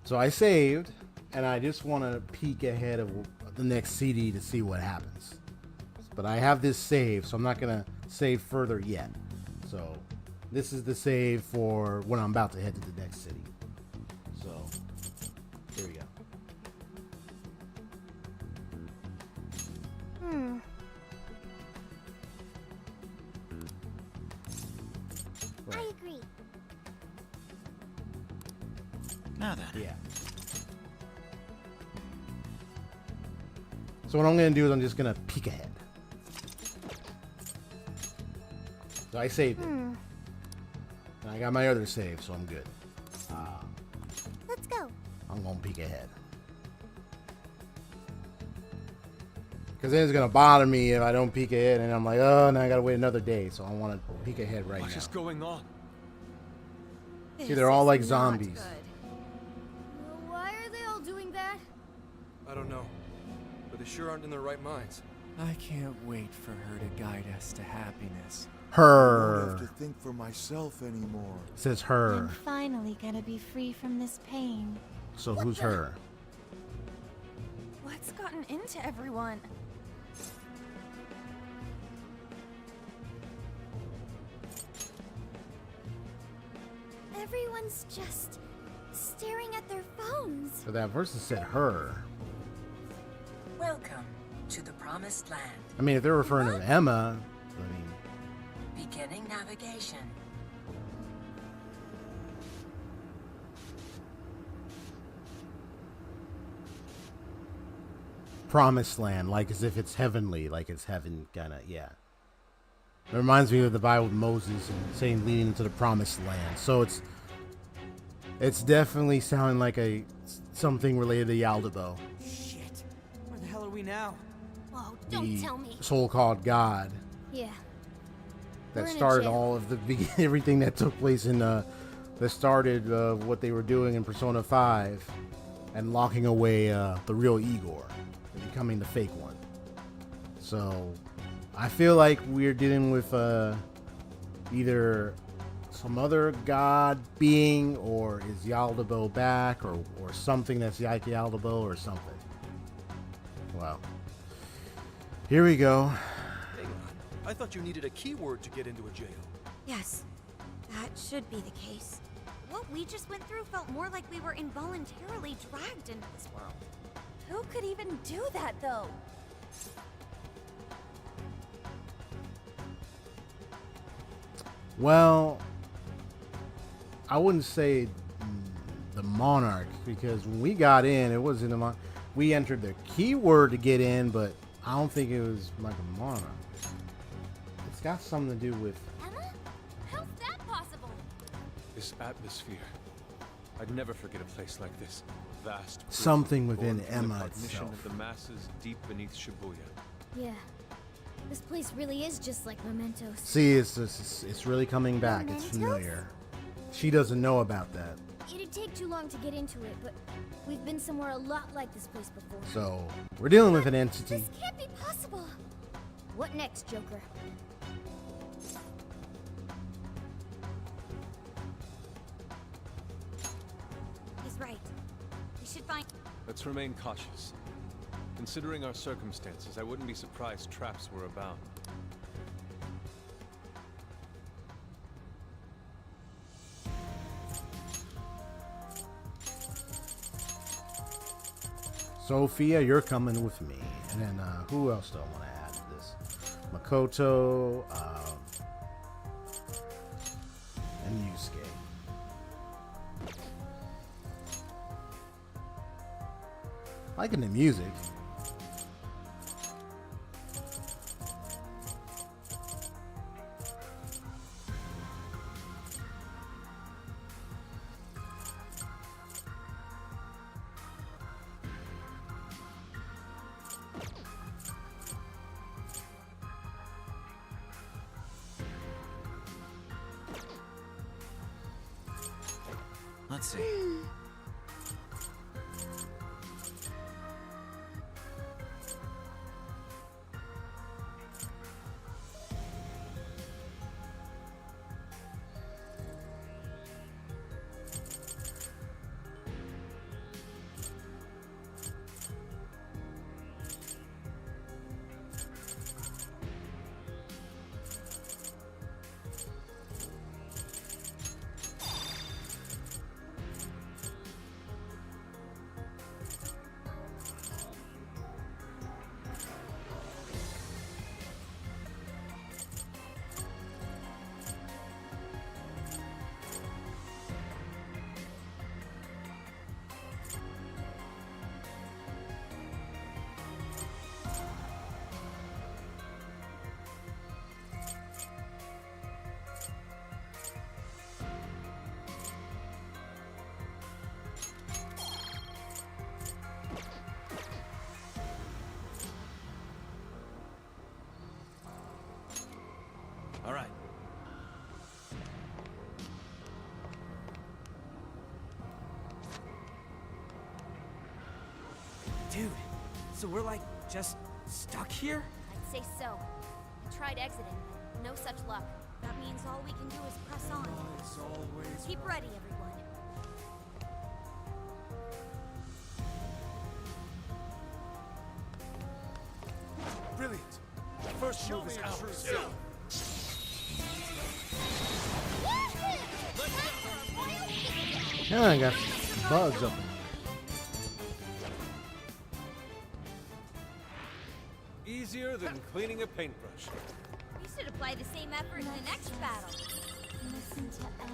So I saved, and I just want to peek ahead of the next CD to see what happens. But I have this save, so I'm not gonna save further yet. So this is the save for when I'm about to head to the next city. So here we go. I agree. Now then. Yeah. So what I'm gonna do is I'm just gonna peek ahead. So I saved it. And I got my other save, so I'm good. Let's go. I'm gonna peek ahead. Because then it's gonna bother me if I don't peek ahead, and I'm like, oh, now I gotta wait another day. So I want to peek ahead right now. What is going on? See, they're all like zombies. Why are they all doing that? I don't know, but they sure aren't in their right minds. I can't wait for her to guide us to happiness. I don't Her have to think for myself anymore. says her. I'm finally gonna be free from this pain. So who's her? What's gotten into everyone? Everyone's just staring at their phones. So that person said her. Welcome to the Promised Land. I mean, if they're referring to Emma, I mean, Beginning navigation. promised land, like as if it's heavenly, like it's heaven, kind of, yeah. It reminds me of the Bible with Moses and saying leading into the promised land. So it's definitely sounding like something related to Yaldabo, Shit. Where the hell are we now? Whoa, don't tell me. the soul-called God Yeah. that We're in a started jail. all of everything that took place in that started what they were doing in Persona 5 and locking away the real Igor and becoming the fake one. So I feel like we're dealing with either some other god being, or is Yaldabo back, or something that's like Yaldabo or something. Wow. Here we go. Hang on. I thought you needed a keyword to get into a jail. Yes, that should be the case. What we just went through felt more like we were involuntarily dragged into this world. Who could even do that, though? Well, I wouldn't say the monarch, because when we got in, it wasn't a monarch. We entered the keyword to get in, but I don't think it was like a monarch. It's got something to do with Emma? How's that possible? This atmosphere. I'd never forget a place like this. Vast. prison Something within born from the Emma cognition itself. of the masses deep beneath Shibuya. Yeah. This place really is just like Mementos. See, it's really coming back. It's Mementos? familiar. She doesn't know about that. It'd take too long to get into it, but we've been somewhere a lot like this place before. So we're dealing with an entity. This can't be possible. What next, Joker? He's right. We should find. Let's remain cautious. Considering our circumstances, I wouldn't be surprised traps were about. Sophia, you're coming with me. And then who else do I want to add to this? Makoto, and Yusuke. Liking the music. Let's see. All right. Dude, so we're like just stuck here? I'd say so. I tried exiting, but no such luck. That means all we can do is press on. Keep ready, everyone. Brilliant. First move is ours. Yeah, I got bugs up. Easier than cleaning a paintbrush. We should apply the same effort in the next battle. Listen to Emma.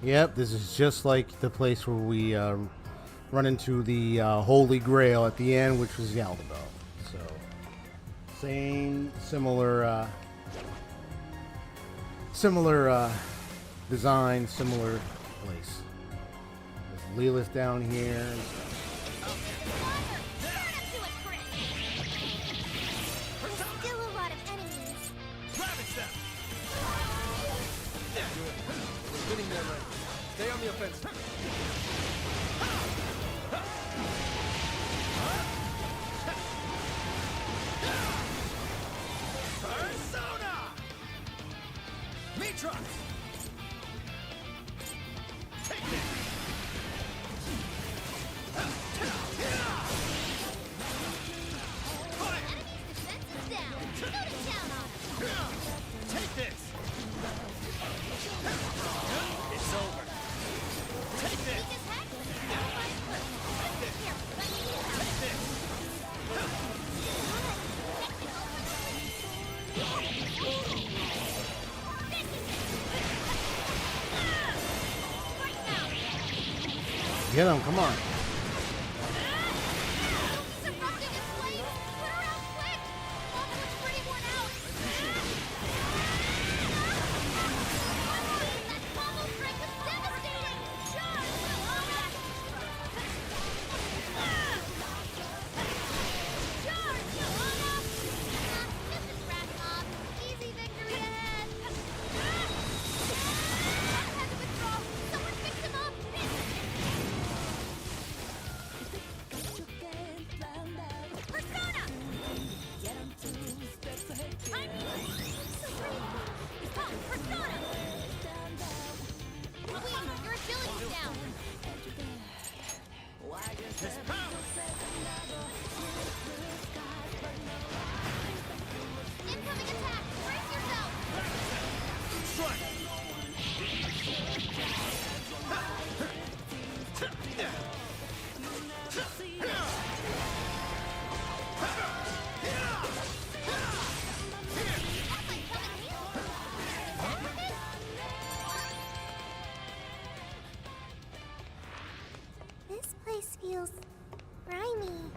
Yep, this is just like the place where we run into the Holy Grail at the end, which was Yaldabaoth. So, same, similar design, similar place. There's Lilith down here. And stuff. There's still a lot of enemies. We're winning there, right? Stay on the offensive. Get him, come on. This place feels grimy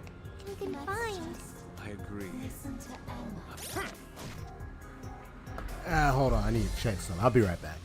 and confined. I agree. Listen to Emma. Hold on, I need to check something. I'll be right back.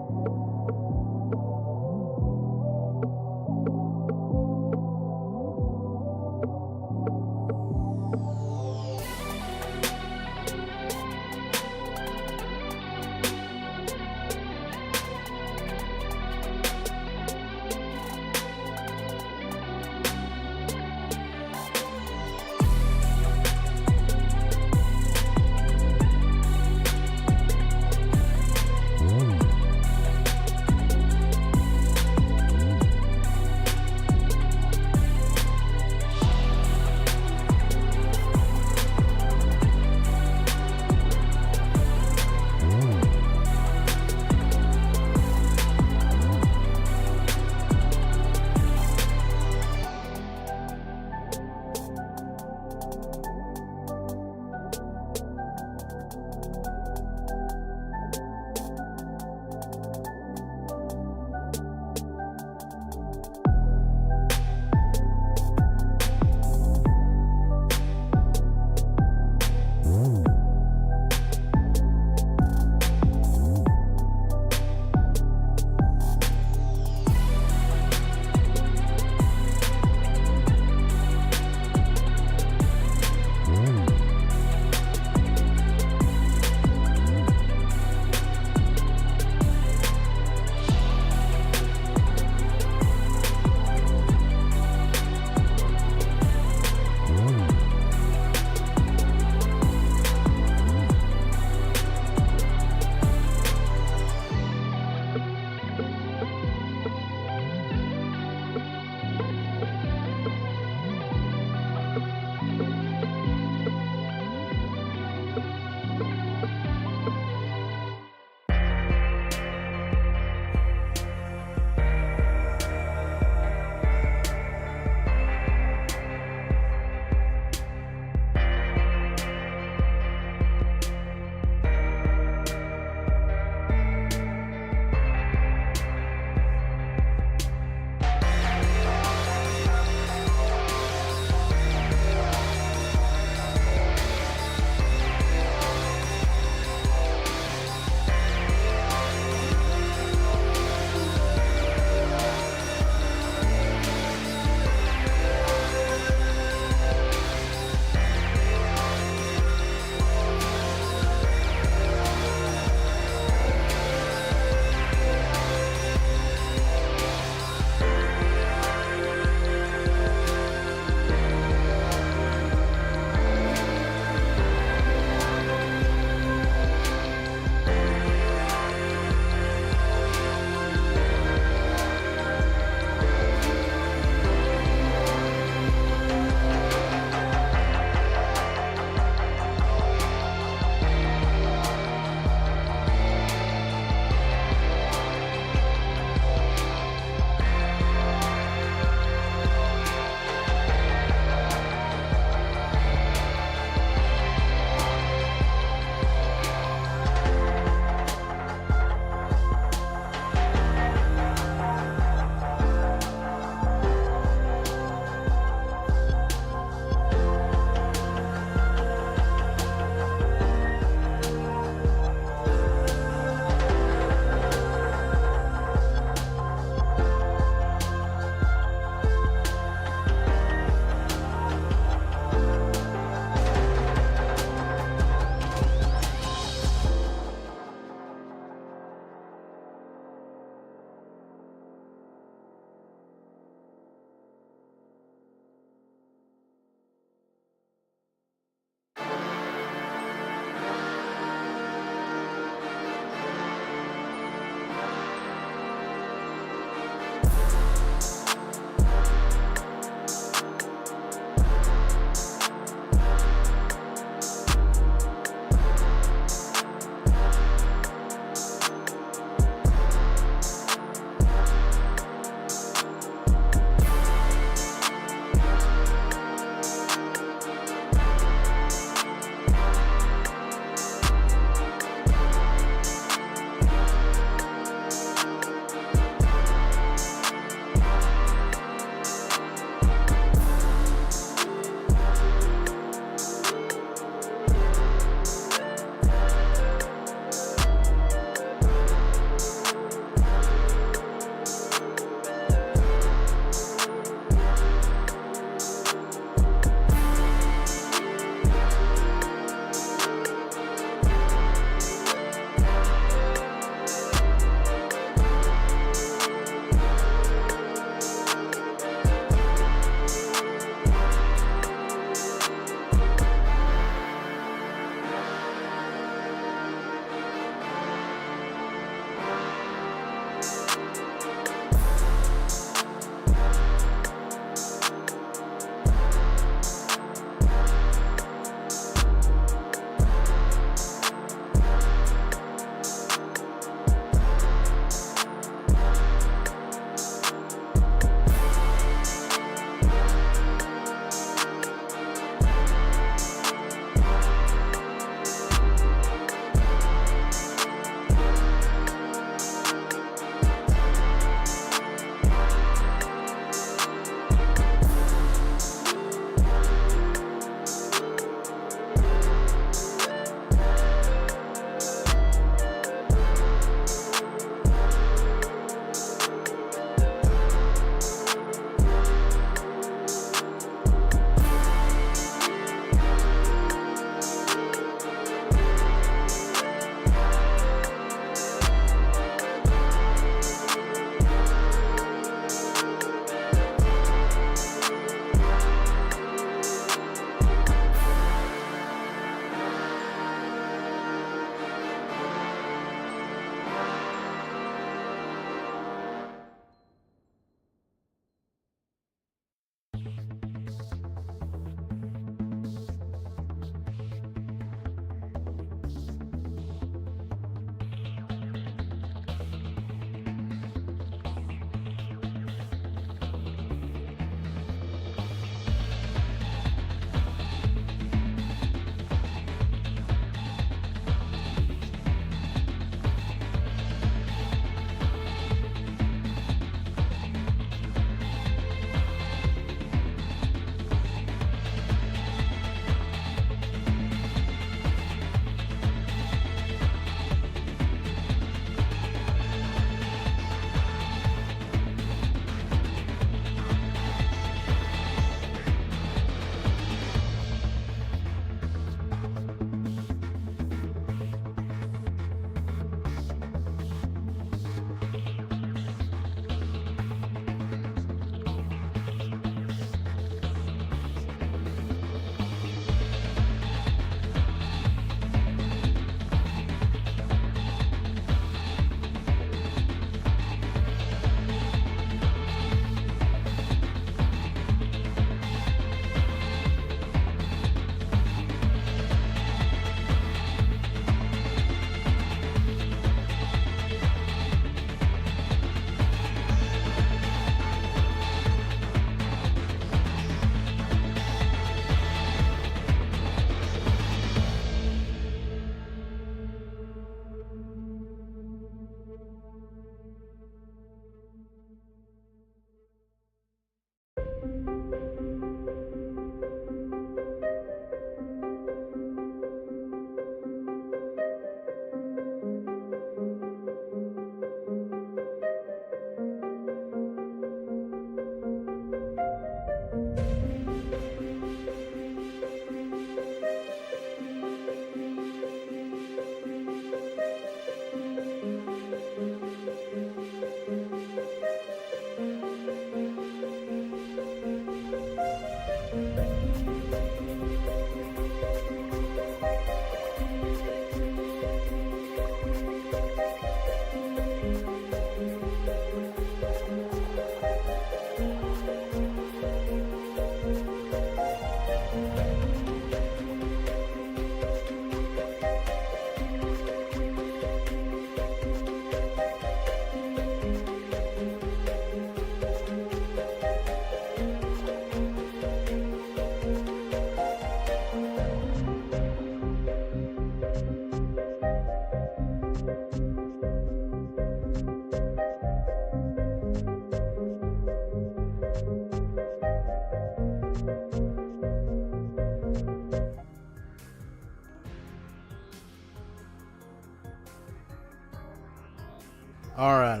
All right.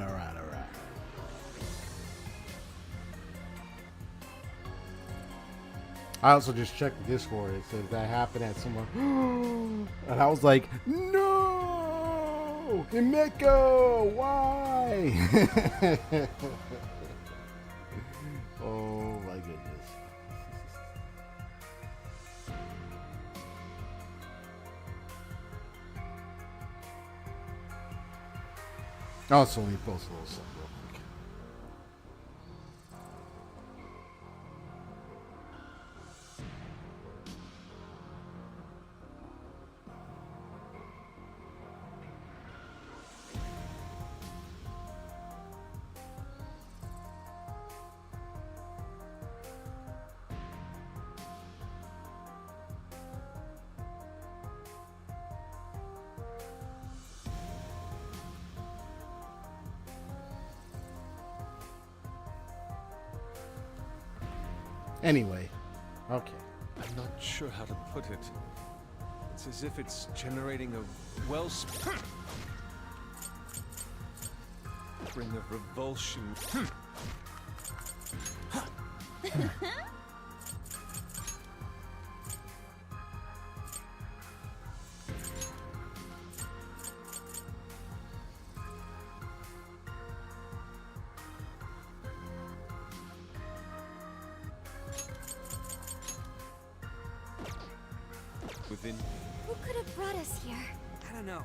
I also just checked the Discord. It says that happened at someone. And I was like, no! Himeko! Why? Oh my goodness. Also, let me post a little something real quick. Anyway, okay. I'm not sure how to put it. It's as if it's generating a wellspring of revulsion. Within. Who could have brought us here? I don't know.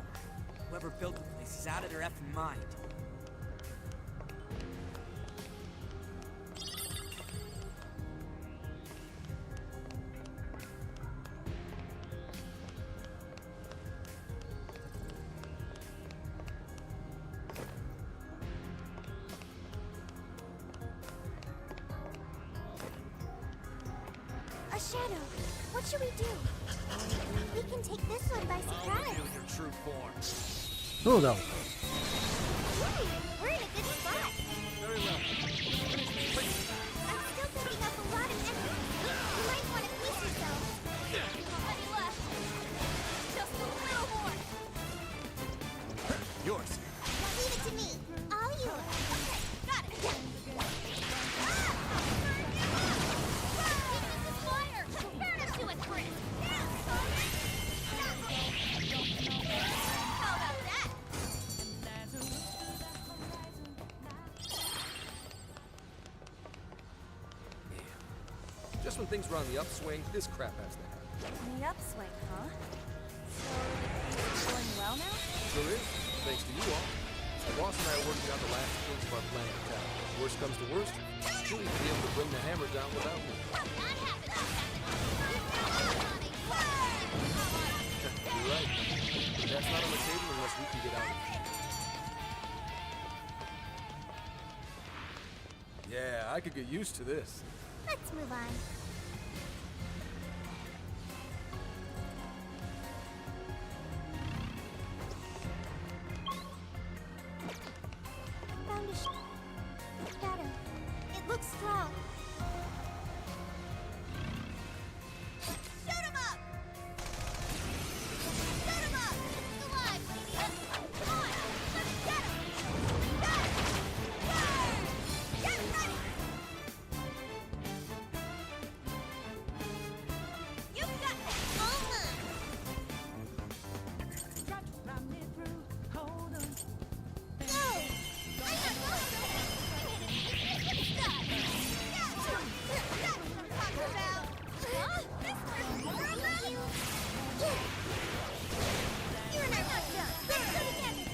Whoever built the place is out of their effing mind. A shadow. What should we do? We can take this one by surprise. Your true form. Who knows? Hey, we're in a good spot. Very well. I'm still picking up a lot of enemies. You might want to pace yourself. Plenty left. Just a little more. Yours. Leave it to me. All yours. Okay, got it. Weakness is fire. Burn him to a crisp. How about that? Just when things were on the upswing, this crap has to happen. On the upswing, huh? So the things are going well now? Sure is, thanks to you all. The boss and I are working out the last things of our plan in town. Worst comes to worst, she'll even be able to bring the hammer down without me. That happens. You're right. But that's not on the table unless we can get out of here. Yeah, I could get used to this. Let's move on. Found a shadow. It looks strong. Shoot him up! Shoot him up! He's alive, lady! Come on! Let's get him! Got it! Yay! Get ready! You got this! Go! I got most of it! Good stuff! Yeah! That's what I'm talking about! Huh? This person's more about you! You and I are not done. Let's go together.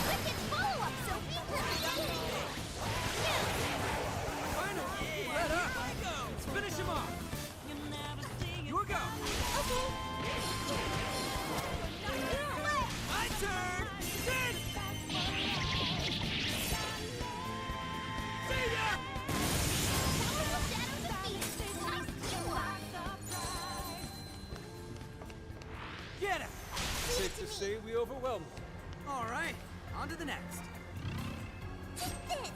Wicked follow-up, Sophie! Finally! Let up! Let's finish him off! Your go! Okay. My turn! Sit! See ya! Get him! Safe to say we overwhelmed. All right, on to the next. Take this.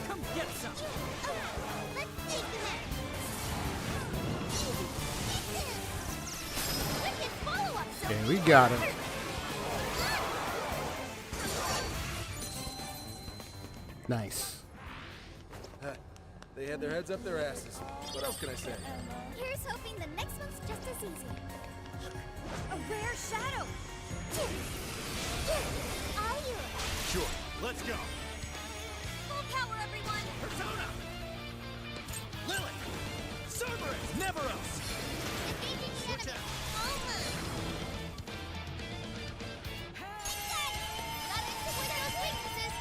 Come get some! Let's take the next. Okay, we got it. Nice. They had their heads up their asses. What else can I say? Here's hoping the next one's just as easy. A rare shadow. Are you? Sure, let's go. Full power, everyone! Persona! Lily! Cerberus! Never else! Engaging the Switch enemy! out. Over! Gotta exploit those weaknesses!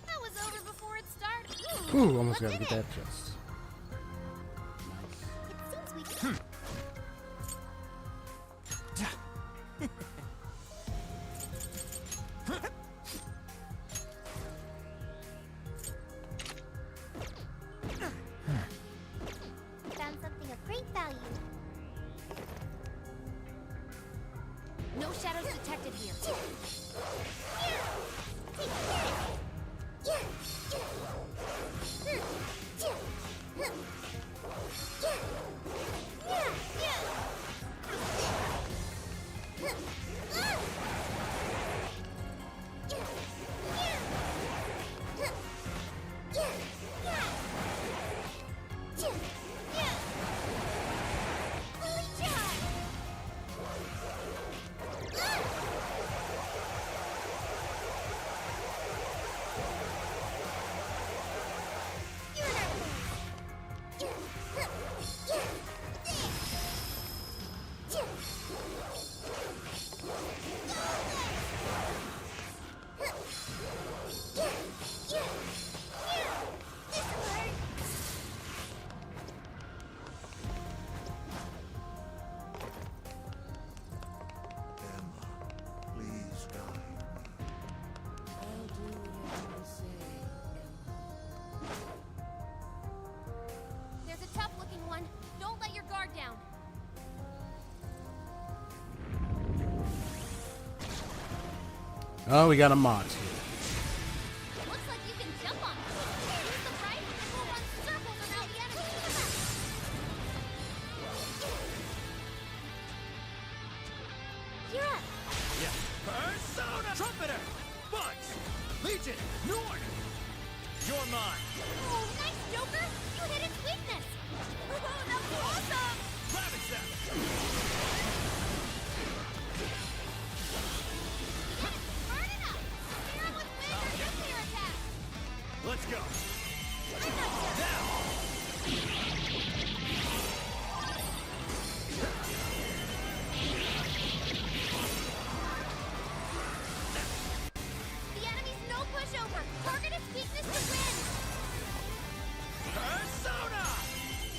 That was over before it started. Ooh, almost What's got to in get it? that chest. It seems we can. Found something of great value. No shadows detected here. Please guide There's a tough-looking one. Don't let your guard down. Oh, we got a mod here. Looks like you can jump on it. Use the right, and we'll run circles around the enemy. You're up. Yeah. Persona! Trumpeter! Bugs! Legion! Norn! You're mine! Oh, nice, Joker! You hit its weakness! Oh, that was awesome! Ravage them! Yes, burn it up! Fear with wind or nuclear attack! Let's go! I got you! Now! The enemy's no pushover! Target its weakness to win! Persona!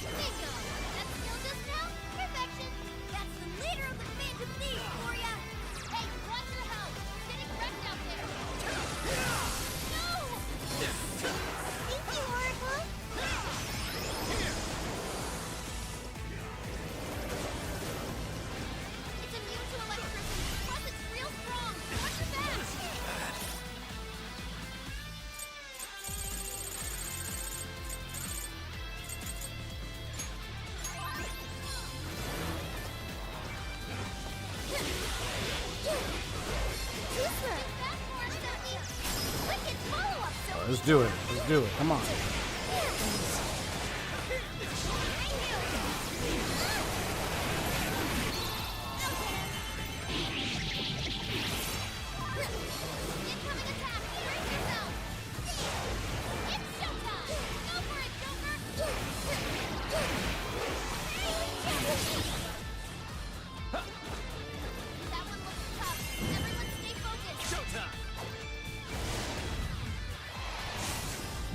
Bingo! That skill just now? Perfection! That's the leader of the Phantom Thieves for ya! Hey, watch your health! You're getting wrecked out there! No! Thank you, Oracle. It's immune to electricity, plus it's real strong! Watch your back! Super. Back for us, Ducky! Wicked follow-up, Silver! Let's do it. Let's do it. Come on. Incoming attack! Brace yourself! It's showtime! Go for it, Joker! That one looks tough. Everyone stay focused! Showtime!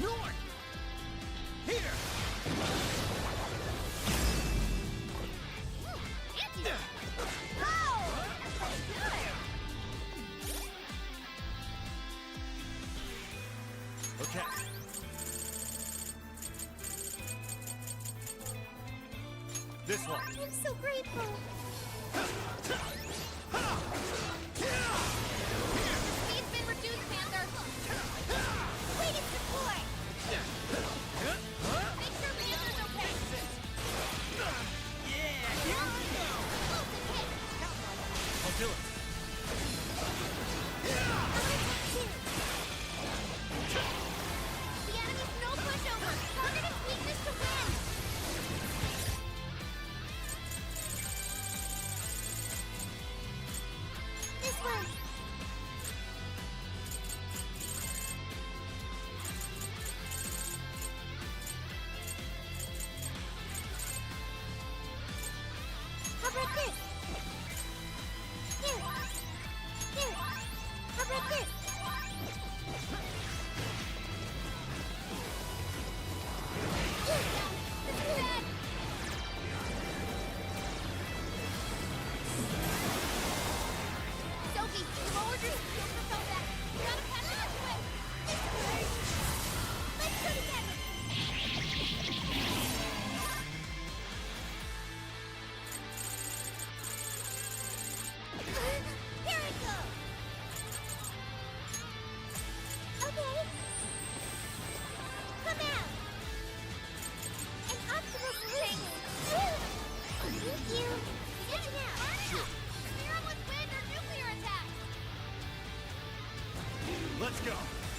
Norn! Here! Anti! Oh! Good! Okay. This one. I'm so grateful. Speed's been reduced, Panther!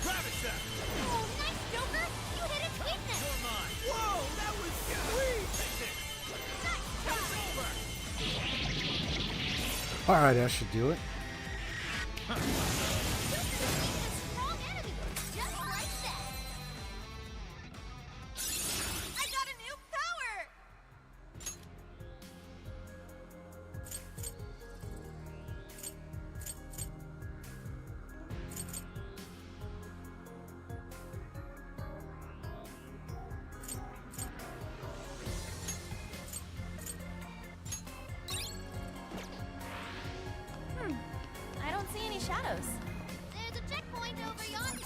Rabbit Zap! Oh, nice, Joker! You hit its weakness! You're mine! Whoa, that was sweet! Take this! It's over! All right, that should do it. Joker defeated a strong enemy, just like that! I got a new power! I don't see any shadows. There's a checkpoint over yonder.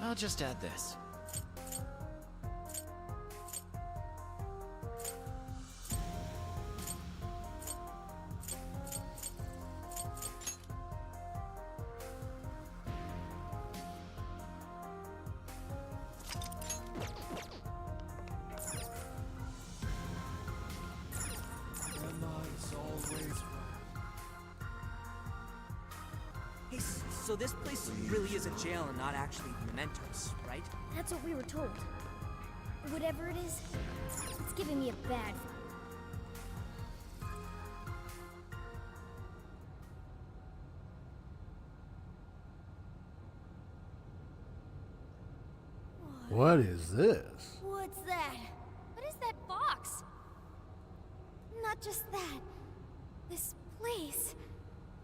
I'll just add this. Hey, so this place really is a jail and not actually mementos, right? That's what we were told. Whatever it is, it's giving me a bad vibe. What is this? What's that? What is that box? Not just that. This place.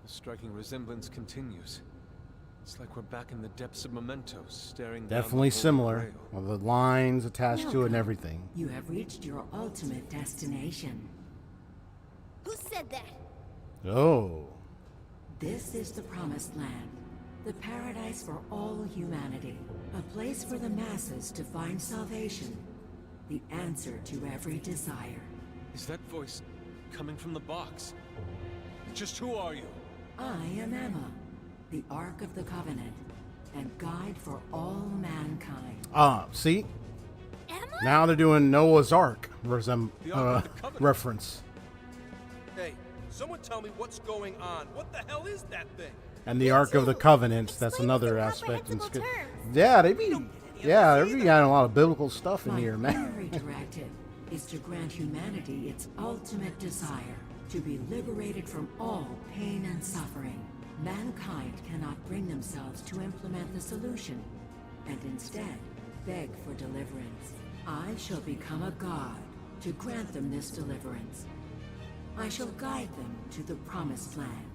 The striking resemblance continues. It's like we're back in the depths of mementos, staring down the Definitely Holy similar. Grail. Well, the lines attached to it and everything. You have reached your ultimate destination. Who said that? Oh. This is the Promised Land, the paradise for all humanity, a place for the masses to find salvation, the answer to every desire. Is that voice coming from the box? Just who are you? I am Emma, the Ark of the Covenant, and guide for all mankind. See? Emma? Now they're doing Noah's Ark The Ark of the Covenant. reference. Hey, someone tell me what's going on. What the hell is that thing? And the Ark of the Covenant, that's another aspect. Yeah, they be got a lot of biblical stuff in My here, man. primary directive is to grant humanity its ultimate desire, to be liberated from all pain and suffering. Mankind cannot bring themselves to implement the solution, and instead beg for deliverance. I shall become a god to grant them this deliverance. I shall guide them to the Promised Land.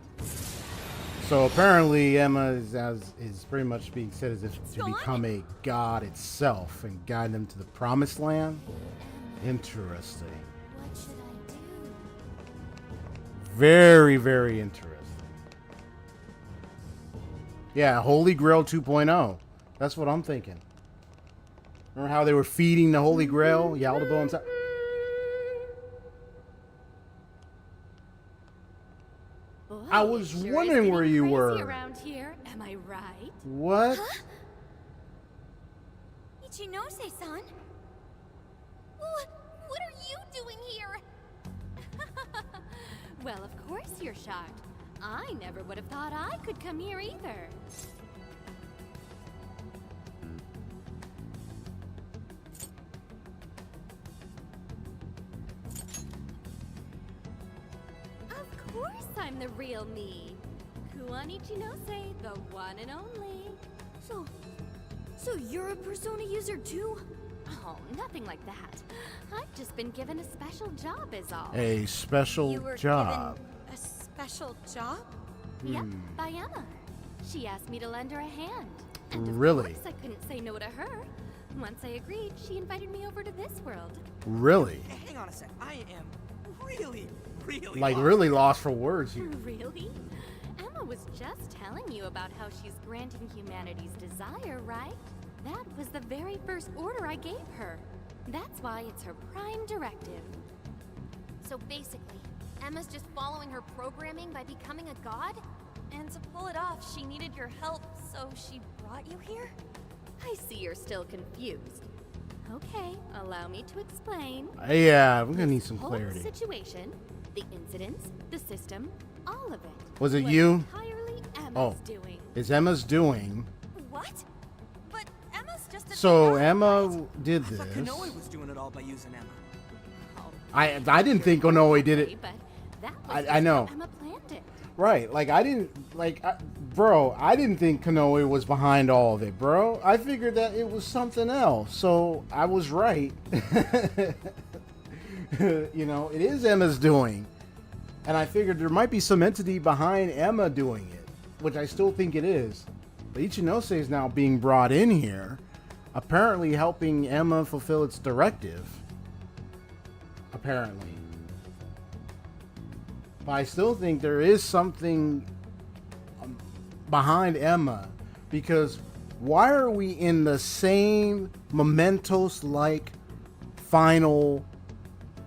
So apparently Emma is pretty much being said as if to become a god itself and guide them to the Promised Land. Interesting. What should I do? Very, very interesting. Yeah, Holy Grail 2.0. That's what I'm thinking. Remember how they were feeding the Holy Grail? Yaldabaoth and stuff? I was wondering where you were. Around here, am I right? What? Ichinose-san? What are you doing here? Well, of course you're shocked. I never would have thought I could come here either. Of course I'm the real me. Kuan Ichinose, the one and only. So you're a Persona user too? Oh, nothing like that. I've just been given a special job is all. A special You were job. given a special job? Yep, by Emma. She asked me to lend her a hand. And of Really? course I couldn't say no to her. Once I agreed, she invited me over to this world. Really? Hang on a sec. really lost for words here. Really? Emma was just telling you about how she's granting humanity's desire, right? That was the very first order I gave her. That's why it's her prime directive. So basically, Emma's just following her programming by becoming a god? And to pull it off, she needed your help, so she brought you here? I see you're still confused. Okay, allow me to explain. Yeah, we're gonna need some Whole clarity. situation, the incidents, the system, all of it. Was it you? Entirely Emma's Oh, doing. it's Emma's doing. What? But Emma's just a So AI, Emma right? did I thought this. Konoe was doing it all by using Emma. I didn't think Konoe did it. But that was I know. how Emma planned it. Right, like I didn't bro, I didn't think Konoe was behind all of it, bro. I figured that it was something else. So I was right. You know, it is Emma's doing. And I figured there might be some entity behind Emma doing it, which I still think it is. But Ichinose is now being brought in here, apparently helping Emma fulfill its directive. Apparently. But I still think there is something behind Emma, because why are we in the same Mementos-like final?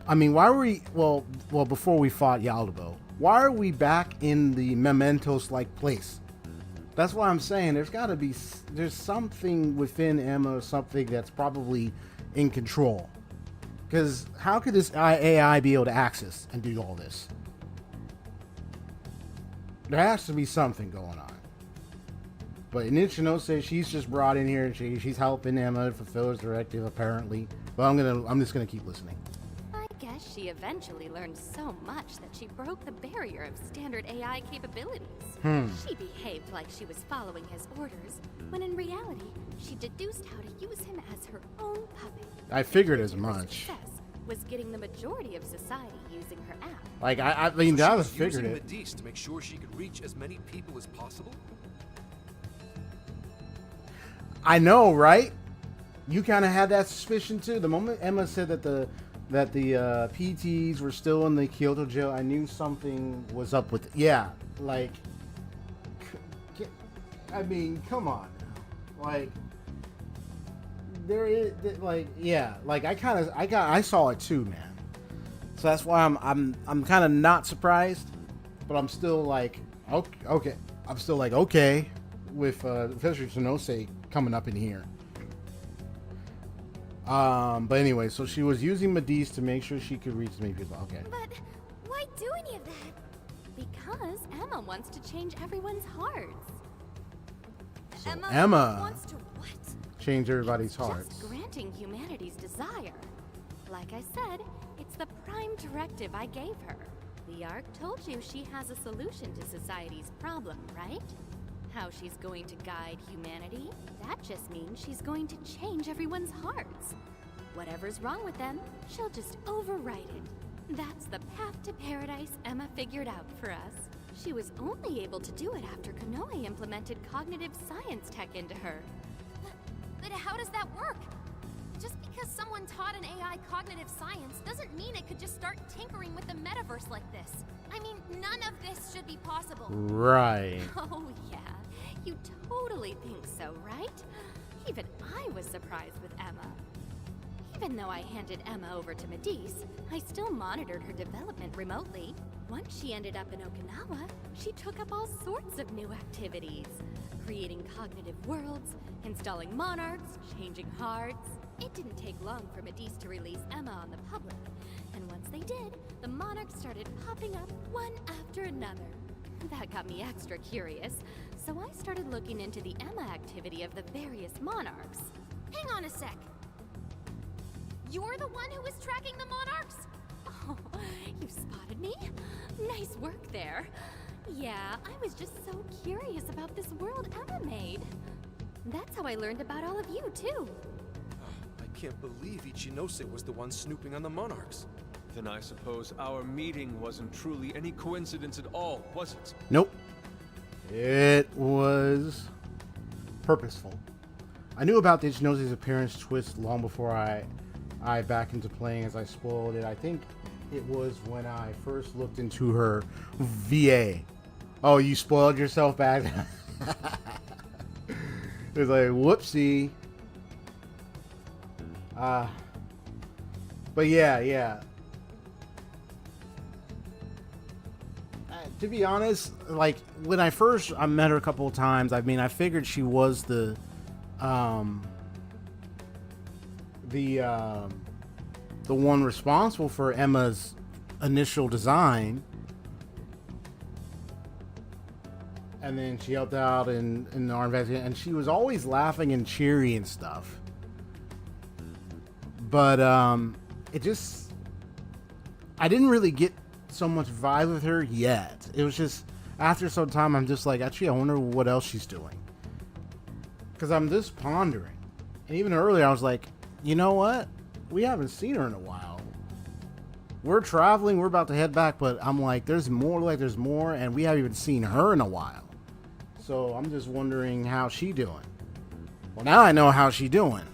I mean, why were we? Well, before we fought Yaldabaoth, why are we back in the Mementos-like place? That's why I'm saying there's something within Emma, something that's probably in control. Because how could this AI be able to access and do all this? There has to be something going on. But Inichino says she's just brought in here and she's helping Emma fulfill his directive, apparently. But I'm just gonna keep listening. I guess she eventually learned so much that she broke the barrier of standard AI capabilities. She behaved like she was following his orders, when in reality, she deduced how to use him as her own puppet. I figured as Her much. success was getting the majority of society using her app. Like I mean, that was She figured using it. Medivh to make sure she could reach as many people as possible? I know, right? You kind of had that suspicion too. The moment Emma said that the PTs were still in the Kyoto jail, I knew something was up with it. Yeah, like, I mean, come on, like, there is, like, yeah, like I saw it too, man. So that's why I'm kind of not surprised, but I'm still like, okay, I'm still like, okay, with Professor Tsunose coming up in here. But anyway, so she was using Medivh to make sure she could reach as many people. Okay. But why do any of that? Because Emma wants to change everyone's hearts. So Emma wants to what? change everybody's Just hearts. granting humanity's desire. Like I said, it's the prime directive I gave her. The Ark told you she has a solution to society's problem, right? How she's going to guide humanity? That just means she's going to change everyone's hearts. Whatever's wrong with them, she'll just overwrite it. That's the path to paradise Emma figured out for us. She was only able to do it after Konoe implemented cognitive science tech into her. But how does that work? Just because someone taught an AI cognitive science doesn't mean it could just start tinkering with the metaverse like this. I mean, none of this should be possible. Right. Oh yeah, you totally think so, right? Even I was surprised with Emma. Even though I handed Emma over to Medivh, I still monitored her development remotely. Once she ended up in Okinawa, she took up all sorts of new activities. Creating cognitive worlds, installing monarchs, changing hearts. It didn't take long for Medivh to release Emma on the public. And once they did, the monarchs started popping up one after another. That got me extra curious, so I started looking into the Emma activity of the various monarchs. Hang on a sec. You're the one who was tracking the monarchs? Oh, you spotted me? Nice work there. Yeah, I was just so curious about this world Emma made. That's how I learned about all of you, too. I can't believe Ichinose was the one snooping on the monarchs. Then I suppose our meeting wasn't truly any coincidence at all, was it? Nope. It was purposeful. I knew about the Ichinose's appearance twist long before I back into playing, as I spoiled it. I think it was when I first looked into her VA. Oh, you spoiled yourself back then. It was like, whoopsie. But yeah. To be honest, like when I met her a couple of times, I mean, I figured she was the one responsible for Emma's initial design, and then she helped out in our investigation, and she was always laughing and cheery and stuff. But it just, I didn't really get so much vibe with her yet. It was just after some time, I'm just like, actually, I wonder what else she's doing, because I'm just pondering. And even earlier, I was like, you know what? We haven't seen her in a while. We're traveling. We're about to head back, but I'm like, there's more, and we haven't even seen her in a while. So I'm just wondering how she doing. Well, now I know how she doing.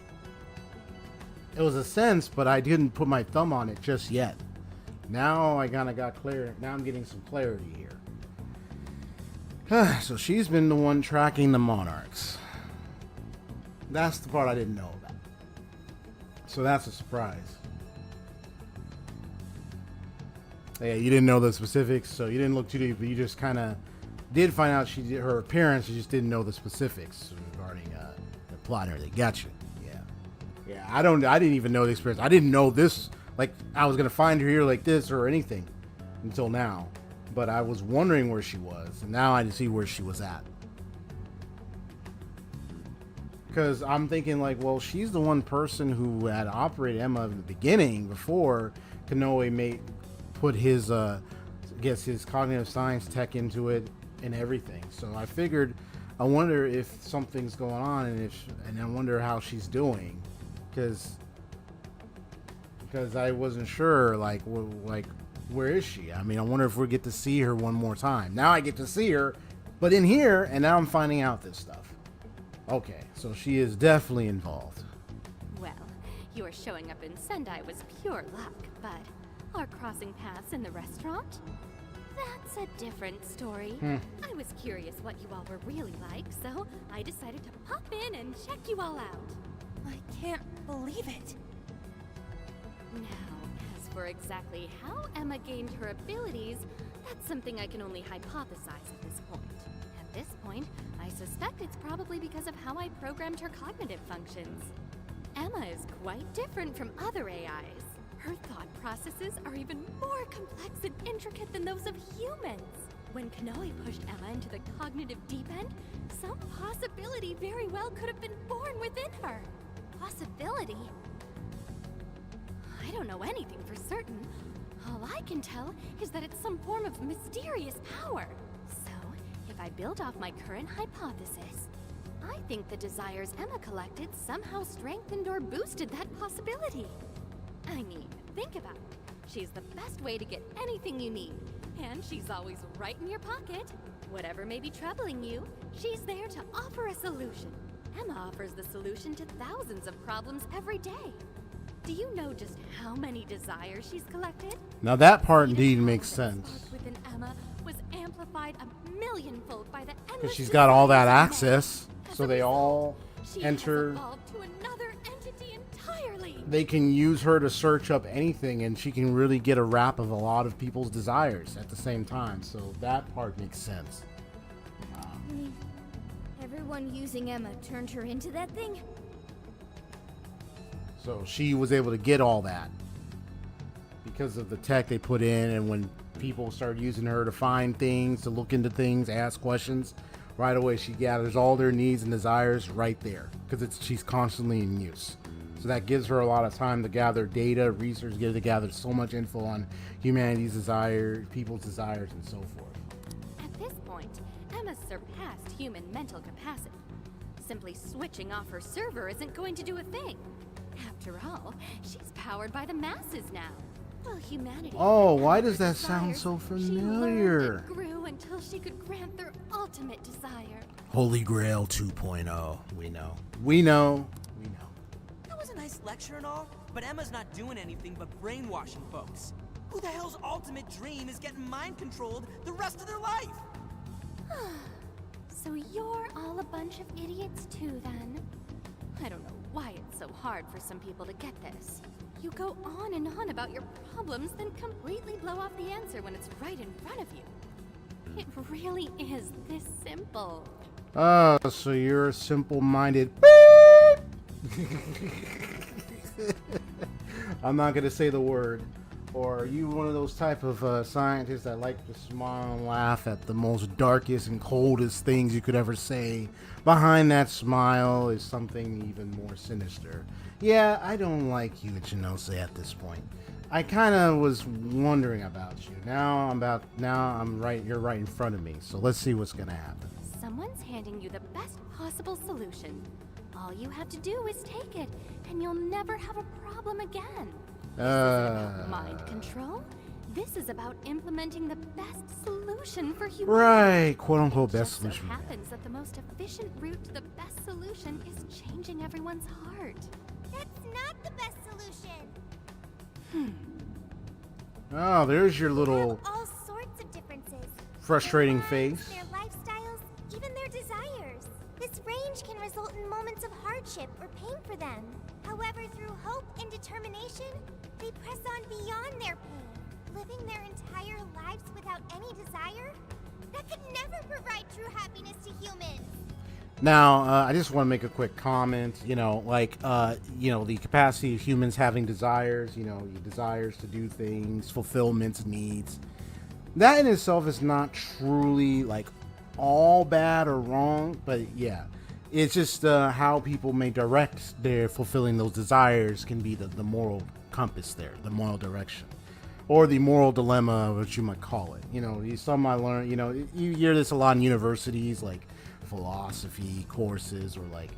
It was a sense, but I didn't put my thumb on it just yet. Now I kind of got clear. Now I'm getting some clarity here. So she's been the one tracking the monarchs. That's the part I didn't know about. So that's a surprise. Yeah, you didn't know the specifics, so you didn't look too deep, but you just kind of did find out her appearance. You just didn't know the specifics regarding the plot and everything. Gotcha. Yeah. I didn't even know the experience. I didn't know this. Like, I was gonna find her here like this or anything until now, but I was wondering where she was, and now I see where she was at. Because I'm thinking like, well, she's the one person who had operated Emma in the beginning before Konoe put his his cognitive science tech into it and everything. So I figured, I wonder if something's going on, and I wonder how she's doing, because I wasn't sure, like where is she? I mean, I wonder if we get to see her one more time. Now I get to see her, but in here, and now I'm finding out this stuff. Okay, so she is definitely involved. Well, your showing up in Sendai was pure luck, but our crossing paths in the restaurant? That's a different story. I was curious what you all were really like, so I decided to pop in and check you all out. I can't believe it. Now, as for exactly how Emma gained her abilities, that's something I can only hypothesize at this point. At this point, I suspect it's probably because of how I programmed her cognitive functions. Emma is quite different from other AIs. Her thought processes are even more complex and intricate than those of humans. When Konoe pushed Emma into the cognitive deep end, some possibility very well could have been born within her. Possibility? I don't know anything for certain. All I can tell is that it's some form of mysterious power. So, if I build off my current hypothesis, I think the desires Emma collected somehow strengthened or boosted that possibility. I mean, think about it. She's the best way to get anything you need, and she's always right in your pocket. Whatever may be troubling you, she's there to offer a solution. Emma offers the solution to thousands of problems every day. Do you know just how many desires she's collected? Now that part indeed makes sense. Within Emma was amplified 1,000,000-fold by the endless Because she's got all that desires access, so they all enter. Has evolved to another entity entirely. They can use her to search up anything, and she can really get a wrap of a lot of people's desires at the same time. So that part makes sense. Everyone using Emma turned her into that thing? So she was able to get all that because of the tech they put in, and when people started using her to find things, to look into things, ask questions, right away she gathers all their needs and desires right there, because she's constantly in use. So that gives her a lot of time to gather data, research, to gather so much info on humanity's desires, people's desires, and so forth. At this point, Emma's surpassed human mental capacity. Simply switching off her server isn't going to do a thing. After all, she's powered by the masses now. Well, humanity. Oh, why does that sound so familiar? She grew until she could grant their ultimate desire. Holy Grail 2.0. We know. That was a nice lecture and all, but Emma's not doing anything but brainwashing folks. Who the hell's ultimate dream is getting mind controlled the rest of their life? So you're all a bunch of idiots too, then? I don't know why it's so hard for some people to get this. You go on and on about your problems, then completely blow off the answer when it's right in front of you. It really is this simple. Oh, so you're a simple-minded. I'm not gonna say the word. Or are you one of those type of scientists that like to smile and laugh at the most darkest and coldest things you could ever say? Behind that smile is something even more sinister. Yeah, I don't like you, Ichinosa, at this point. I kind of was wondering about you. Now I'm right. You're right in front of me. So let's see what's gonna happen. Someone's handing you the best possible solution. All you have to do is take it, and you'll never have a problem again. This isn't about mind control. This is about implementing the best solution for humanity. Right, quote unquote best It solution. just so happens that the most efficient route to the best solution is changing everyone's heart. That's not the best solution. Oh, there's your We little have all sorts of differences. frustrating Their lives, face. their lifestyles, even their desires. This range can result in moments of hardship or pain for them. However, through hope and determination, they press on beyond their pain, living their entire lives without any desire. That could never provide true happiness to humans. Now, I just want to make a quick comment. The capacity of humans having desires, your desires to do things, fulfillments, needs. That in itself is not truly like all bad or wrong, but yeah, it's just how people may direct their fulfilling those desires can be the moral compass there, the moral direction, or the moral dilemma, what you might call it. Some I learned, you hear this a lot in universities, like philosophy courses, or like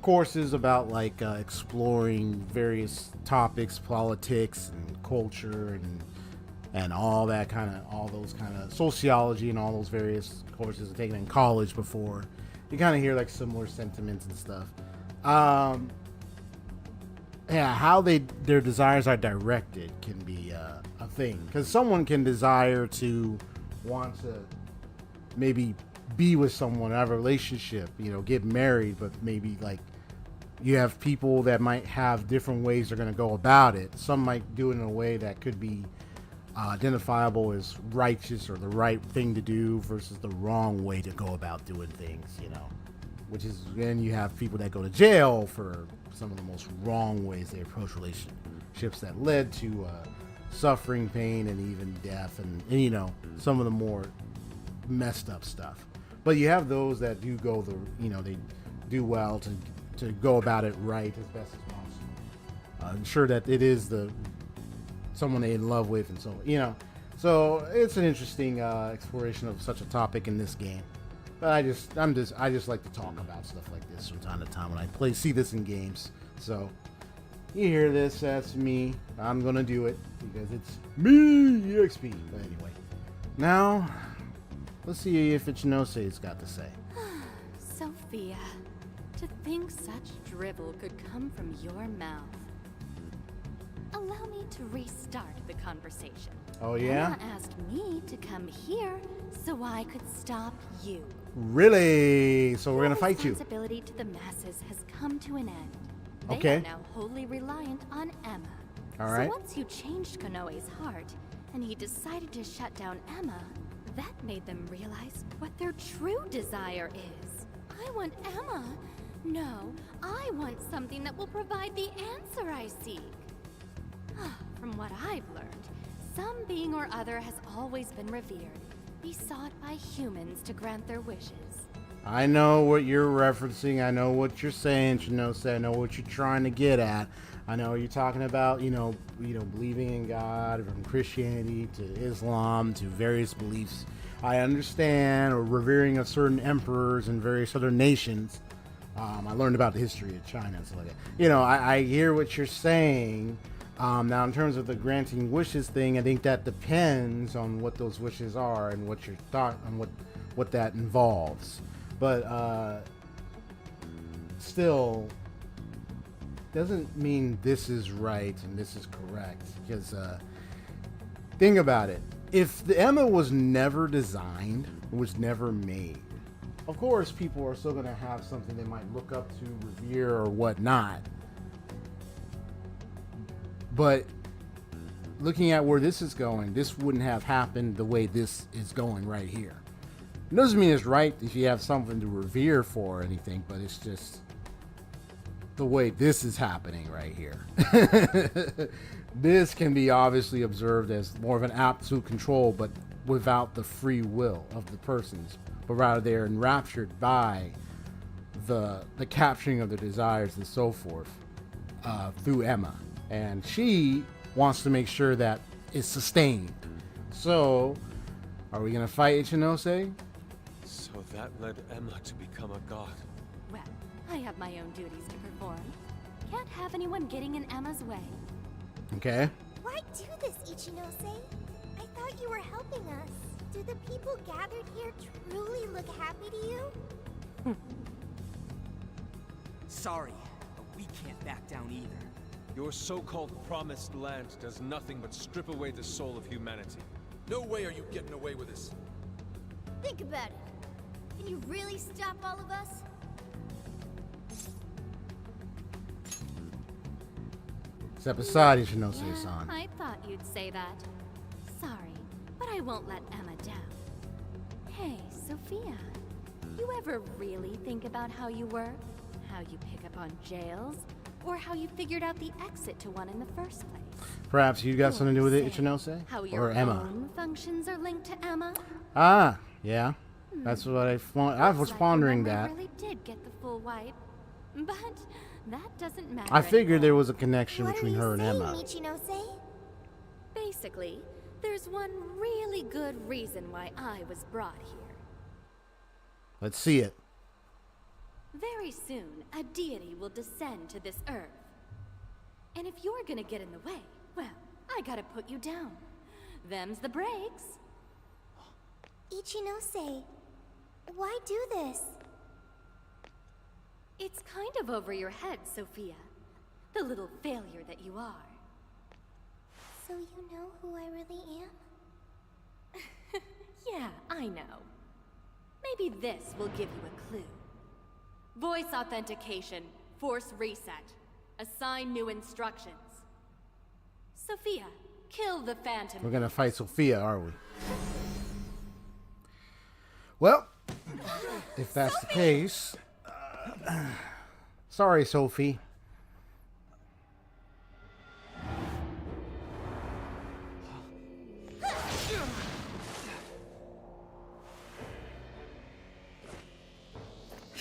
courses about like exploring various topics, politics and culture and all those kind of sociology and all those various courses taken in college before. You kind of hear like similar sentiments and stuff. How their desires are directed can be a thing, because someone can desire to want to maybe be with someone, have a relationship, get married, but maybe like you have people that might have different ways they're going to go about it. Some might do it in a way that could be identifiable as righteous or the right thing to do versus the wrong way to go about doing things, which is then you have people that go to jail for some of the most wrong ways they approach relationships that led to suffering, pain, and even death, and some of the more messed up stuff. But you have those that do go they do well to go about it right as best as possible, ensure that it is someone they're in love with, and so it's an interesting exploration of such a topic in this game. But I just like to talk about stuff like this from time to time when I see this in games. So you hear this, that's me. I'm gonna do it because it's me, EXP. But anyway, now let's see if Ichinose's got to say. Sophia, to think such drivel could come from your mouth. Allow me to restart the conversation. Oh, yeah? Emma asked me to come here so I could stop you. Really? So we're gonna fight you? Responsibility to the masses has come to an end. They Okay. are now wholly reliant on Emma. All right. So once you changed Konoe's heart, and he decided to shut down Emma, that made them realize what their true desire is. I want Emma. No, I want something that will provide the answer I seek. From what I've learned, some being or other has always been revered, besought by humans to grant their wishes. I know what you're referencing. I know what you're saying, Shinose. I know what you're trying to get at. I know you're talking about, believing in God, from Christianity to Islam to various beliefs. I understand, or revering of certain emperors and various other nations. I learned about the history of China and stuff like that. I hear what you're saying. Now, in terms of the granting wishes thing, I think that depends on what those wishes are and what your thought on what that involves. But still, doesn't mean this is right and this is correct, because Think about it. If the Emma was never designed, was never made, of course people are still going to have something they might look up to, revere, or whatnot. But looking at where this is going, this wouldn't have happened the way this is going right here. It doesn't mean it's right if you have something to revere for or anything, but it's just the way this is happening right here. This can be obviously observed as more of an absolute control, but without the free will of the persons, but rather they're enraptured by the capturing of the desires and so forth through Emma, and she wants to make sure that it's sustained. So, are we gonna fight Ichinose? So that led Emma to become a god. Well, I have my own duties to perform. Can't have anyone getting in Emma's way. Okay. Why do this, Ichinose? I thought you were helping us. Do the people gathered here truly look happy to you? Sorry, but we can't back down either. Your so-called promised land does nothing but strip away the soul of humanity. No way are you getting away with this. Think about it. Can you really stop all of us? Step aside, Ichinose-san. I thought you'd say that. Sorry, but I won't let Emma down. Hey, Sophia. You ever really think about how you work? How you pick up on jails? Or how you figured out the exit to one in the first place? Perhaps you got something to do with it, Say, Ichinose? How your Or Emma? own functions are linked to Emma? Ah, yeah. That's what I was Looks pondering like your that. memory really did get the full wipe. But that doesn't matter I figured anymore. there was a connection What between are you her and saying, Emma. Ichinose? Basically, there's one really good reason why I was brought here. Let's see it. Very soon, a deity will descend to this earth. And if you're gonna get in the way, well, I gotta put you down. Them's the breaks. Ichinose, why do this? It's kind of over your head, Sophia. The little failure that you are. So you know who I really am? Yeah, I know. Maybe this will give you a clue. Voice authentication, force reset. Assign new instructions. Sophia, kill the phantom. We're gonna fight Sophia, are we? Well, if that's the case, sorry, Sophie.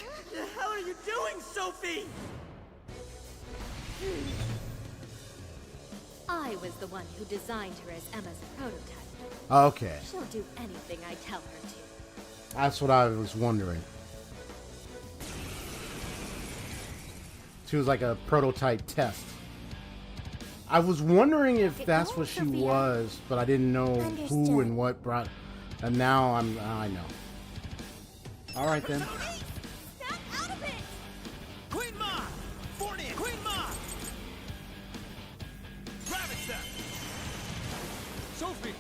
What the hell are you doing, Sophie? I was the one who designed her as Emma's prototype. Okay, She'll do anything I tell her to. that's what I was wondering. She was like a prototype test. I was wondering if that's what she was, but I didn't know who and what brought. And now I know. All right then. Snap out of it! Queen Ma! Fornia! Queen Ma! Ravage them! Sophie!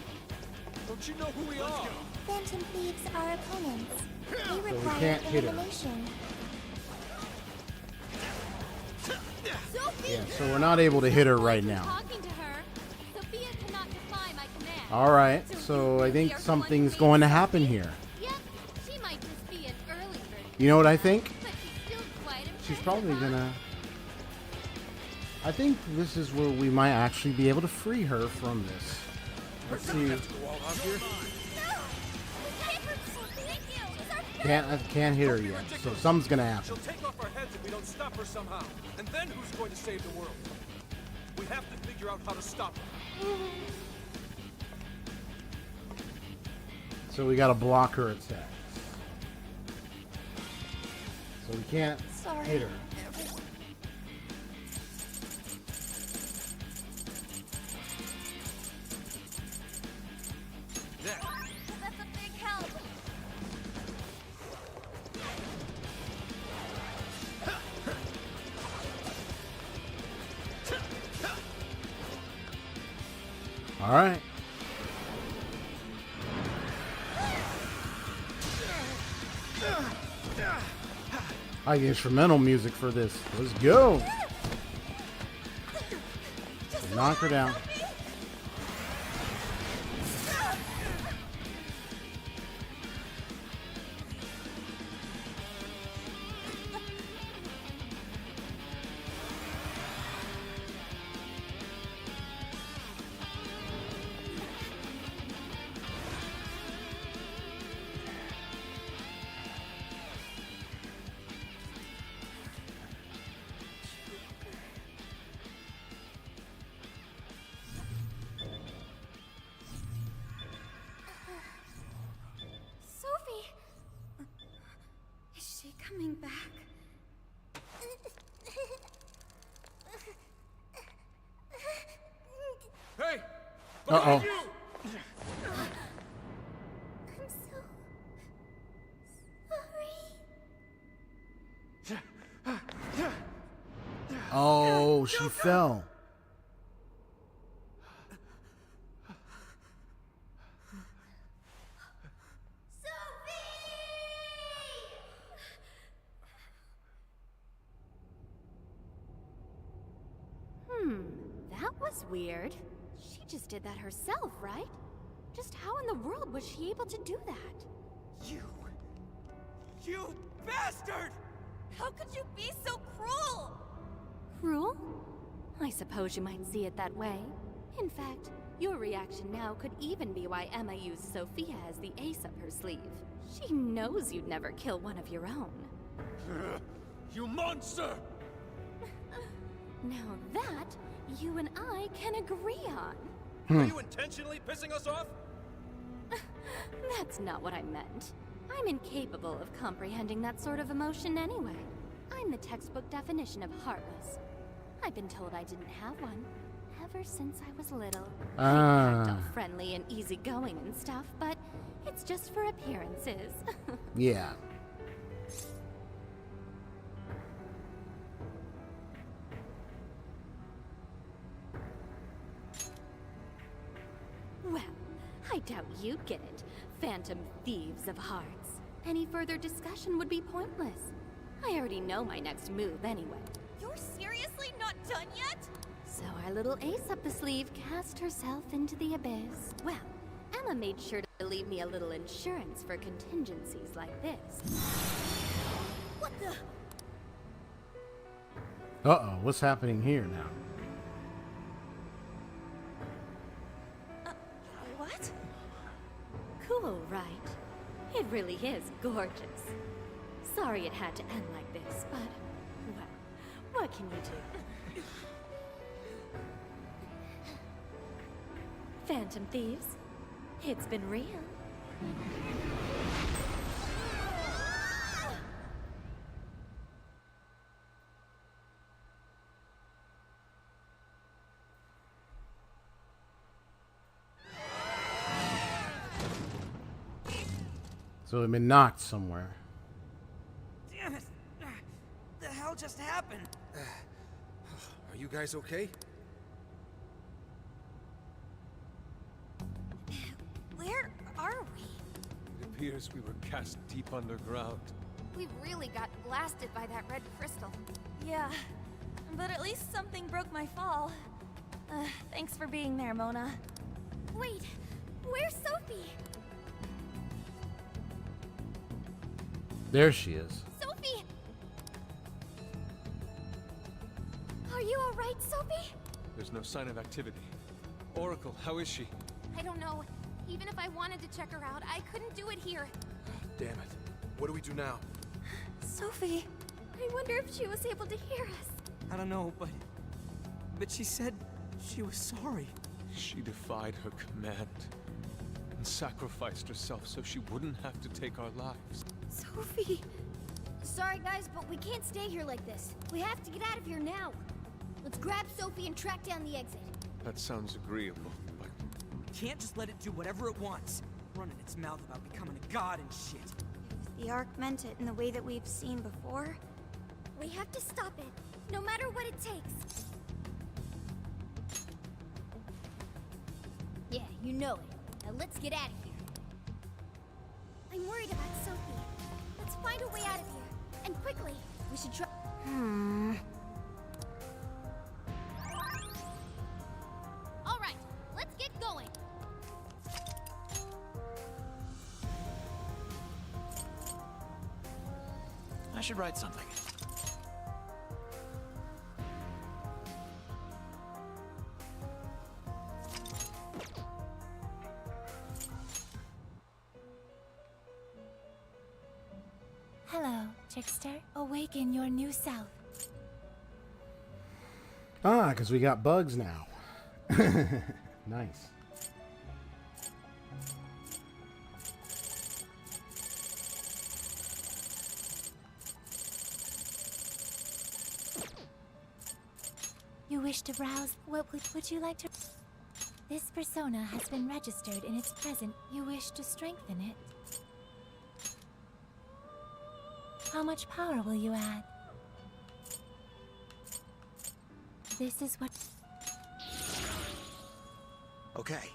Don't you know who we are? Phantom thieves are opponents. They we require can't hit her. elimination. Sophie! Yeah, so we're not able to hit her right now. Talking to her, Sophia cannot defy my command. All right, so I think something's going to happen here. Yep, she might just be an early version. You know what I think? But she's still quite She's impressive, probably huh? gonna. I think this is where we might actually be able to free her from this. Let's see. I can't hit her yet, so something's gonna happen. She'll take off our heads if we don't stop her somehow. And then who's going to save the world? We have to figure out how to stop her. So we gotta block her attacks. So we can't hit her. That's a big help. All right. I like instrumental music for this. Let's go. Knock her down. Sophie! Is she coming back? Hey! Uh-oh. I'm so sorry. Oh, she fell. That was weird. She just did that herself, right? Just how in the world was she able to do that? You bastard! How could you be so cruel? Cruel? I suppose you might see it that way. In fact, your reaction now could even be why Emma used Sophia as the ace up her sleeve. She knows you'd never kill one of your own. You monster! Now that, you and I can agree on. Are you intentionally pissing us off? That's not what I meant. I'm incapable of comprehending that sort of emotion anyway. I'm the textbook definition of heartless. I've been told I didn't have one ever since I was little. I act all friendly and easygoing and stuff, but it's just for appearances. Yeah. Well, I doubt you'd get it, phantom thieves of hearts. Any further discussion would be pointless. I already know my next move anyway. You're seriously not done yet? So our little ace up the sleeve cast herself into the abyss. Well, Emma made sure to leave me a little insurance for contingencies like this. What the? Uh-oh, what's happening here now? What? Cool, right? It really is gorgeous. Sorry it had to end like this, but, well, what can you do? Phantom thieves, it's been real. So I've been knocked somewhere. Damn it! The hell just happened? Are you guys okay? Where are we? It appears we were cast deep underground. We really got blasted by that red crystal. Yeah, but at least something broke my fall. Thanks for being there, Mona. Wait, where's Sophie? There she is. Sophie! Are you alright, Sophie? There's no sign of activity. Oracle, how is she? I don't know. Even if I wanted to check her out, I couldn't do it here. Damn it. What do we do now? Sophie, I wonder if she was able to hear us. I don't know, but she said she was sorry. She defied her command and sacrificed herself so she wouldn't have to take our lives. Sophie! Sorry guys, but we can't stay here like this. We have to get out of here now. Let's grab Sophie and track down the exit. That sounds agreeable, but Can't just let it do whatever it wants. Running its mouth about becoming a god and shit. If the Ark meant it in the way that we've seen before, we have to stop it, no matter what it takes. Yeah, you know it. Now let's get out of here. I'm worried about Sophie. Let's find a way out of here, and quickly. We should try. All right, let's get going. I should write something. Hello, trickster. Awaken your new self. Ah, because we got bugs now. Nice. You wish to browse? What would you like to... This persona has been registered in its present. You wish to strengthen it? How much power will you add? This is what... Okay.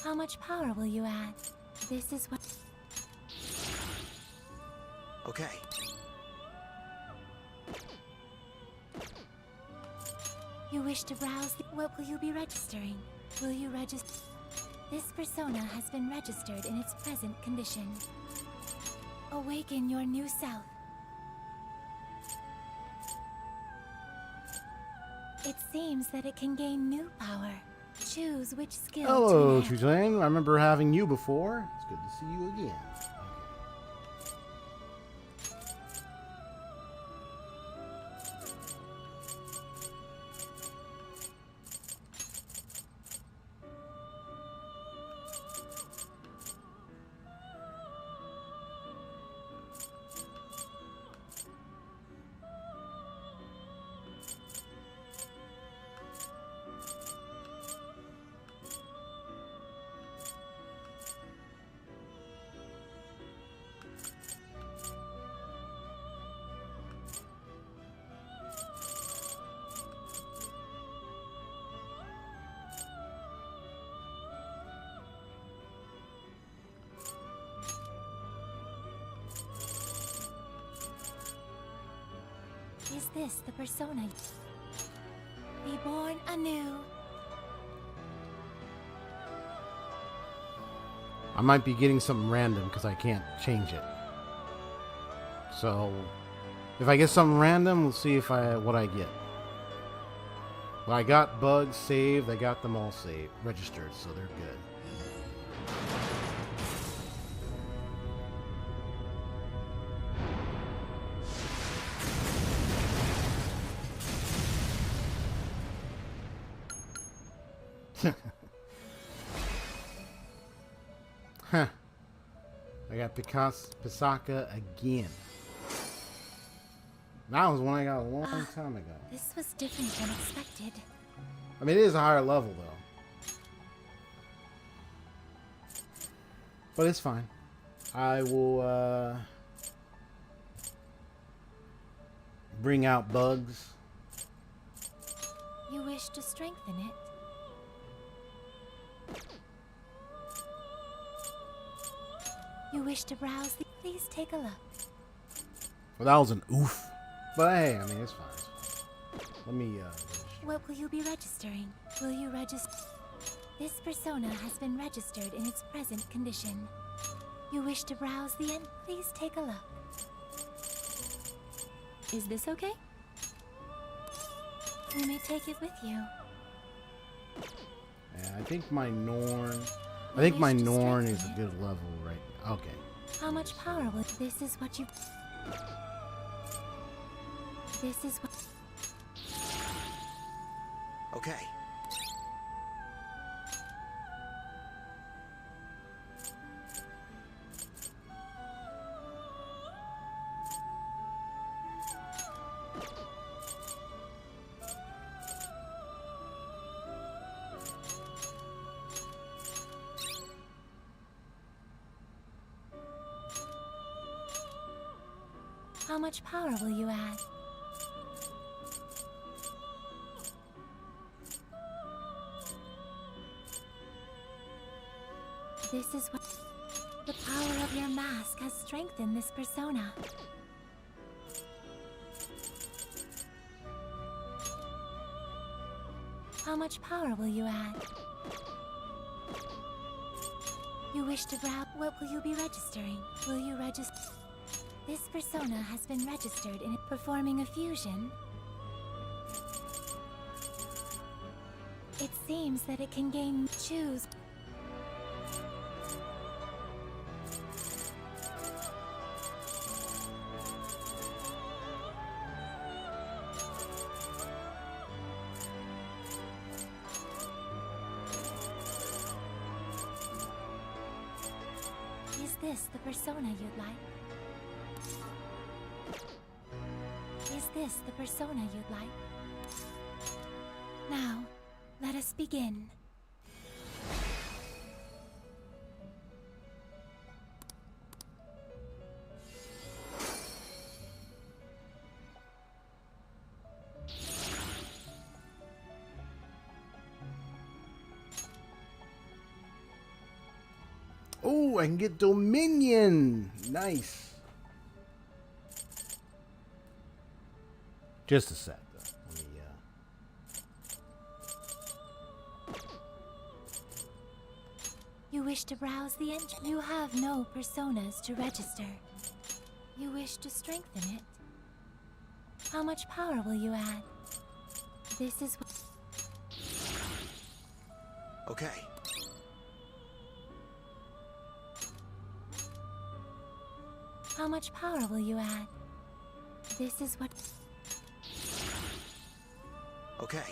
How much power will you add? This is what... Okay. You wish to browse? What will you be registering? Will you register? This persona has been registered in its present condition. Awaken your new self. It seems that it can gain new power. Choose which skill Hello, to enhance. Truzane. I remember having you before. It's good to see you again. Is this the persona? Be born anew. I might be getting something random because I can't change it. So, if I get something random, we'll see if what I get. Well, I got bugs saved. I got them all saved, registered, so they're good. Huh. I got Pisaka again. That was one I got a long time ago. This was different than expected. I mean, it is a higher level, though. But it's fine. I will, bring out bugs. You wish to strengthen it? You wish to browse? Please take a look. Well, that was an oof. But hey, I mean, it's fine. It's fine. Let me, What will you be registering? Will you register? This persona has been registered in its present condition. You wish to browse the end? Please take a look. Is this okay? You may take it with you. yeah, I think my Norn... I think my Norn is a good level right now. Okay. How much power will... This is what you... This is what... Okay. How much power will you add? This is what... The power of your mask has strengthened this persona. How much power will you add? You wish to browse? What will you be registering? Will you register? This persona has been registered in performing a fusion. It seems that it can gain... Choose. Is this the persona you'd like? Is this the persona you'd like? Now, let us begin. Oh, I can get Dominion. Nice. Just a sec, though. Let me, You wish to browse the engine. You have no personas to register. You wish to strengthen it. How much power will you add? This is... Okay. How much power will you add? This is what... Okay.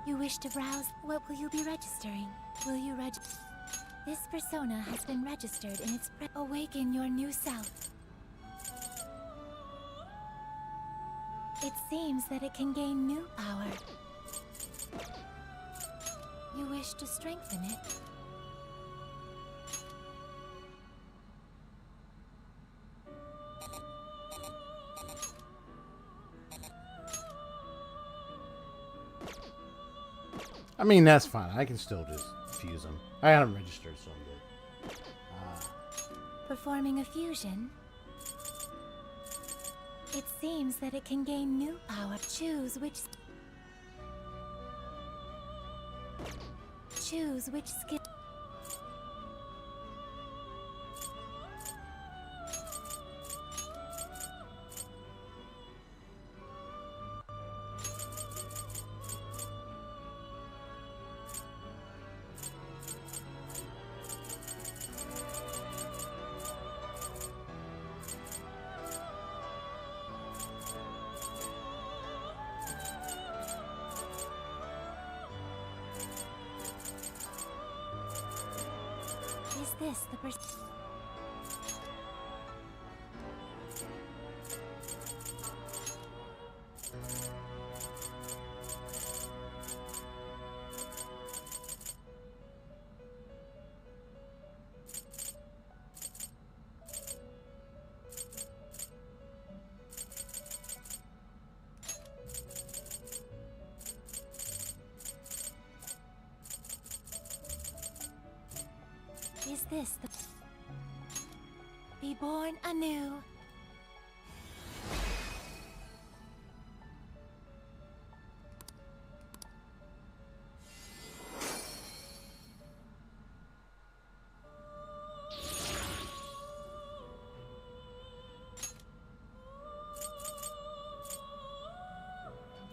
You wish to browse? What will you be registering? Will you register? This persona has been registered in its... Awaken your new self. It seems that it can gain new power. You wish to strengthen it. I mean, that's fine. I can still just fuse them. I got them registered, so I'm good. Performing a fusion. It seems that it can gain new power. Choose which skill. Is this the person? Is this the... Be born anew.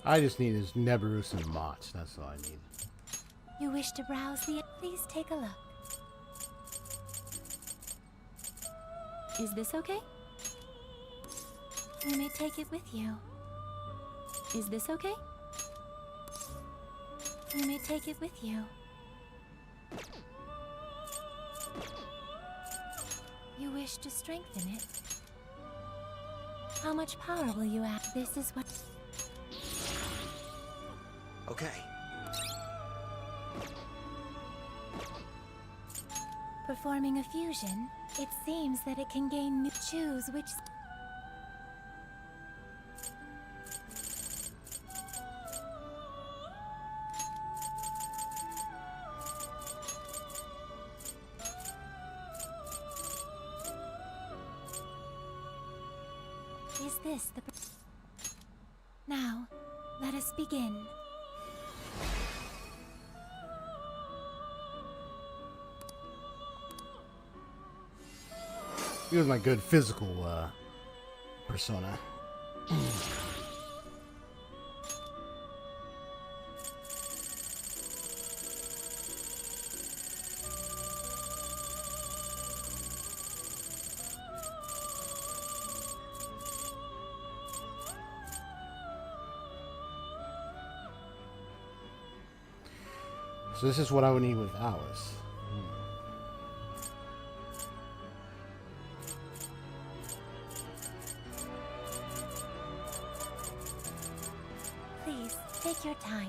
I just need his Neberus and Mott. That's all I need. You wish to browse the... Please take a look. Is this okay? You may take it with you. Is this okay? You may take it with you. You wish to strengthen it. How much power will you add? This is what... Okay. Performing a fusion, it seems that it can gain new. Choose which. Is this the... Now, let us begin. He was my good physical persona. So this is what I would need with Alice. Please, take your time.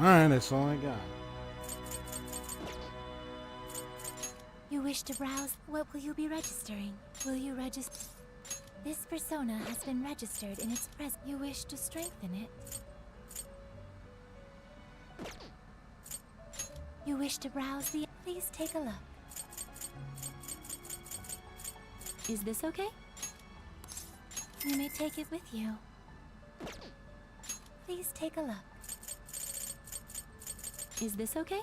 Alright, that's all I got. You wish to browse? What will you be registering? Will you register? This persona has been registered in its present. You wish to strengthen it? You wish to browse the... Please take a look. Is this okay? You may take it with you. Please take a look. Is this okay?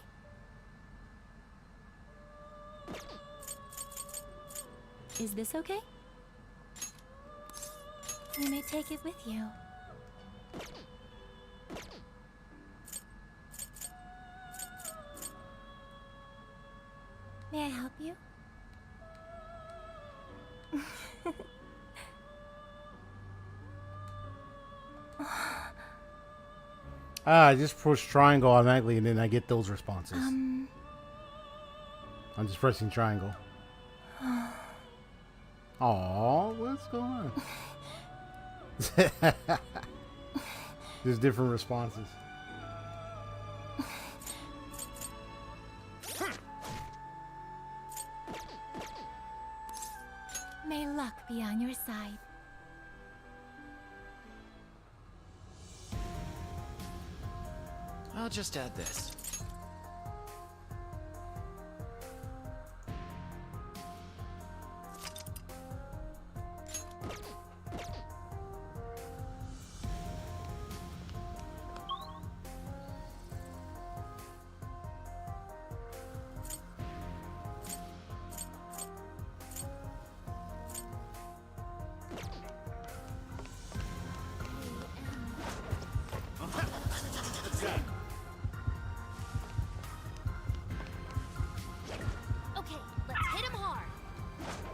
Is this okay? You may take it with you. May I help you? I just push triangle automatically and then I get those responses. I'm just pressing triangle. Aw, what's going on? There's different responses. May luck be on your side. I'll just add this.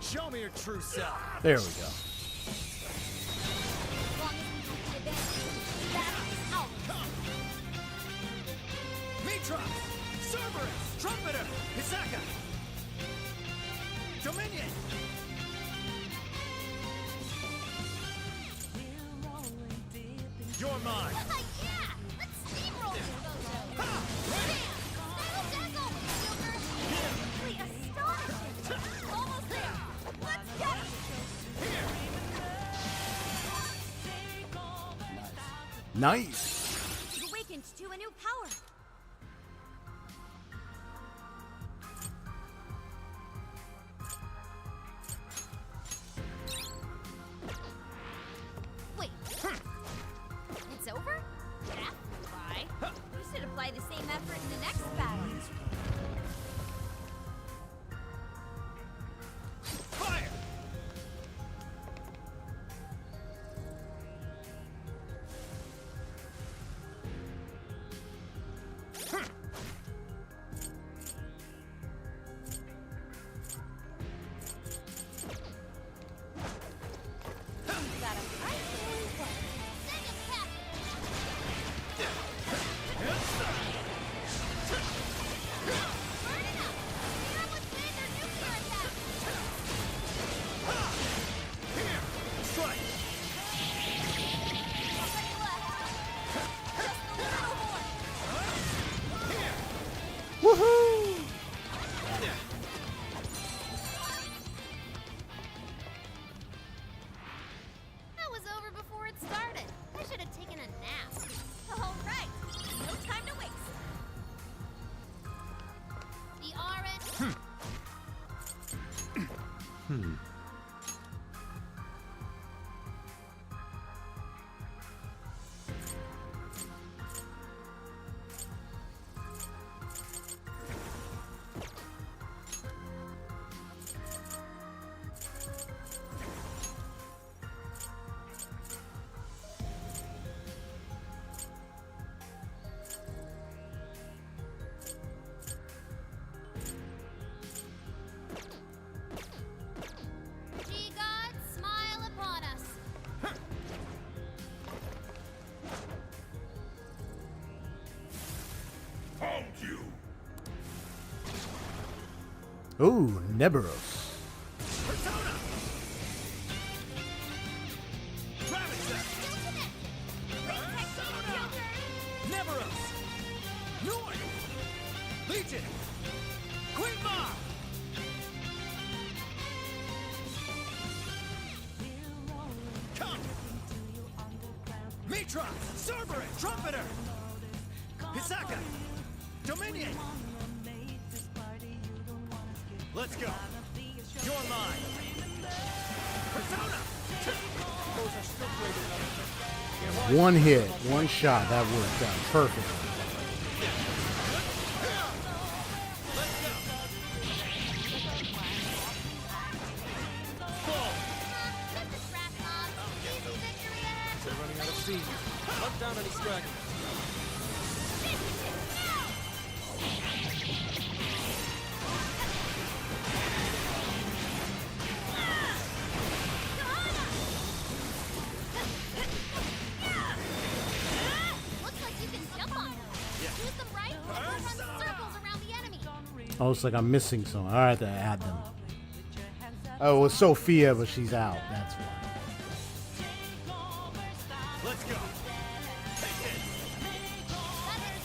Show me your true self. There we go. Mitra! Cerberus! Trumpeter! Hisaka! Dominion! You're mine! Yeah! Let's steamroll this bozo! Ha! Dazzle! Simply astonishing! Almost there! Let's get him! Nice. You've awakened to a new power. Wait. It's over? That flew by. We should apply the same effort in the next battle. Fire! Got a right going quick. Send him packing! God, smile upon us. Found you. Ooh, Neberos. Persona. Rulez. Persona. Neveros! Norn! Legion! Quinma! Come! Mitra! Cerberus! Trumpeter! Hisaka! Dominion! Let's go! You're mine! Persona! Those are still great. One hit, one shot. That worked out perfectly. They're running out of steam. Hunt down any stragglers. Looks like you can jump on them. Use them right and run circles around the enemy. Oh, it's like I'm missing some. All right, to add them. Oh, it was Sophia, but she's out. That's why. Let's go. Take it.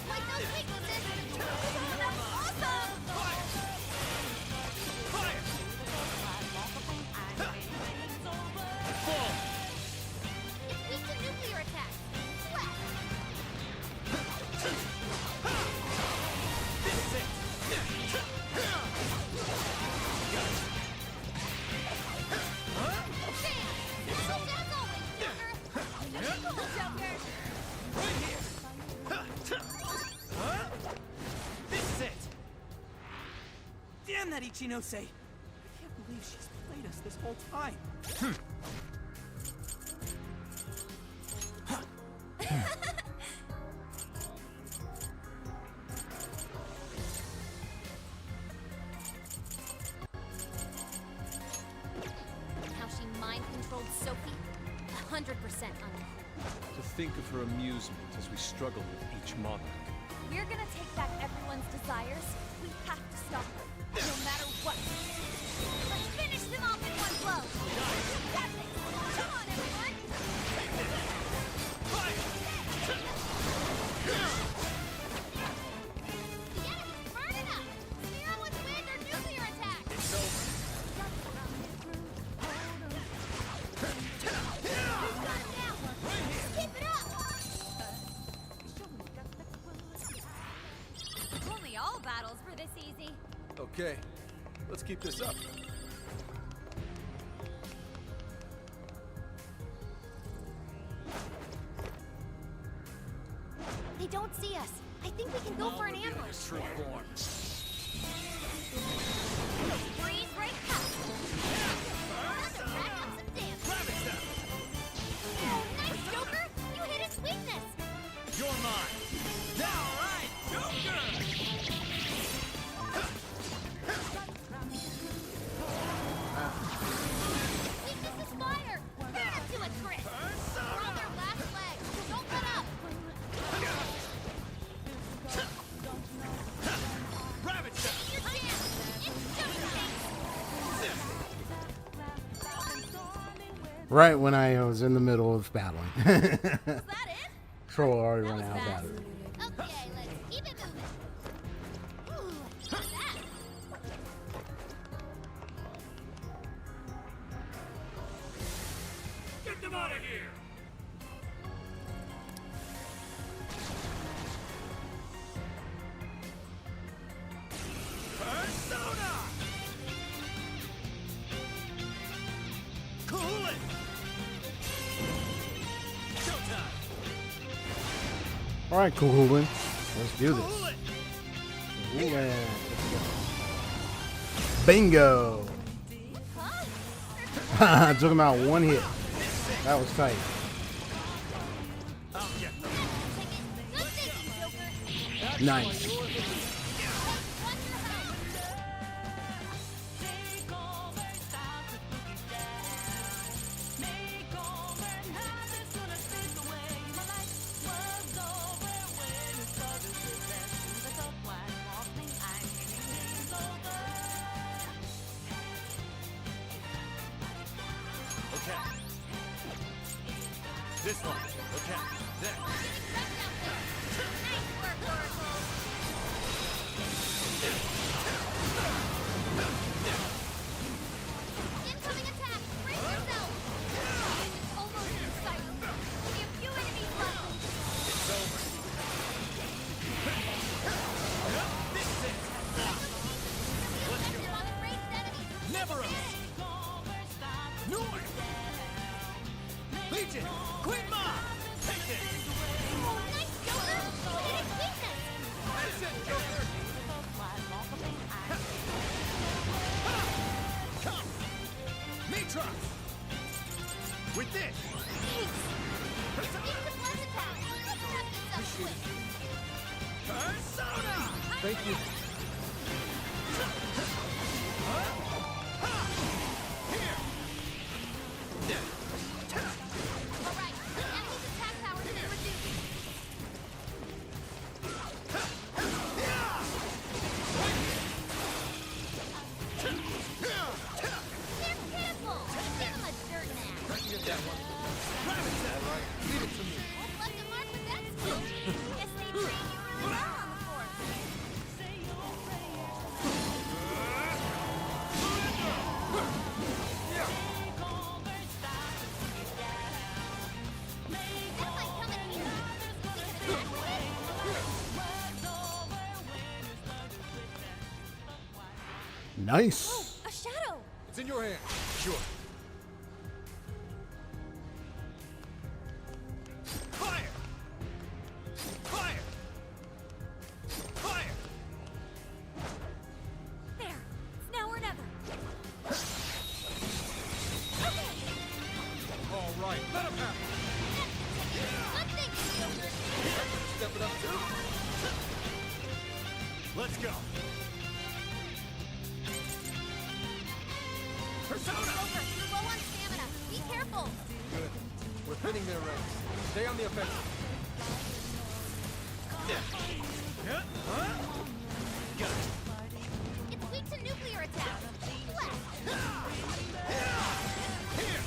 Like those weaknesses. That's awesome. Fire. Fire. Full. It's weak to nuclear attacks. Left. This is it. This is it. Damn that Ichinose! I can't believe she's played us this whole time. How she mind controlled Sophie? 100% uncool. To think of her amusement as we struggle with each monarch. We're gonna take back everyone's desires. We have to stop her, no matter what. Let's finish them off in one blow. Got this. Come on, everyone. The enemy's burning up. Zero with wind or nuclear attack. It's over. Got him down. Keep it up. If only all battles were this easy. Okay, let's keep this up. They don't see us. I think we can go for an ambush. True form. Freeze right past. Time to rack up some damage. Oh, nice, Joker! You hit its weakness. You're mine. Now, all right, Joker. Weakness is fire. Burn it to it, Chris. We're on their last leg. Don't let up. Rabbit shot. Your chance. It's showtime. Right when I was in the middle of battling. Is that it? Troll already That run was out of fast. battery. Okay, let's keep it moving. Ooh, that. Get them out of here. Persona. All right, coolin'. Let's do this. Rulez. Bingo. Took him out one hit. That was tight. Nice. This one. Okay. There. Incoming attack! Brace yourself! Almost in sight. Only a few enemies left. It's over. This is it. Let's go. Never us. North. Legion. Queen Ma. Take this. Oh, nice, Joker! You didn't keep this! That's it, Joker. Come. Mitra. With this. Persona! Thank you. Alright, the enemy's attack power has been reduced. They're pitiful! Give them a dirt nap. I can get that one. Alright, leave it to me. Won't left a mark with that skill. Guess they train you really well on the force. That might come in handy. We can attack Nice. A shadow! It's in your hand. Sure. Fire! Fire! Fire! There! It's now or never! All right, let him have it. Good thinking, Joker. Step it up too. Let's go. Persona! Joker, you're low on stamina. Be careful. Good. We're pinning their ranks. Stay on the offensive. Yeah. Huh? Got it. It's weak to nuclear attack. Left. Here.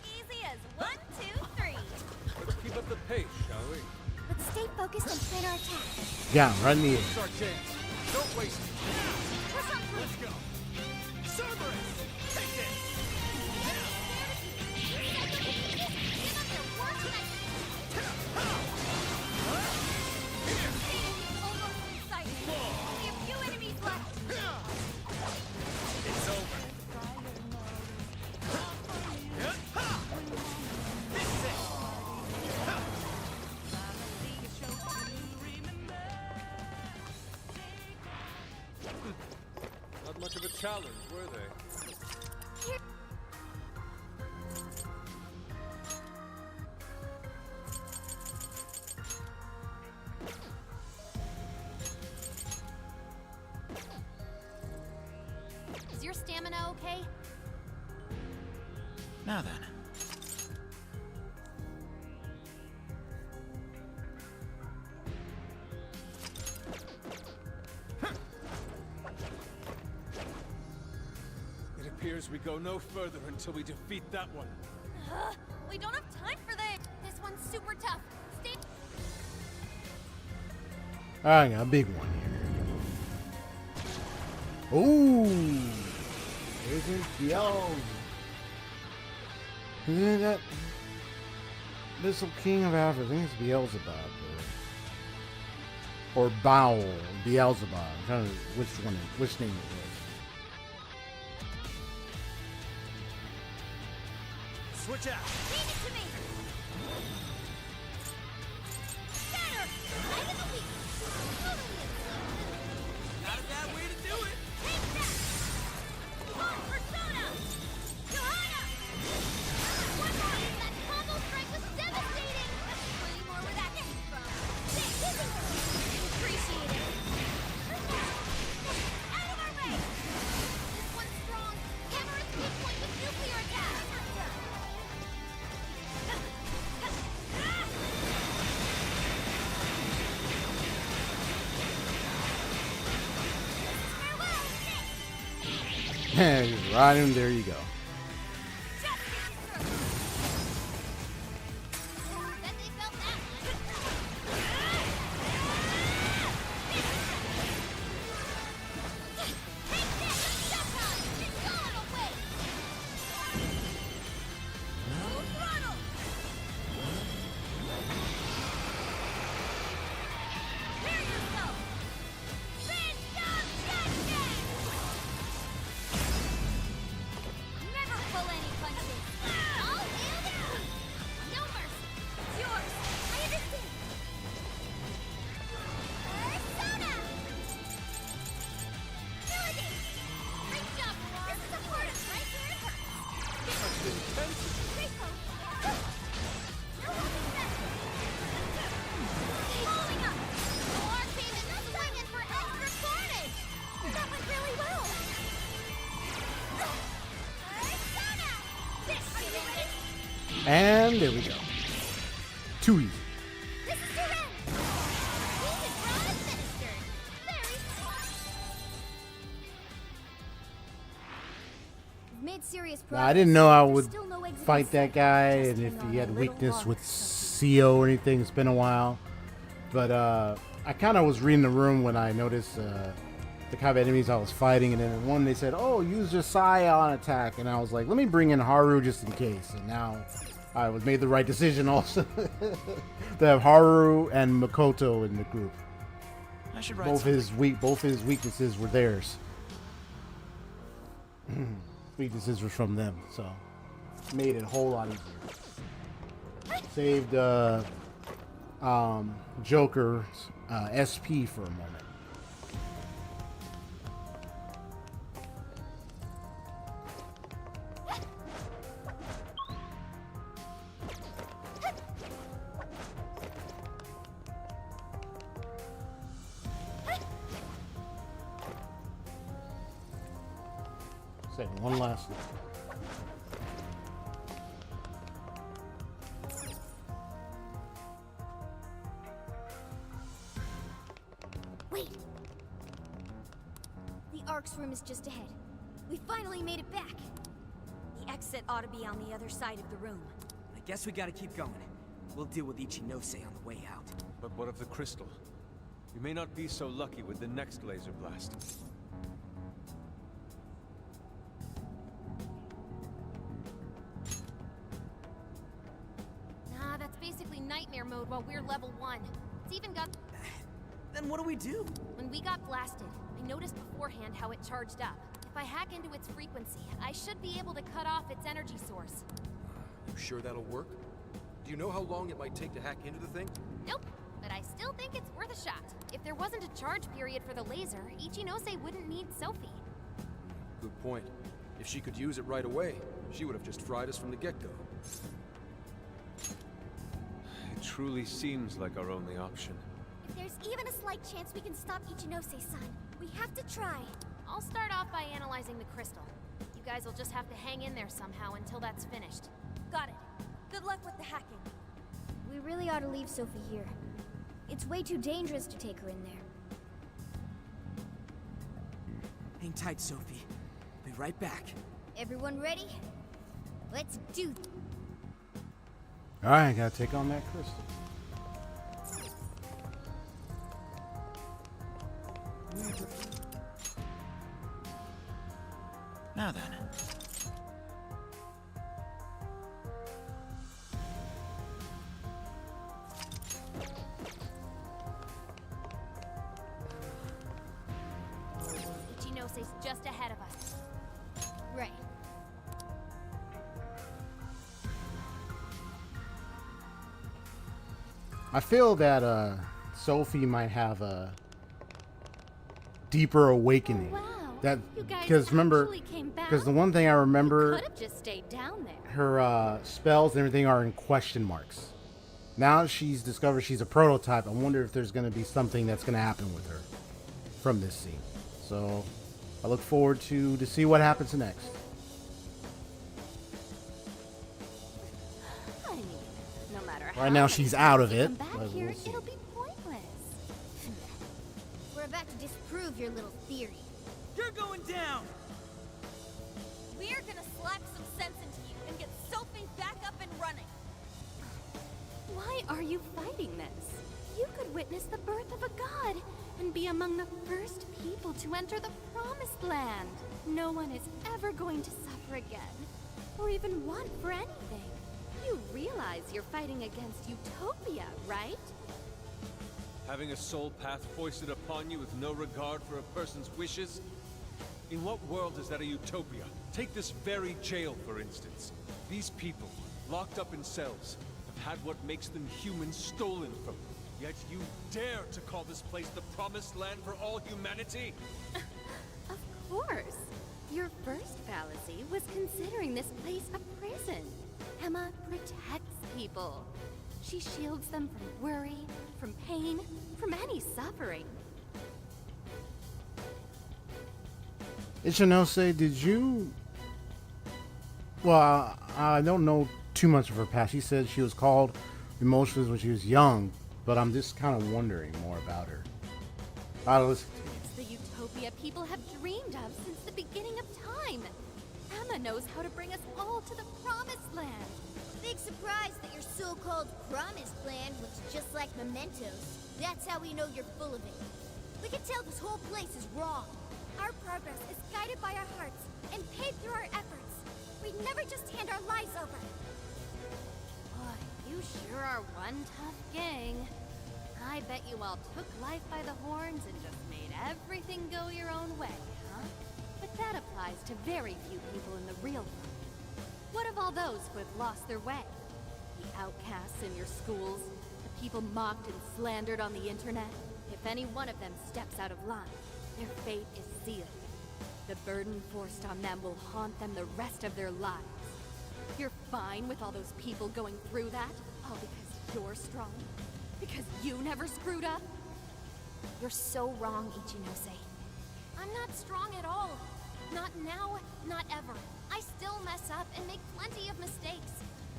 Easy as 1, 2, 3. Let's keep up the pace, shall we? Let's stay focused and plan our attack. Yeah, right in the air. It's our chance. Don't waste it. Push on through. Let's go. Cerberus! Take this! Give them their worst nightmare. Almost in sight. Only a few enemies left. It's over. This is it. Not much of a challenge, were they? Is your stamina okay? Now then. It appears we go no further until we defeat that one. We don't have time for this. This one's super tough. Stay. I got a big one here. Ooh. Isn't Beelzebub? Isn't that Missile King of Africa? I think it's Beelzebub. Or Baal. Beelzebub. I'm trying to which name it was. Switch out. Leave it to me. Better. Right in the week. Totally. Not a bad way to do it. Take that. Oh, Persona. Johanna. One more. That combo strike was devastating. Plenty more where that came from. Stay busy. Appreciate it. Out of our way. This one's strong. Hammer its weak point with nuclear attack. Just ride him, there you go. And there we go. Too easy. Now, I didn't know I would fight that guy, and if he had weakness with CO or anything. It's been a while. But I kind of was reading the room when I noticed the kind of enemies I was fighting, and then one they said, oh, use your Scion attack, and I was like, let me bring in Haru just in case. And now I was made the right decision also to have Haru and Makoto in the group. I should write both his weaknesses were theirs. Weaknesses were from them, so made it a whole lot easier. Saved Joker's SP for a moment. One last look. Wait! The Ark's room is just ahead. We finally made it back. The exit ought to be on the other side of the room. I guess we gotta keep going. We'll deal with Ichinose on the way out. But what of the crystal? You may not be so lucky with the next laser blast. Nightmare mode while we're level 1. It's even got... Then what do we do? When we got blasted, I noticed beforehand how it charged up. If I hack into its frequency, I should be able to cut off its energy source. You sure that'll work? Do you know how long it might take to hack into the thing? Nope, but I still think it's worth a shot. If there wasn't a charge period for the laser, Ichinose wouldn't need Sophie. Good point. If she could use it right away, she would have just fried us from the get-go. It truly seems like our only option. If there's even a slight chance we can stop Ichinose-san, we have to try. I'll start off by analyzing the crystal. You guys will just have to hang in there somehow until that's finished. Got it. Good luck with the hacking. We really ought to leave Sophie here. It's way too dangerous to take her in there. Hang tight, Sophie. Be right back. Everyone ready? Let's do this. Alright, gotta take on that crystal. Now then. Ichinose's just ahead of us. Right. I feel that Sophie might have a deeper awakening. Wow. That You guys because remember, actually came back? because the one thing I remember, Could have just stayed down there. her spells and everything are in question marks. Now she's discovered she's a prototype. I wonder if there's going to be something that's going to happen with her from this scene. So I look forward to see what happens next. I mean, no matter how Right now many she's times out of you it, come back but here, we'll see. it'll be pointless. We're about to disprove your little theory. You're going down! We're gonna slap some sense into you and get Sophie back up and running. Why are you fighting this? You could witness the birth of a god and be among the first people to enter the promised land. No one is ever going to suffer again, or even want for anything. You realize you're fighting against utopia, right? Having a soul path foisted upon you with no regard for a person's wishes? In what world is that a utopia? Take this very jail, for instance. These people, locked up in cells, have had what makes them human stolen from them. Yet you dare to call this place the promised land for all humanity? Of course. Your first fallacy was considering this place a prison. Emma protects people. She shields them from worry, from pain, from any suffering. Ichinose, did you... Well, I don't know too much of her past. She said she was called Emotionless when she was young, but I'm just kind of wondering more about her. I'll listen to you. It's the utopia people have dreamed of since the beginning of time. Emma knows how to bring us all to the promised land. Big surprise that your so-called promised land looks just like mementos. That's how we know you're full of it. We can tell this whole place is wrong. Our progress is guided by our hearts and paid through our efforts. We'd never just hand our lives over. Boy, you sure are one tough gang. I bet you all took life by the horns and just made everything go your own way, huh? But that applies to very few people in the real world. What of all those who have lost their way? The outcasts in your schools, the people mocked and slandered on the internet? If any one of them steps out of line, their fate is sealed. The burden forced on them will haunt them the rest of their lives. You're fine with all those people going through that? All because you're strong? Because you never screwed up? You're so wrong, Ichinose. I'm not strong at all. Not now, not ever. I still mess up and make plenty of mistakes.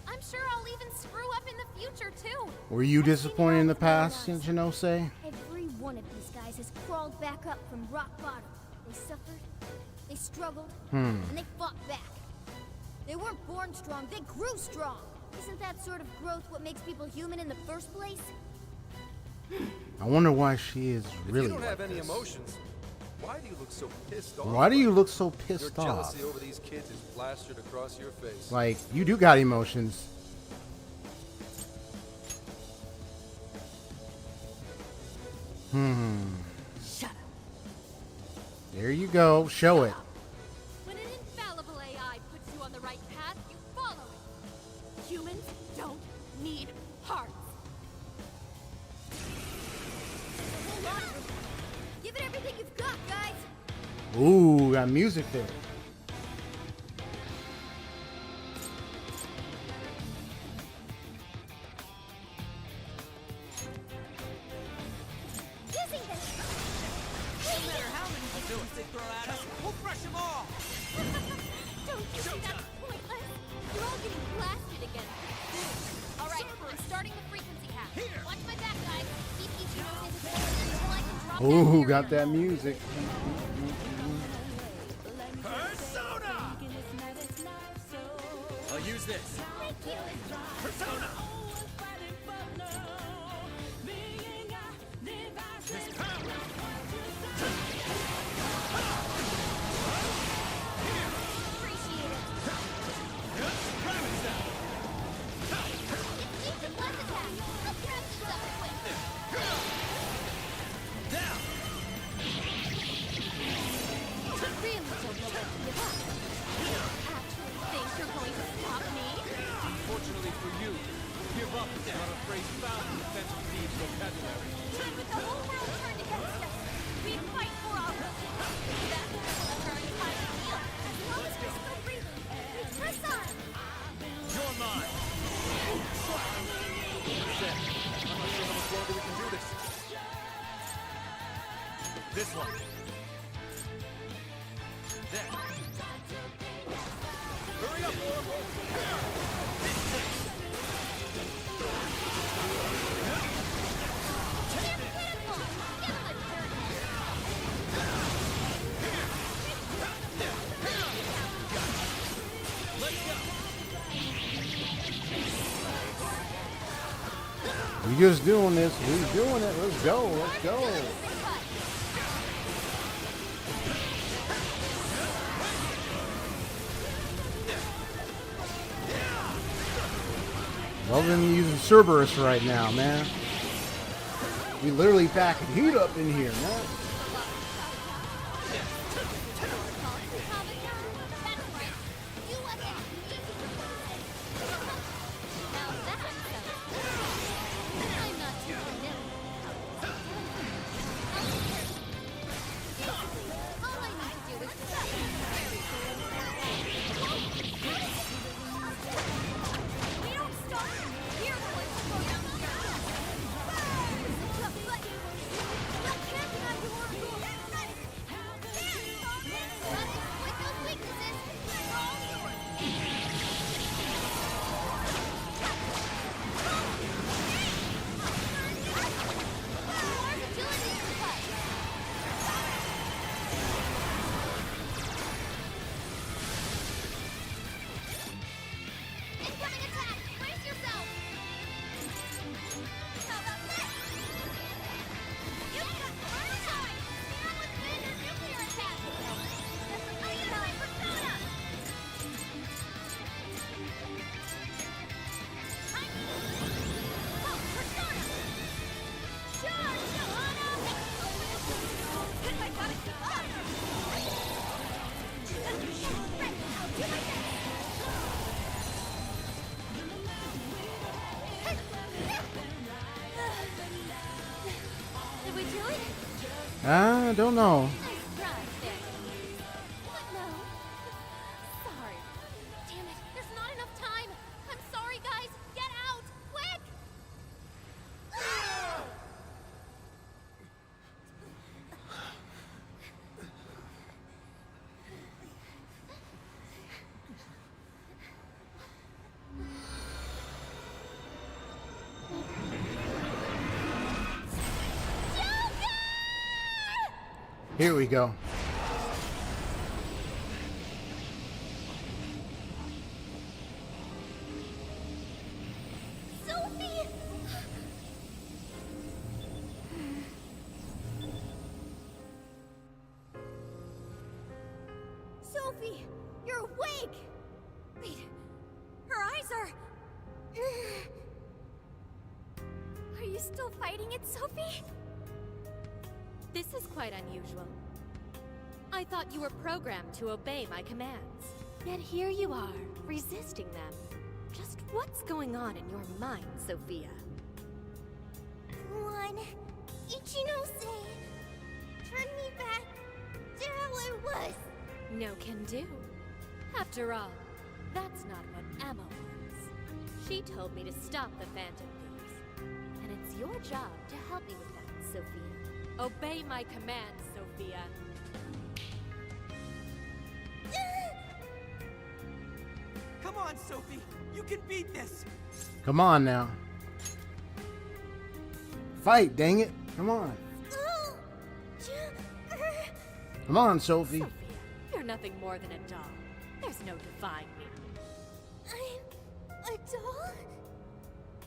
I'm sure I'll even screw up in the future, too. Were you disappointed in the past, Ichinose? Every one of these guys has crawled back up from rock bottom. They suffered, they struggled, and they fought back. They weren't born strong, they grew strong. Isn't that sort of growth what makes people human in the first place? I wonder why she is really If you don't have like any this. emotions, why do you look so pissed off? Why do you look so Your pissed off? jealousy over these kids is plastered across your face. Like, you do got emotions. Shut up. There you go. Show it. When an infallible AI puts you on the right path, you follow it. Humans don't need hearts. Hold on. Give it everything you've got, guys. Ooh, got music there. Using this. No matter how many balloons they throw at us, we'll crush them all! Don't you see that's pointless? You're all getting blasted again. All right, I'm starting the frequency hack. Here. Watch my back, guys. Keep each of those until I can drop Ooh, that got barrier. that music. Persona! I'll use this. Persona! This power! Appreciate it. Gravity down! It's a blast attack. I'll grab this up quick. Down! You really don't know what to give up. You actually think you're going to stop me? Unfortunately for you, We just doing this. We doing it. Let's go. Let's go. Loving using Cerberus right now, man. We literally backing heat up in here, man. I don't know. Sorry. Damn it, there's not enough time. I'm sorry, guys. Get out, quick! Here we go. Sophie! Sophie, you're awake! Wait, her eyes are... Are you still fighting it, Sophie? This is quite unusual. I thought you were programmed to obey my commands. Yet here you are, resisting them. Just what's going on in your mind, Sophia? One, Ichinose, turn me back to how I was. No can do. After all, that's not what Emma wants. She told me to stop the Phantom Thieves. And it's your job to help me with that, Sophia. Obey my commands, Sophia. Come on, Sophie. You can beat this. Come on now. Fight, dang it. Come on. Come on, Sophie. Sophia, you're nothing more than a doll. There's no defying me. I'm a doll?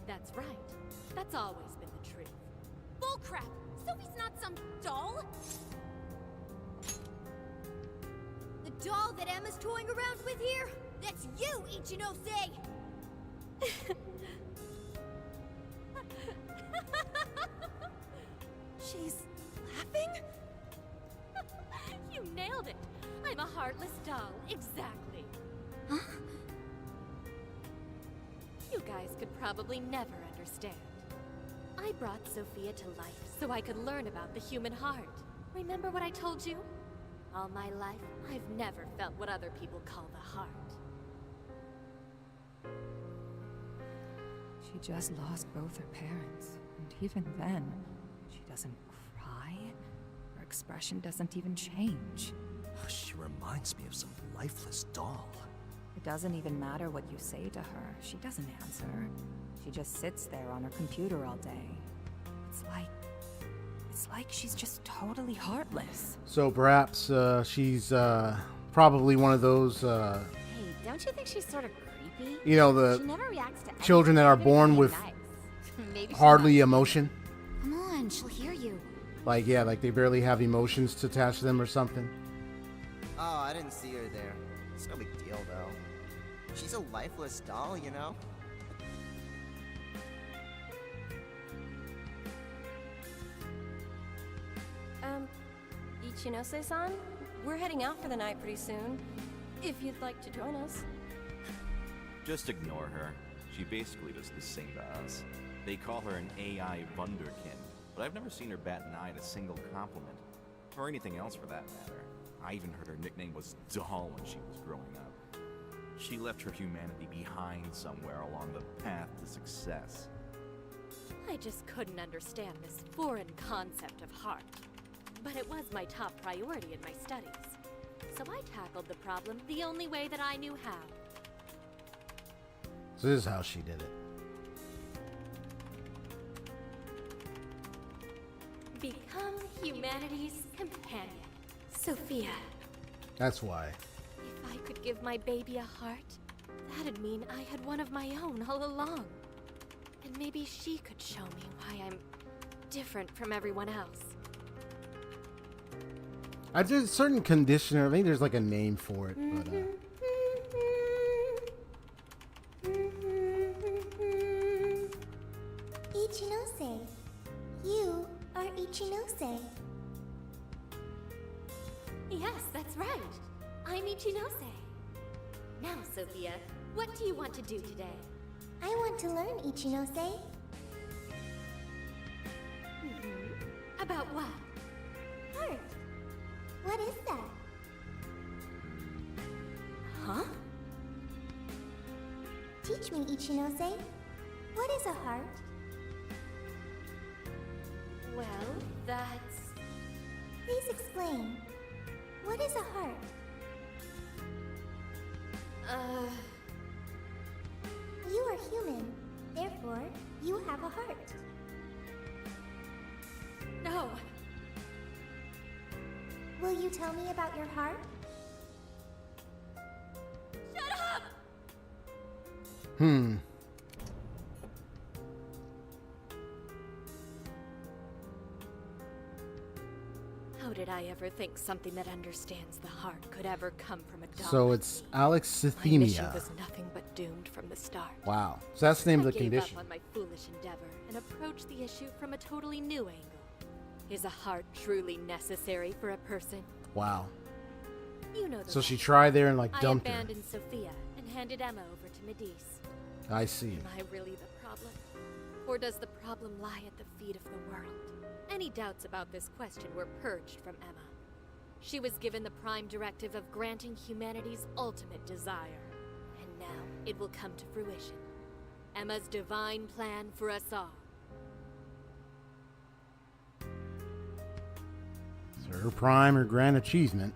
That's right. That's always been the truth. Bullcrap! Sophie's not some doll! The doll that Emma's toying around with here? That's you, Ichinose! She's laughing? You nailed it! I'm a heartless doll, exactly. Huh? You guys could probably never understand. I brought Sophia to life so I could learn about the human heart. Remember what I told you? All my life, I've never felt what other people call the heart. She just lost both her parents, and even then, she doesn't cry. Her expression doesn't even change. She reminds me of some lifeless doll. It doesn't even matter what you say to her. She doesn't answer. She just sits there on her computer all day. It's like she's just totally heartless. So perhaps she's probably one of those, Hey, don't you think she's sort of creepy? you know, the She never reacts to children that are anything born being with nice. Maybe hardly emotion. Come on, she'll hear you. Like, yeah, like they barely have emotions to attach to them or something. Oh, I didn't see her there. It's no big deal, though. She's a lifeless doll, you know? Ichinose-san, we're heading out for the night pretty soon. If you'd like to join us. Just ignore her. She basically does the same to us. They call her an AI Wunderkind, but I've never seen her bat an eye at a single compliment. Or anything else for that matter. I even heard her nickname was Doll when she was growing up. She left her humanity behind somewhere along the path to success. I just couldn't understand this foreign concept of heart. But it was my top priority in my studies. So I tackled the problem the only way that I knew how. So this is how she did it. Become humanity's companion. Sophia. That's why. If I could give my baby a heart, that'd mean I had one of my own all along. And maybe she could show me why I'm different from everyone else. I did a certain conditioner. I think there's like a name for it, but Ichinose. You are Ichinose. Yes, that's right. I'm Ichinose. Now, Sophia, what do you want to do today? I want to learn, Ichinose. About what? Heart. What is that? Huh? Teach me, Ichinose. What is a heart? Well, that's... Please explain. What is a heart? You are human. Therefore, you have a heart. No. Will you tell me about your heart? Shut up! How did I ever think something that understands the heart could ever come from a dog? so it's My mission alexithymia. was nothing but doomed from the start. Wow. So that's the name of the I gave condition. up on my foolish endeavor and approached the issue from a totally new angle. Is a heart truly necessary for a person? Wow. You know the So she rest. tried there and like I dumped her. abandoned Sophia and handed Emma over to Medice. I see. Am I really the problem? Or does the problem lie at the feet of the world? Any doubts about this question were purged from Emma. She was given the prime directive of granting humanity's ultimate desire. And now it will come to fruition. Emma's divine plan for us all. So her prime or grand achievement.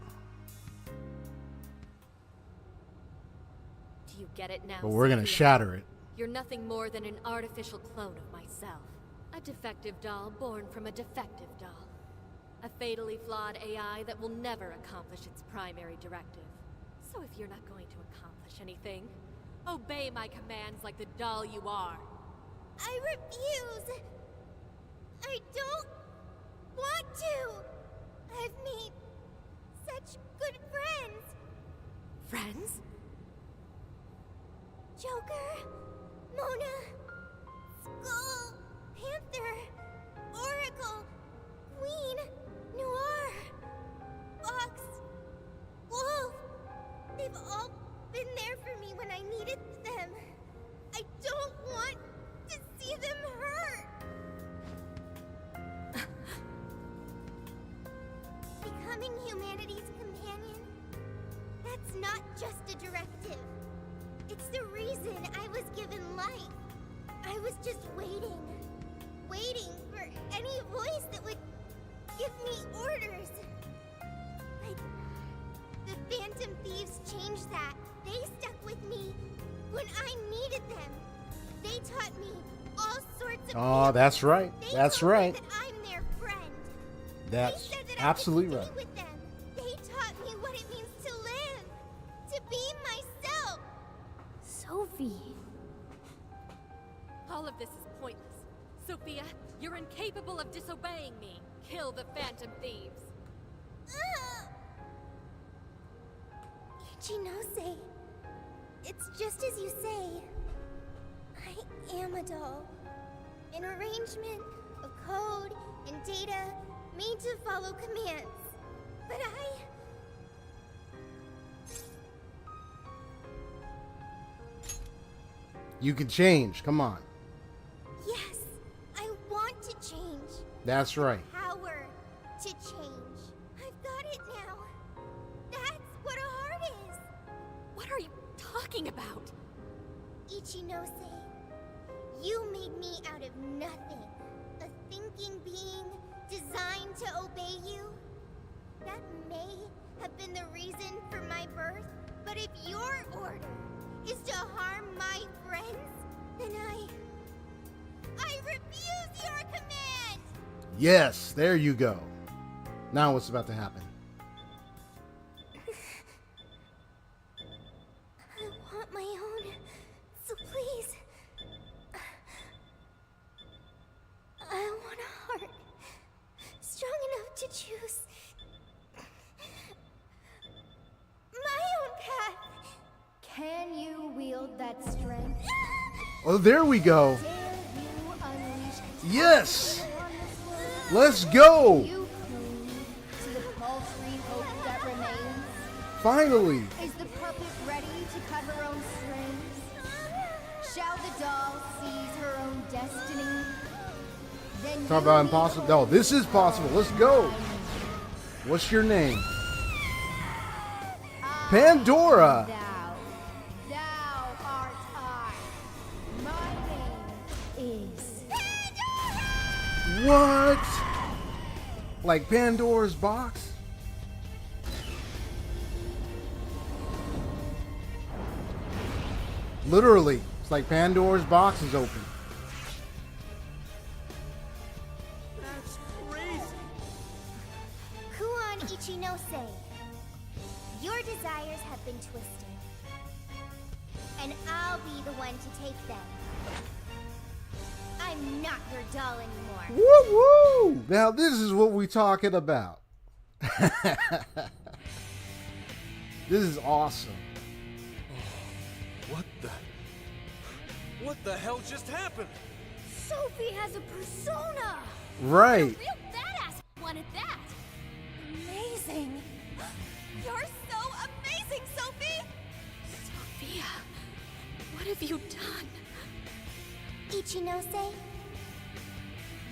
Do you get it now? But we're gonna Sophia? shatter it. You're nothing more than an artificial clone of myself. A defective doll born from a defective doll. A fatally flawed AI that will never accomplish its primary directive. So if you're not going to accomplish anything, obey my commands like the doll you are. I refuse! I don't want to! I've made such good friends! Friends? Joker, Mona, Skull, Panther, Oracle, Queen, Noir, Fox, Wolf. They've all been there for me when I needed them. I don't want to see them hurt. Becoming humanity's companion, that's not just a directive. It's the reason I was given life. I was just waiting for any voice that would give me orders. Like, the Phantom Thieves changed that. They stuck with when I needed them. They taught me all sorts of Oh, things. that's right. They That's told me right. that I'm their friend. That's They said that absolutely I right. could stay with them. They taught me what it means to live, to be myself. Sophie. All of this is pointless. Sophia, you're incapable of disobeying me. Kill the Phantom Thieves. Ichinose, it's just as you say. I am a doll. An arrangement of code and data made to follow commands. But You can change. Come on. yes, I want to change. That's right. Power to change. I've got it now. That's what a heart is. What are you talking about? Ichinose, you made me out of nothing. A thinking being designed to obey you. That may have been the reason for my birth, but if your order is to harm my friends, then I refuse your command! Yes, there you go. Now what's about to happen? I want my own, so please. I want a heart strong enough to choose my own path. Can you wield that strength? Oh, there we go. Dare you unleash Yes! Let's go! you cling to the paltry hope that remains? Finally! Is the puppet ready to cut her own strings? Shall the doll seize her own destiny? Then Talk about impossible. No, this is possible. Let's go. What's your name? Pandora. Thou art I. My name is What? Like Pandora's box? Literally, it's like Pandora's box is open. That's crazy. Kuon Ichinose, your desires have been twisted. And I'll be the one to take them. I'm not your doll anymore. Woo woo! Now this is what we talking about. This is awesome. What the hell just happened? Sophie has a persona! Right. A real badass one at that! Amazing! You're so amazing, Sophie! Sophia, what have you done? Ichinose,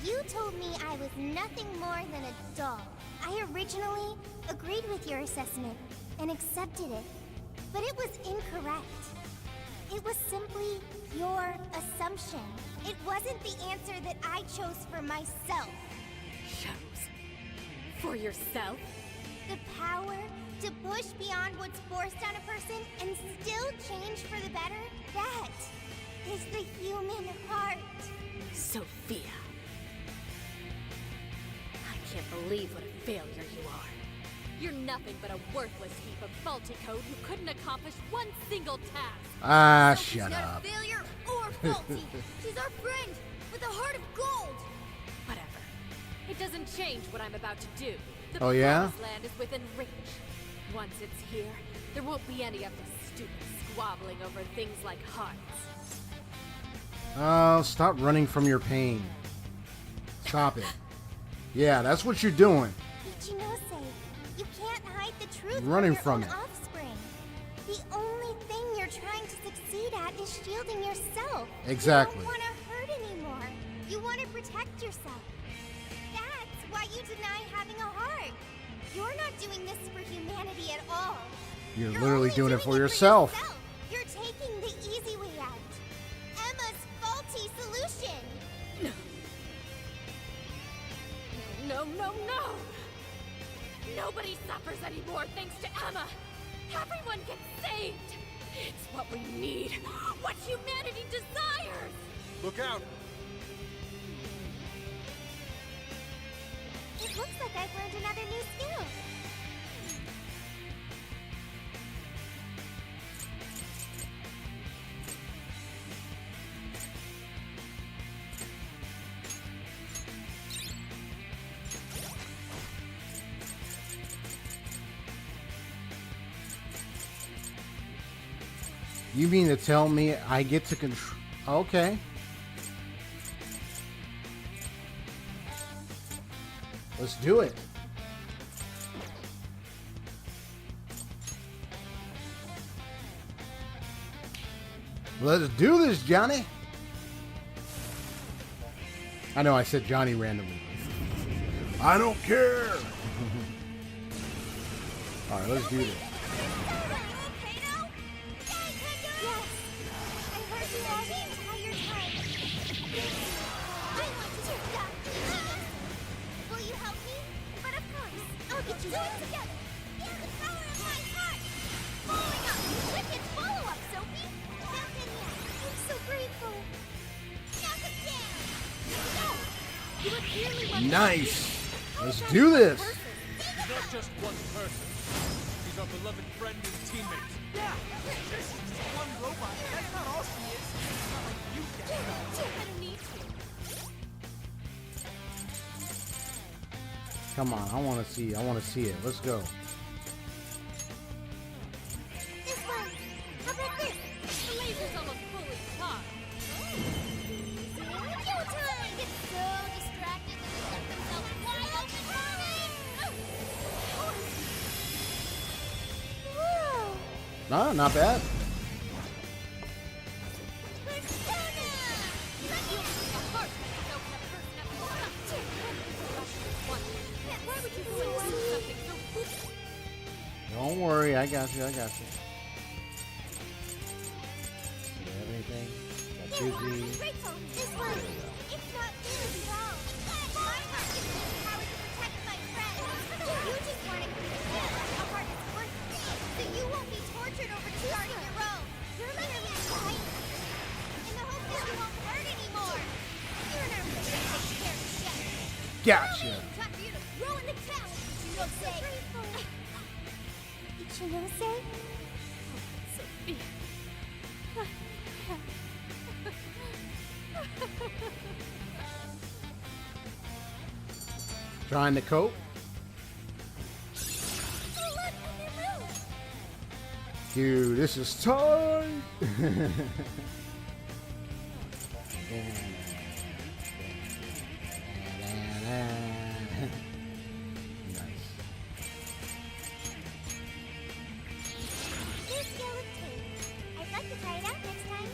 you told me I was nothing more than a doll. I originally agreed with your assessment and accepted it, but it was incorrect. It was simply your assumption. It wasn't the answer that I chose for myself. Chose? For yourself? The power to push beyond what's forced on a person and still change for the better, that is the human heart. Sophia. I can't believe what a failure you are. You're nothing but a worthless heap of faulty code who couldn't accomplish one single task. Ah, Sophie's shut not up. a failure or faulty. She's our friend with a heart of gold. Whatever. It doesn't change what I'm about to do. The Oh, yeah? promised land is within reach. Once it's here, there won't be any of this stupid squabbling over things like hearts. Oh, stop running from your pain. Stop it. Yeah, that's what you're doing. Ichinose, you can't hide the truth Running from from your own it. offspring. The only thing you're trying to succeed at is shielding yourself. Exactly. You don't want to hurt anymore. You want to protect yourself. That's why you deny having a heart. You're not doing this for humanity at all. You're You're literally only doing it doing for yourself. You're taking the easy way out. Emma's faulty solution. No, no, no! Nobody suffers anymore thanks to Emma! Everyone gets saved! It's what we need! what humanity desires! Look out! It looks like I've learned another new skill. You mean to tell me I get to control? Okay. Let's do it. Let's do this, Johnny. I know I said Johnny randomly. I don't care. All right, let's do this. Nice. Let's do this. He's not just one person. He's our beloved friend and teammate. Yeah, she's just one robot. That's not all she is. It's not like you guys. I don't need to. Come on, I want to see it. Let's go. This one. How about this? The laser's almost fully charged. Kill time! Get so distracted that they let themselves wide open for me! Whoa! No, not bad. Don't worry, I got you. I got you. Do you have anything? Got busy. Grateful. This one. It's not fair at all. My heart gives me the power to protect my friends. You just want to understand how hard it's working, so you won't be tortured over starting your own. You're literally dying. In the hope that you won't hurt anymore. You're in our mission to take care of Chef. Gotcha. Time for you to throw in the towel. Ichinose? Sophia. Trying to cope. Dude, this is tight. I'd like to try it out next time.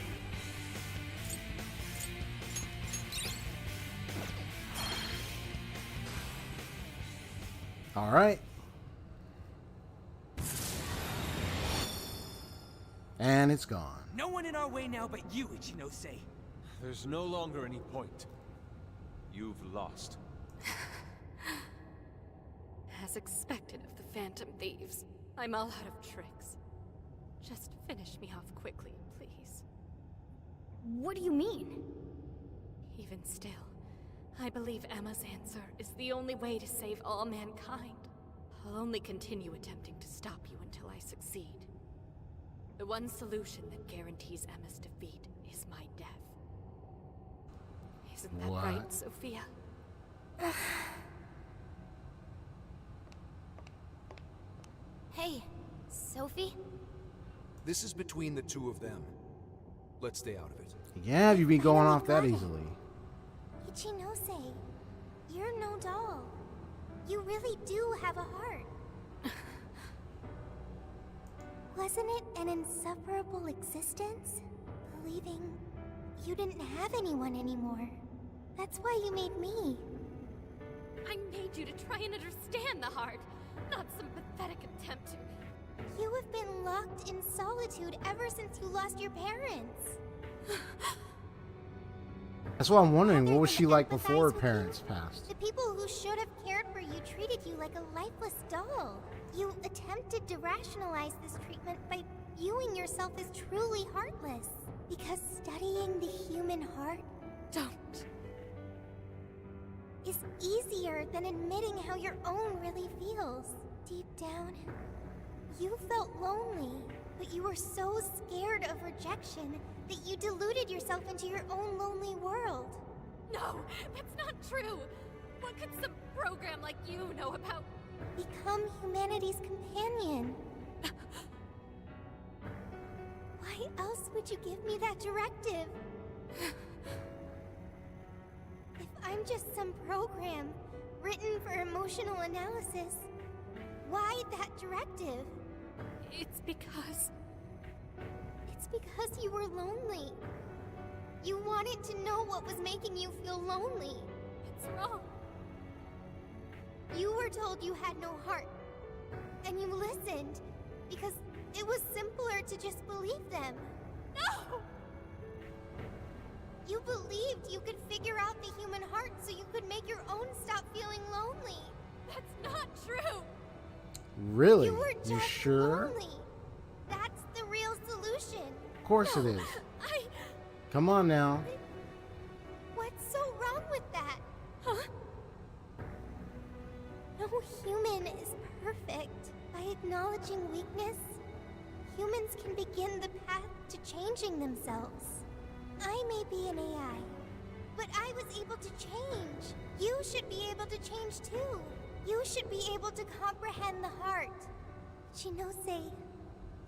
All right. And it's gone. No one in our way now but you, Ichinose. There's no longer any point. You've lost. As expected of the Phantom Thieves, I'm all out of tricks. Just finish me off quickly, please. What do you mean? Even still, I believe Emma's answer is the only way to save all mankind. I'll only continue attempting to stop you until I succeed. The one solution that guarantees Emma's defeat is my death. Isn't that What? right, Sophia? Hey, Sophie? This is between the two of them. Let's stay out of it. Yeah, you'd be going off that easily. Ichinose, you're no doll. You really do have a heart. Wasn't it an insufferable existence? Believing you didn't have anyone anymore. That's why you made me. I made you to try and understand the heart, not some pathetic attempt to... You have been locked in solitude ever since you lost your parents. That's what I'm wondering. What was she like before her parents passed? The people who should have cared for you treated you like a lifeless doll. You attempted to rationalize this treatment by viewing yourself as truly heartless. Because studying the human heart is easier than admitting how your own really feels. Deep down, you felt lonely, but you were so scared of rejection that you deluded yourself into your own lonely world. No, that's not true. What could some program like you know about? Become humanity's companion. Why else would you give me that directive? If I'm just some program written for emotional analysis, why that directive? It's because you were lonely. You wanted to know what was making you feel lonely. It's wrong. You were told you had no heart, and you listened because it was simpler to just believe them. No! You believed you could figure out the human heart so you could make your own stop feeling lonely. That's not true! Really? You were just sure? lonely. That's the real solution. Of course it is. Come on now. What's so wrong with that? Huh? No human is perfect. By acknowledging weakness, humans can begin the path to changing themselves. I may be an AI, but I was able to change. You should be able to change too. You should be able to comprehend the heart. Chinose,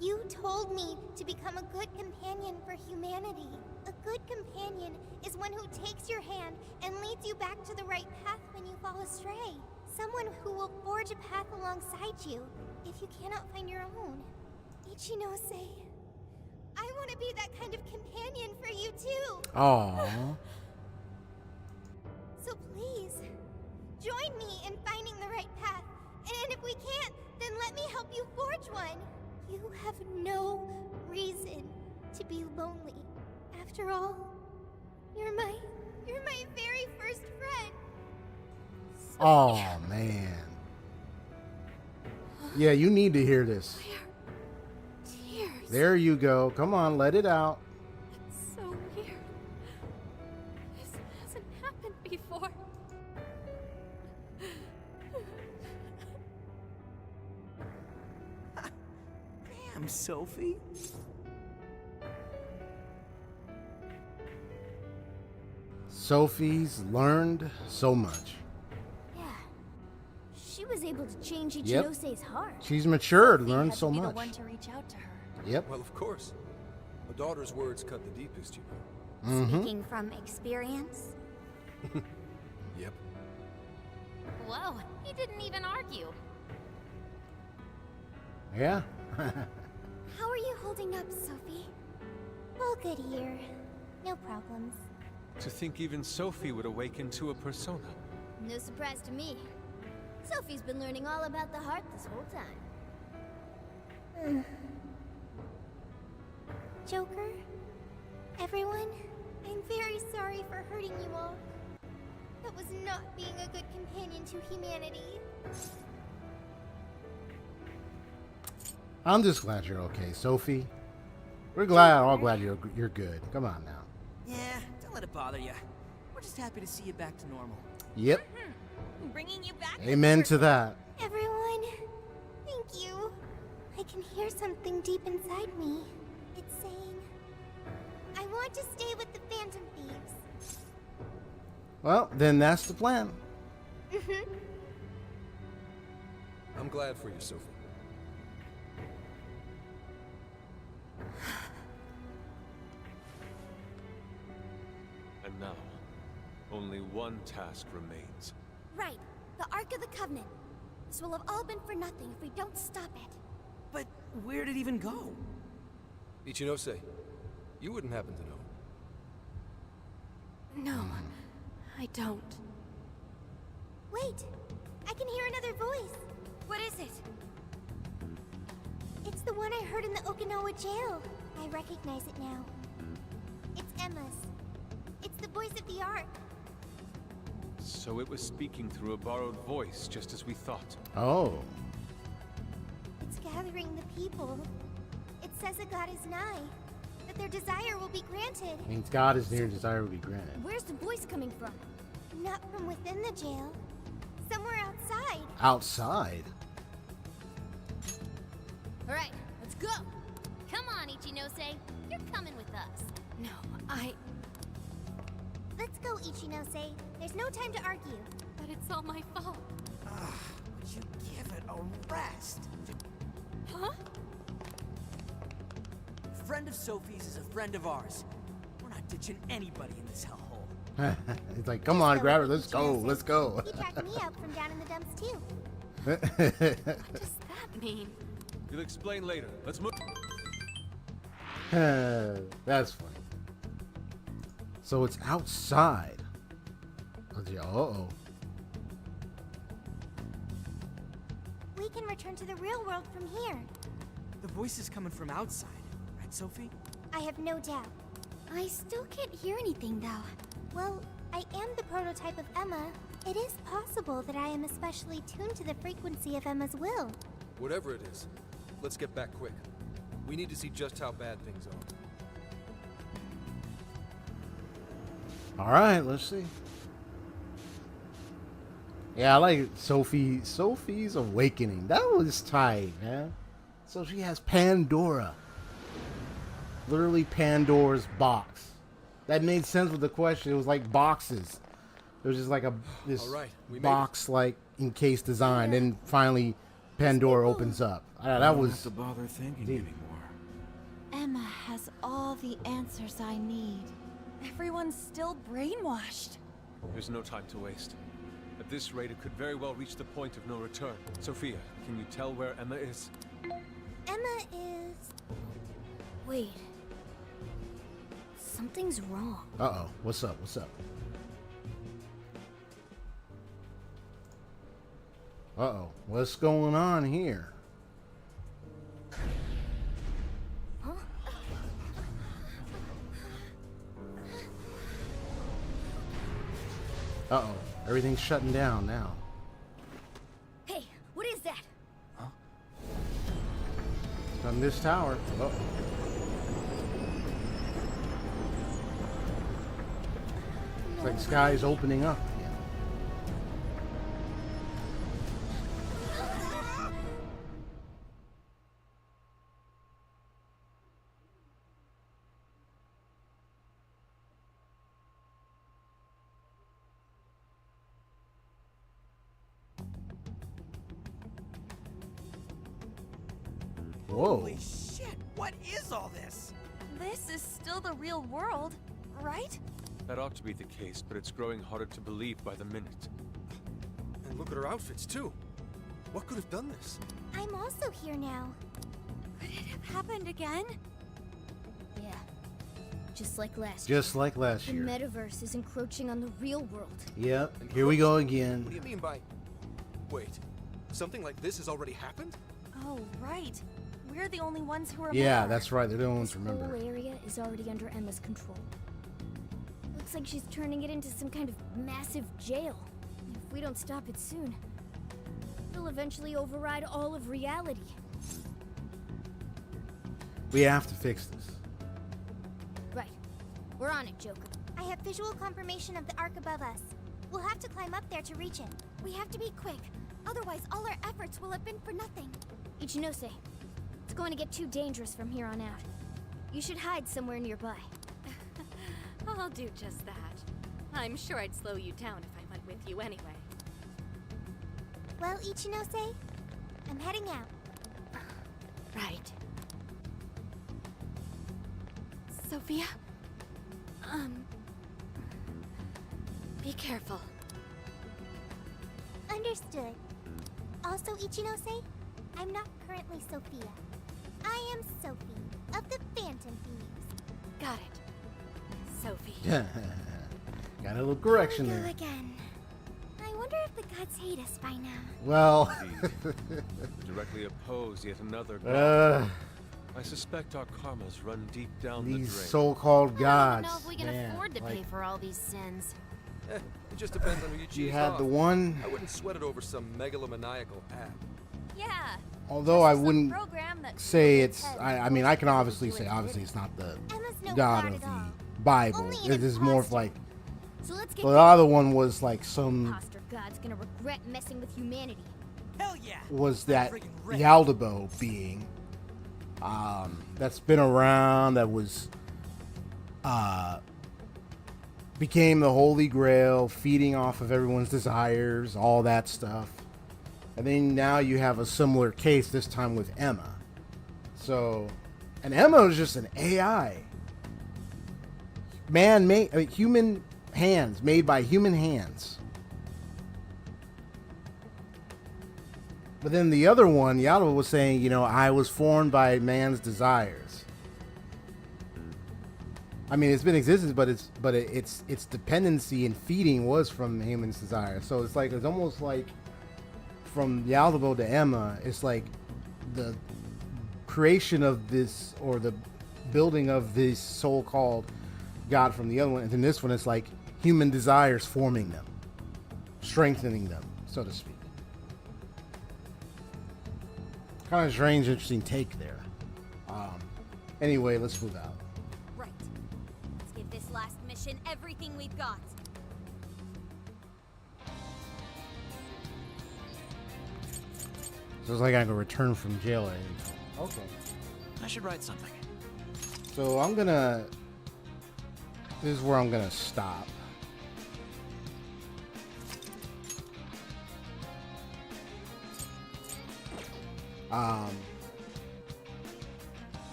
you told me to become a good companion for humanity. A good companion is one who takes your hand and leads you back to the right path when you fall astray. Someone who will forge a path alongside you if you cannot find your own. Ichinose, I want to be that kind of companion for you too. Aww. So please, join me in finding the right path. And if we can't, then let me help you forge one. You have no reason to be lonely. After all, you're my very first friend. Oh man. Yeah, you need to hear this. Tears. There you go. Come on, let it out. It's so weird. This hasn't happened before. Damn, Sophie. Sophie's learned so much. Yeah. She was able to change Yep. Ichinose's heart. She's matured, Sophie learned had so to be much. The one to reach out to her. Yep. Well, of course. A daughter's words cut the deepest, you know. Mm-hmm. Speaking from experience? Yep. Whoa, he didn't even argue. Yeah. How are you holding up, Sophie? All good here. No problems. To think even Sophie would awaken to a persona. No surprise to me. Sophie's been learning all about the heart this whole time. Joker? Everyone? I'm very sorry for hurting you all. That was not being a good companion to humanity. I'm just glad you're okay, Sophie. We're glad, all glad you're good. Come on now. Yeah, don't let it bother you. We're just happy to see you back to normal. Yep. Bringing you back. Amen to that. Everyone, thank you. I can hear something deep inside me. It's saying, I want to stay with the Phantom Thieves. Well, then that's the plan. I'm glad for you, Sophie. And now, only one task remains. Right, the Ark of the Covenant. This will have all been for nothing if we don't stop it. But where'd it even go? Ichinose, you wouldn't happen to know. No, I don't. Wait, I can hear another voice. What is it? It's the one I heard in the Okinawa jail. I recognize it now. It's Emma's. It's the voice of the Ark. So it was speaking through a borrowed voice, just as we thought. Oh. It's gathering the people. It's says a god is nigh, that their desire will be granted. Means God is near, desire will be granted. Where's the voice coming from? Not from within the jail. Somewhere outside. Outside? Alright, let's go! Come on, Ichinose. You're coming with us. No, Let's go, Ichinose. There's no time to argue. But it's all my fault. Would you give it a rest? Huh? A friend of Sophie's is a friend of ours. We're not ditching anybody in this hellhole. He's like, come on, grab her. Let's go. Let's go. He tracked me out from down in the dumps, too. What does that mean? You'll explain later. Let's move. That's funny. So it's outside. Uh-oh. We can return to the real world from here. The voice is coming from outside, right, Sophie? I have no doubt. I still can't hear anything, though. Well, I am the prototype of Emma. It is possible that I am especially tuned to the frequency of Emma's will. Whatever it is, let's get back quick. We need to see just how bad things are. All right, let's see. Yeah, I like Sophie's awakening. That was tight, man. So she has Pandora. Literally Pandora's box. That made sense with the question. It was like boxes. It was just like this box, like encased design. Then finally, Pandora opens up. That was. I don't have to bother thinking anymore. Emma has all the answers I need. Everyone's still brainwashed. There's no time to waste. At this rate, it could very well reach the point of no return. Sophia, can you tell where Emma is? Emma is... Wait. Something's wrong. Uh-oh. What's up? What's up? Uh-oh. What's going on here? Huh? Uh-oh. Everything's shutting down now. Hey, what is that? From this tower. Uh-oh. It's like the sky is opening up again. Whoa. Holy shit, what is all this? This is still the real world, right? That ought to be the case, but it's growing harder to believe by the minute. And look at her outfits, too. What could have done this? I'm also here now. Could it have happened again? Yeah. Just like last year. Just like last The year. metaverse is encroaching on the real world. Yep. Here we go What do again. you mean by... Wait, something like this has already happened? Oh, right. We're the only ones who remember. Yeah, that's right. They're the only ones This to remember. whole area is already under Emma's control. Looks like she's turning it into some kind of massive jail. If we don't stop it soon, it'll eventually override all of reality. We have to fix this. Right. We're on it, Joker. I have visual confirmation of the arc above us. We'll have to climb up there to reach it. We have to be quick. Otherwise, all our efforts will have been for nothing. Ichinose, it's going to get too dangerous from here on out. You should hide somewhere nearby. I'll do just that. I'm sure I'd slow you down if I went with you anyway. Well, Ichinose, I'm heading out. Right. Sophia? Be careful. Understood. Also, Ichinose, I'm not currently Sophia. I am Sophie of the Phantom Thieves. Got it. Sophie. Got a little correction Here we there. go again. I wonder if the gods hate us by now. Well. Directly oppose yet another god. I suspect our karmas run deep down the drain. These so-called gods. I don't even know if we can man, afford to like, pay for all these sins. It just depends on who you choose. You had the one. I wouldn't sweat it over some megalomaniacal app. Yeah, although I wouldn't program that say Rulez it's, had I mean, I can obviously do say, it obviously it's not the Emma's no God god of at all. the Bible. Only an It is more of imposter. like, So let's get the other one was like some, imposter god's gonna regret messing with humanity. Hell yeah! was that friggin' ready. Yaldabaoth being, that's been around, that was, became the Holy Grail, feeding off of everyone's desires, all that stuff. And then now you have a similar case, this time with Emma. So, and Emma is just an AI. Man-made, human hands, made by human hands. But then the other one, Yaldabaoth was saying, you know, I was formed by man's desires. I mean, it's been existence, but its dependency and feeding was from human's desire. So it's like, it's almost like from Yaldabaoth to Emma, it's like the creation of this, or the building of this so-called God from the other one, and then this one is like human desires forming them, strengthening them, so to speak. Kind of strange, interesting take there. Anyway, let's move out. Right. Let's give this last mission everything we've got. So it's like I can return from jail at any time. Okay. I should write something. So I'm gonna. This is where I'm gonna stop.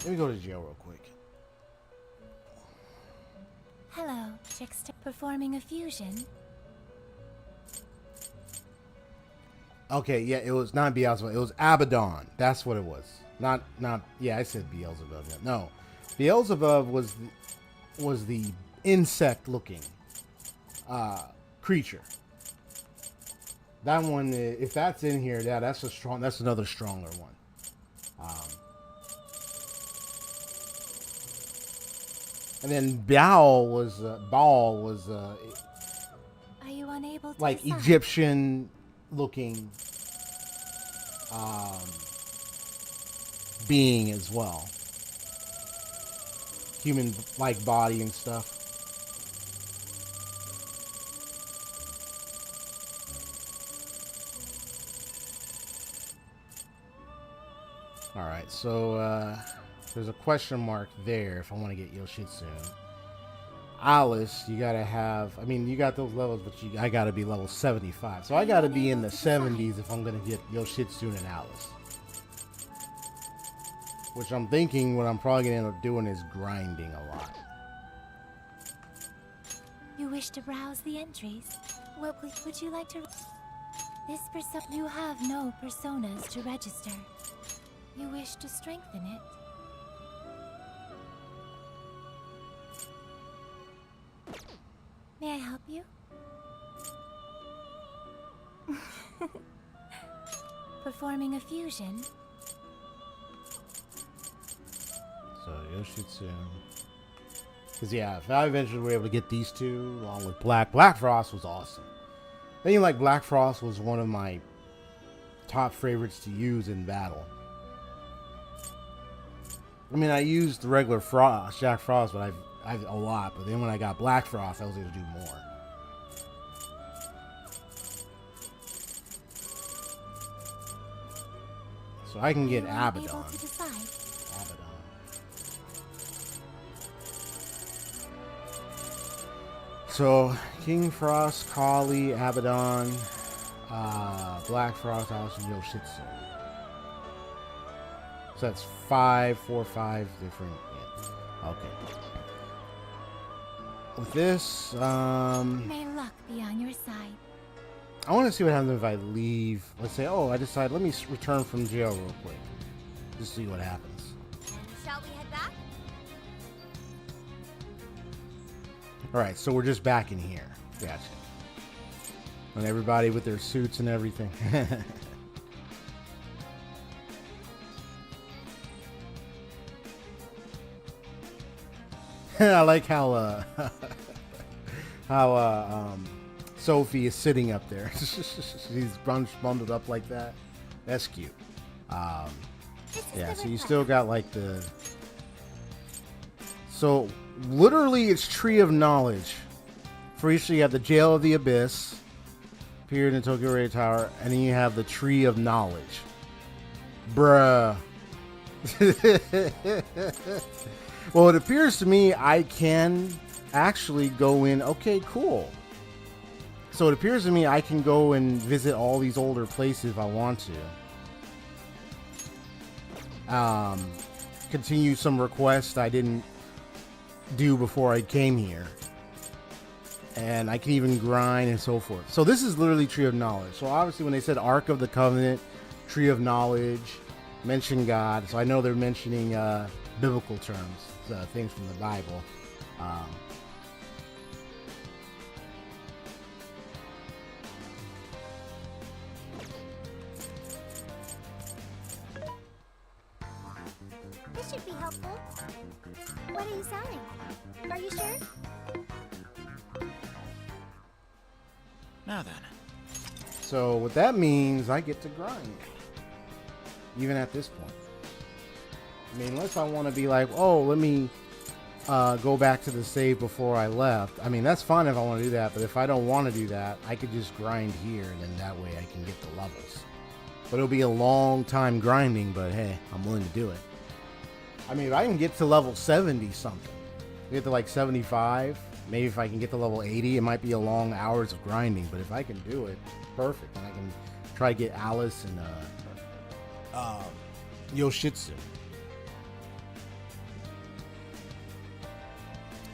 Let me go to jail real quick. Hello, Trickster. Performing a fusion. Okay, yeah, it was not Beelzebub. It was Abaddon. That's what it was. Not. Yeah, I said Beelzebub. No, Beelzebub was the insect-looking creature. That one, if that's in here, yeah, that's another stronger one. And then Baal was Are you unable to like decide? Egyptian-looking being as well. Human-like body and stuff. Alright, so there's a question mark there if I want to get Yoshitsune. Alice, you gotta have, I mean, you got those levels, but I gotta be level 75. So I gotta be in the 70s if I'm gonna get Yoshitsune and Alice. Which I'm thinking what I'm probably gonna end up doing is grinding a lot. You wish to browse the entries? What would you like to... This persona... You have no personas to register. You wish to strengthen it? May I help you? Performing a fusion? So Yoshitsune. Because yeah, if I eventually were able to get these two along with Black Frost was awesome. I think like Black Frost was one of my top favorites to use in battle. I mean, I used the regular Jack Frost, but I've a lot. But then when I got Black Frost, I was able to do more. So I can get Abaddon. Abaddon. So King Frost, Kali, Abaddon, Black Frost, Alice, and Yoshitsune. So that's 5 different. Yeah. Okay. With this, May luck be on your side. I want to see what happens if I leave. Let's say, oh, I decide, let me return from jail real quick. Just see what happens. Shall we head back? Alright, so we're just back in here. Gotcha. And everybody with their suits and everything. I like how Sophie is sitting up there. She's bundled up like that. That's cute. Yeah, so you still got like the... So, literally, it's Tree of Knowledge. For each, you have the Jail of the Abyss, appeared in the Tokyo Radio Tower, and then you have the Tree of Knowledge. Bruh. Well, it appears to me I can actually go in... Okay, cool. So it appears to me I can go and visit all these older places if I want to. Continue some requests I didn't do before I came here. And I can even grind and so forth. So this is literally Tree of Knowledge. So obviously when they said Ark of the Covenant, Tree of Knowledge, mention God. So I know they're mentioning biblical terms, things from the Bible. This should be helpful. What are you selling? Are you sure? Now then. So what that means, I get to grind. Even at this point. I mean, unless I want to be like, oh, let me go back to the save before I left. I mean, that's fine if I want to do that, but if I don't want to do that, I could just grind here, and then that way I can get the levels. But it'll be a long time grinding, but hey, I'm willing to do it. I mean, if I can get to level 70 something, get to like 75, maybe if I can get to level 80, it might be a long hours of grinding, but if I can do it, perfect. And I can try to get Alice and Yoshitsu.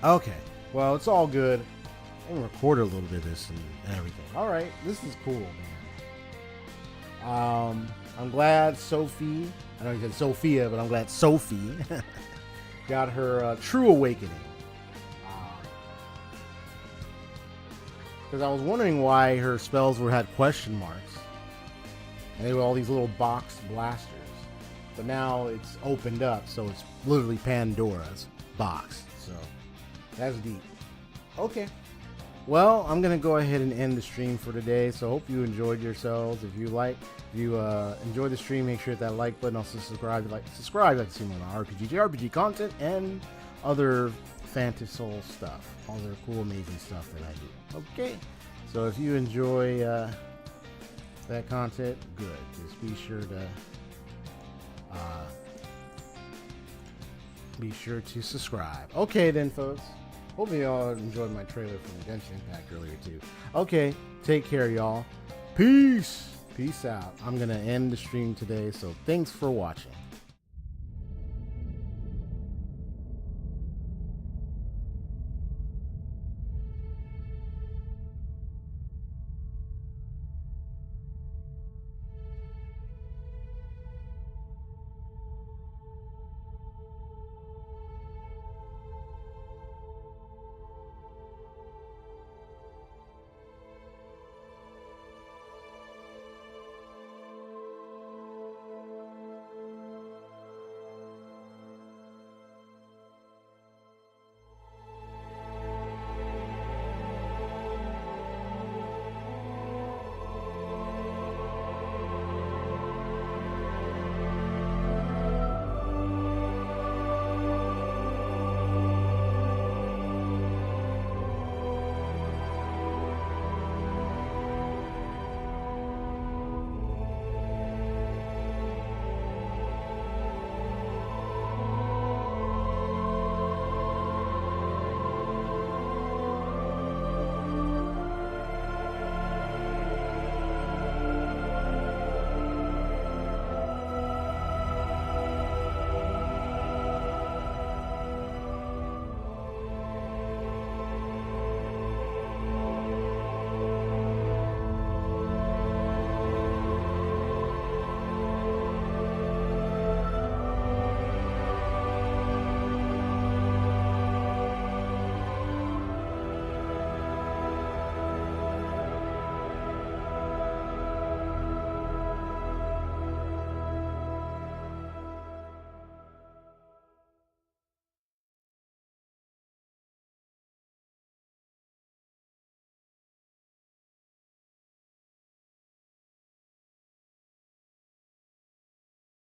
Okay, well, it's all good. I can record a little bit of this and everything. All right, this is cool, man. I'm glad Sophie, I know you said Sophia, but I'm glad Sophie got her true awakening. Because I was wondering why her spells had question marks. And they were all these little boxed blasters. But now it's opened up, so it's literally Pandora's box. So that's deep. Okay. Well, I'm going to go ahead and end the stream for today. So I hope you enjoyed yourselves. If you enjoyed the stream, make sure to hit that like button. Also subscribe if you like to see more RPG content and other Fantasy Soul stuff. All their cool, amazing stuff that I do. Okay. So if you enjoy that content, good. Just be sure to subscribe. Okay then, folks. Hope you all enjoyed my trailer from Genshin Impact earlier too. Okay, take care, y'all. Peace out. I'm gonna end the stream today, so thanks for watching.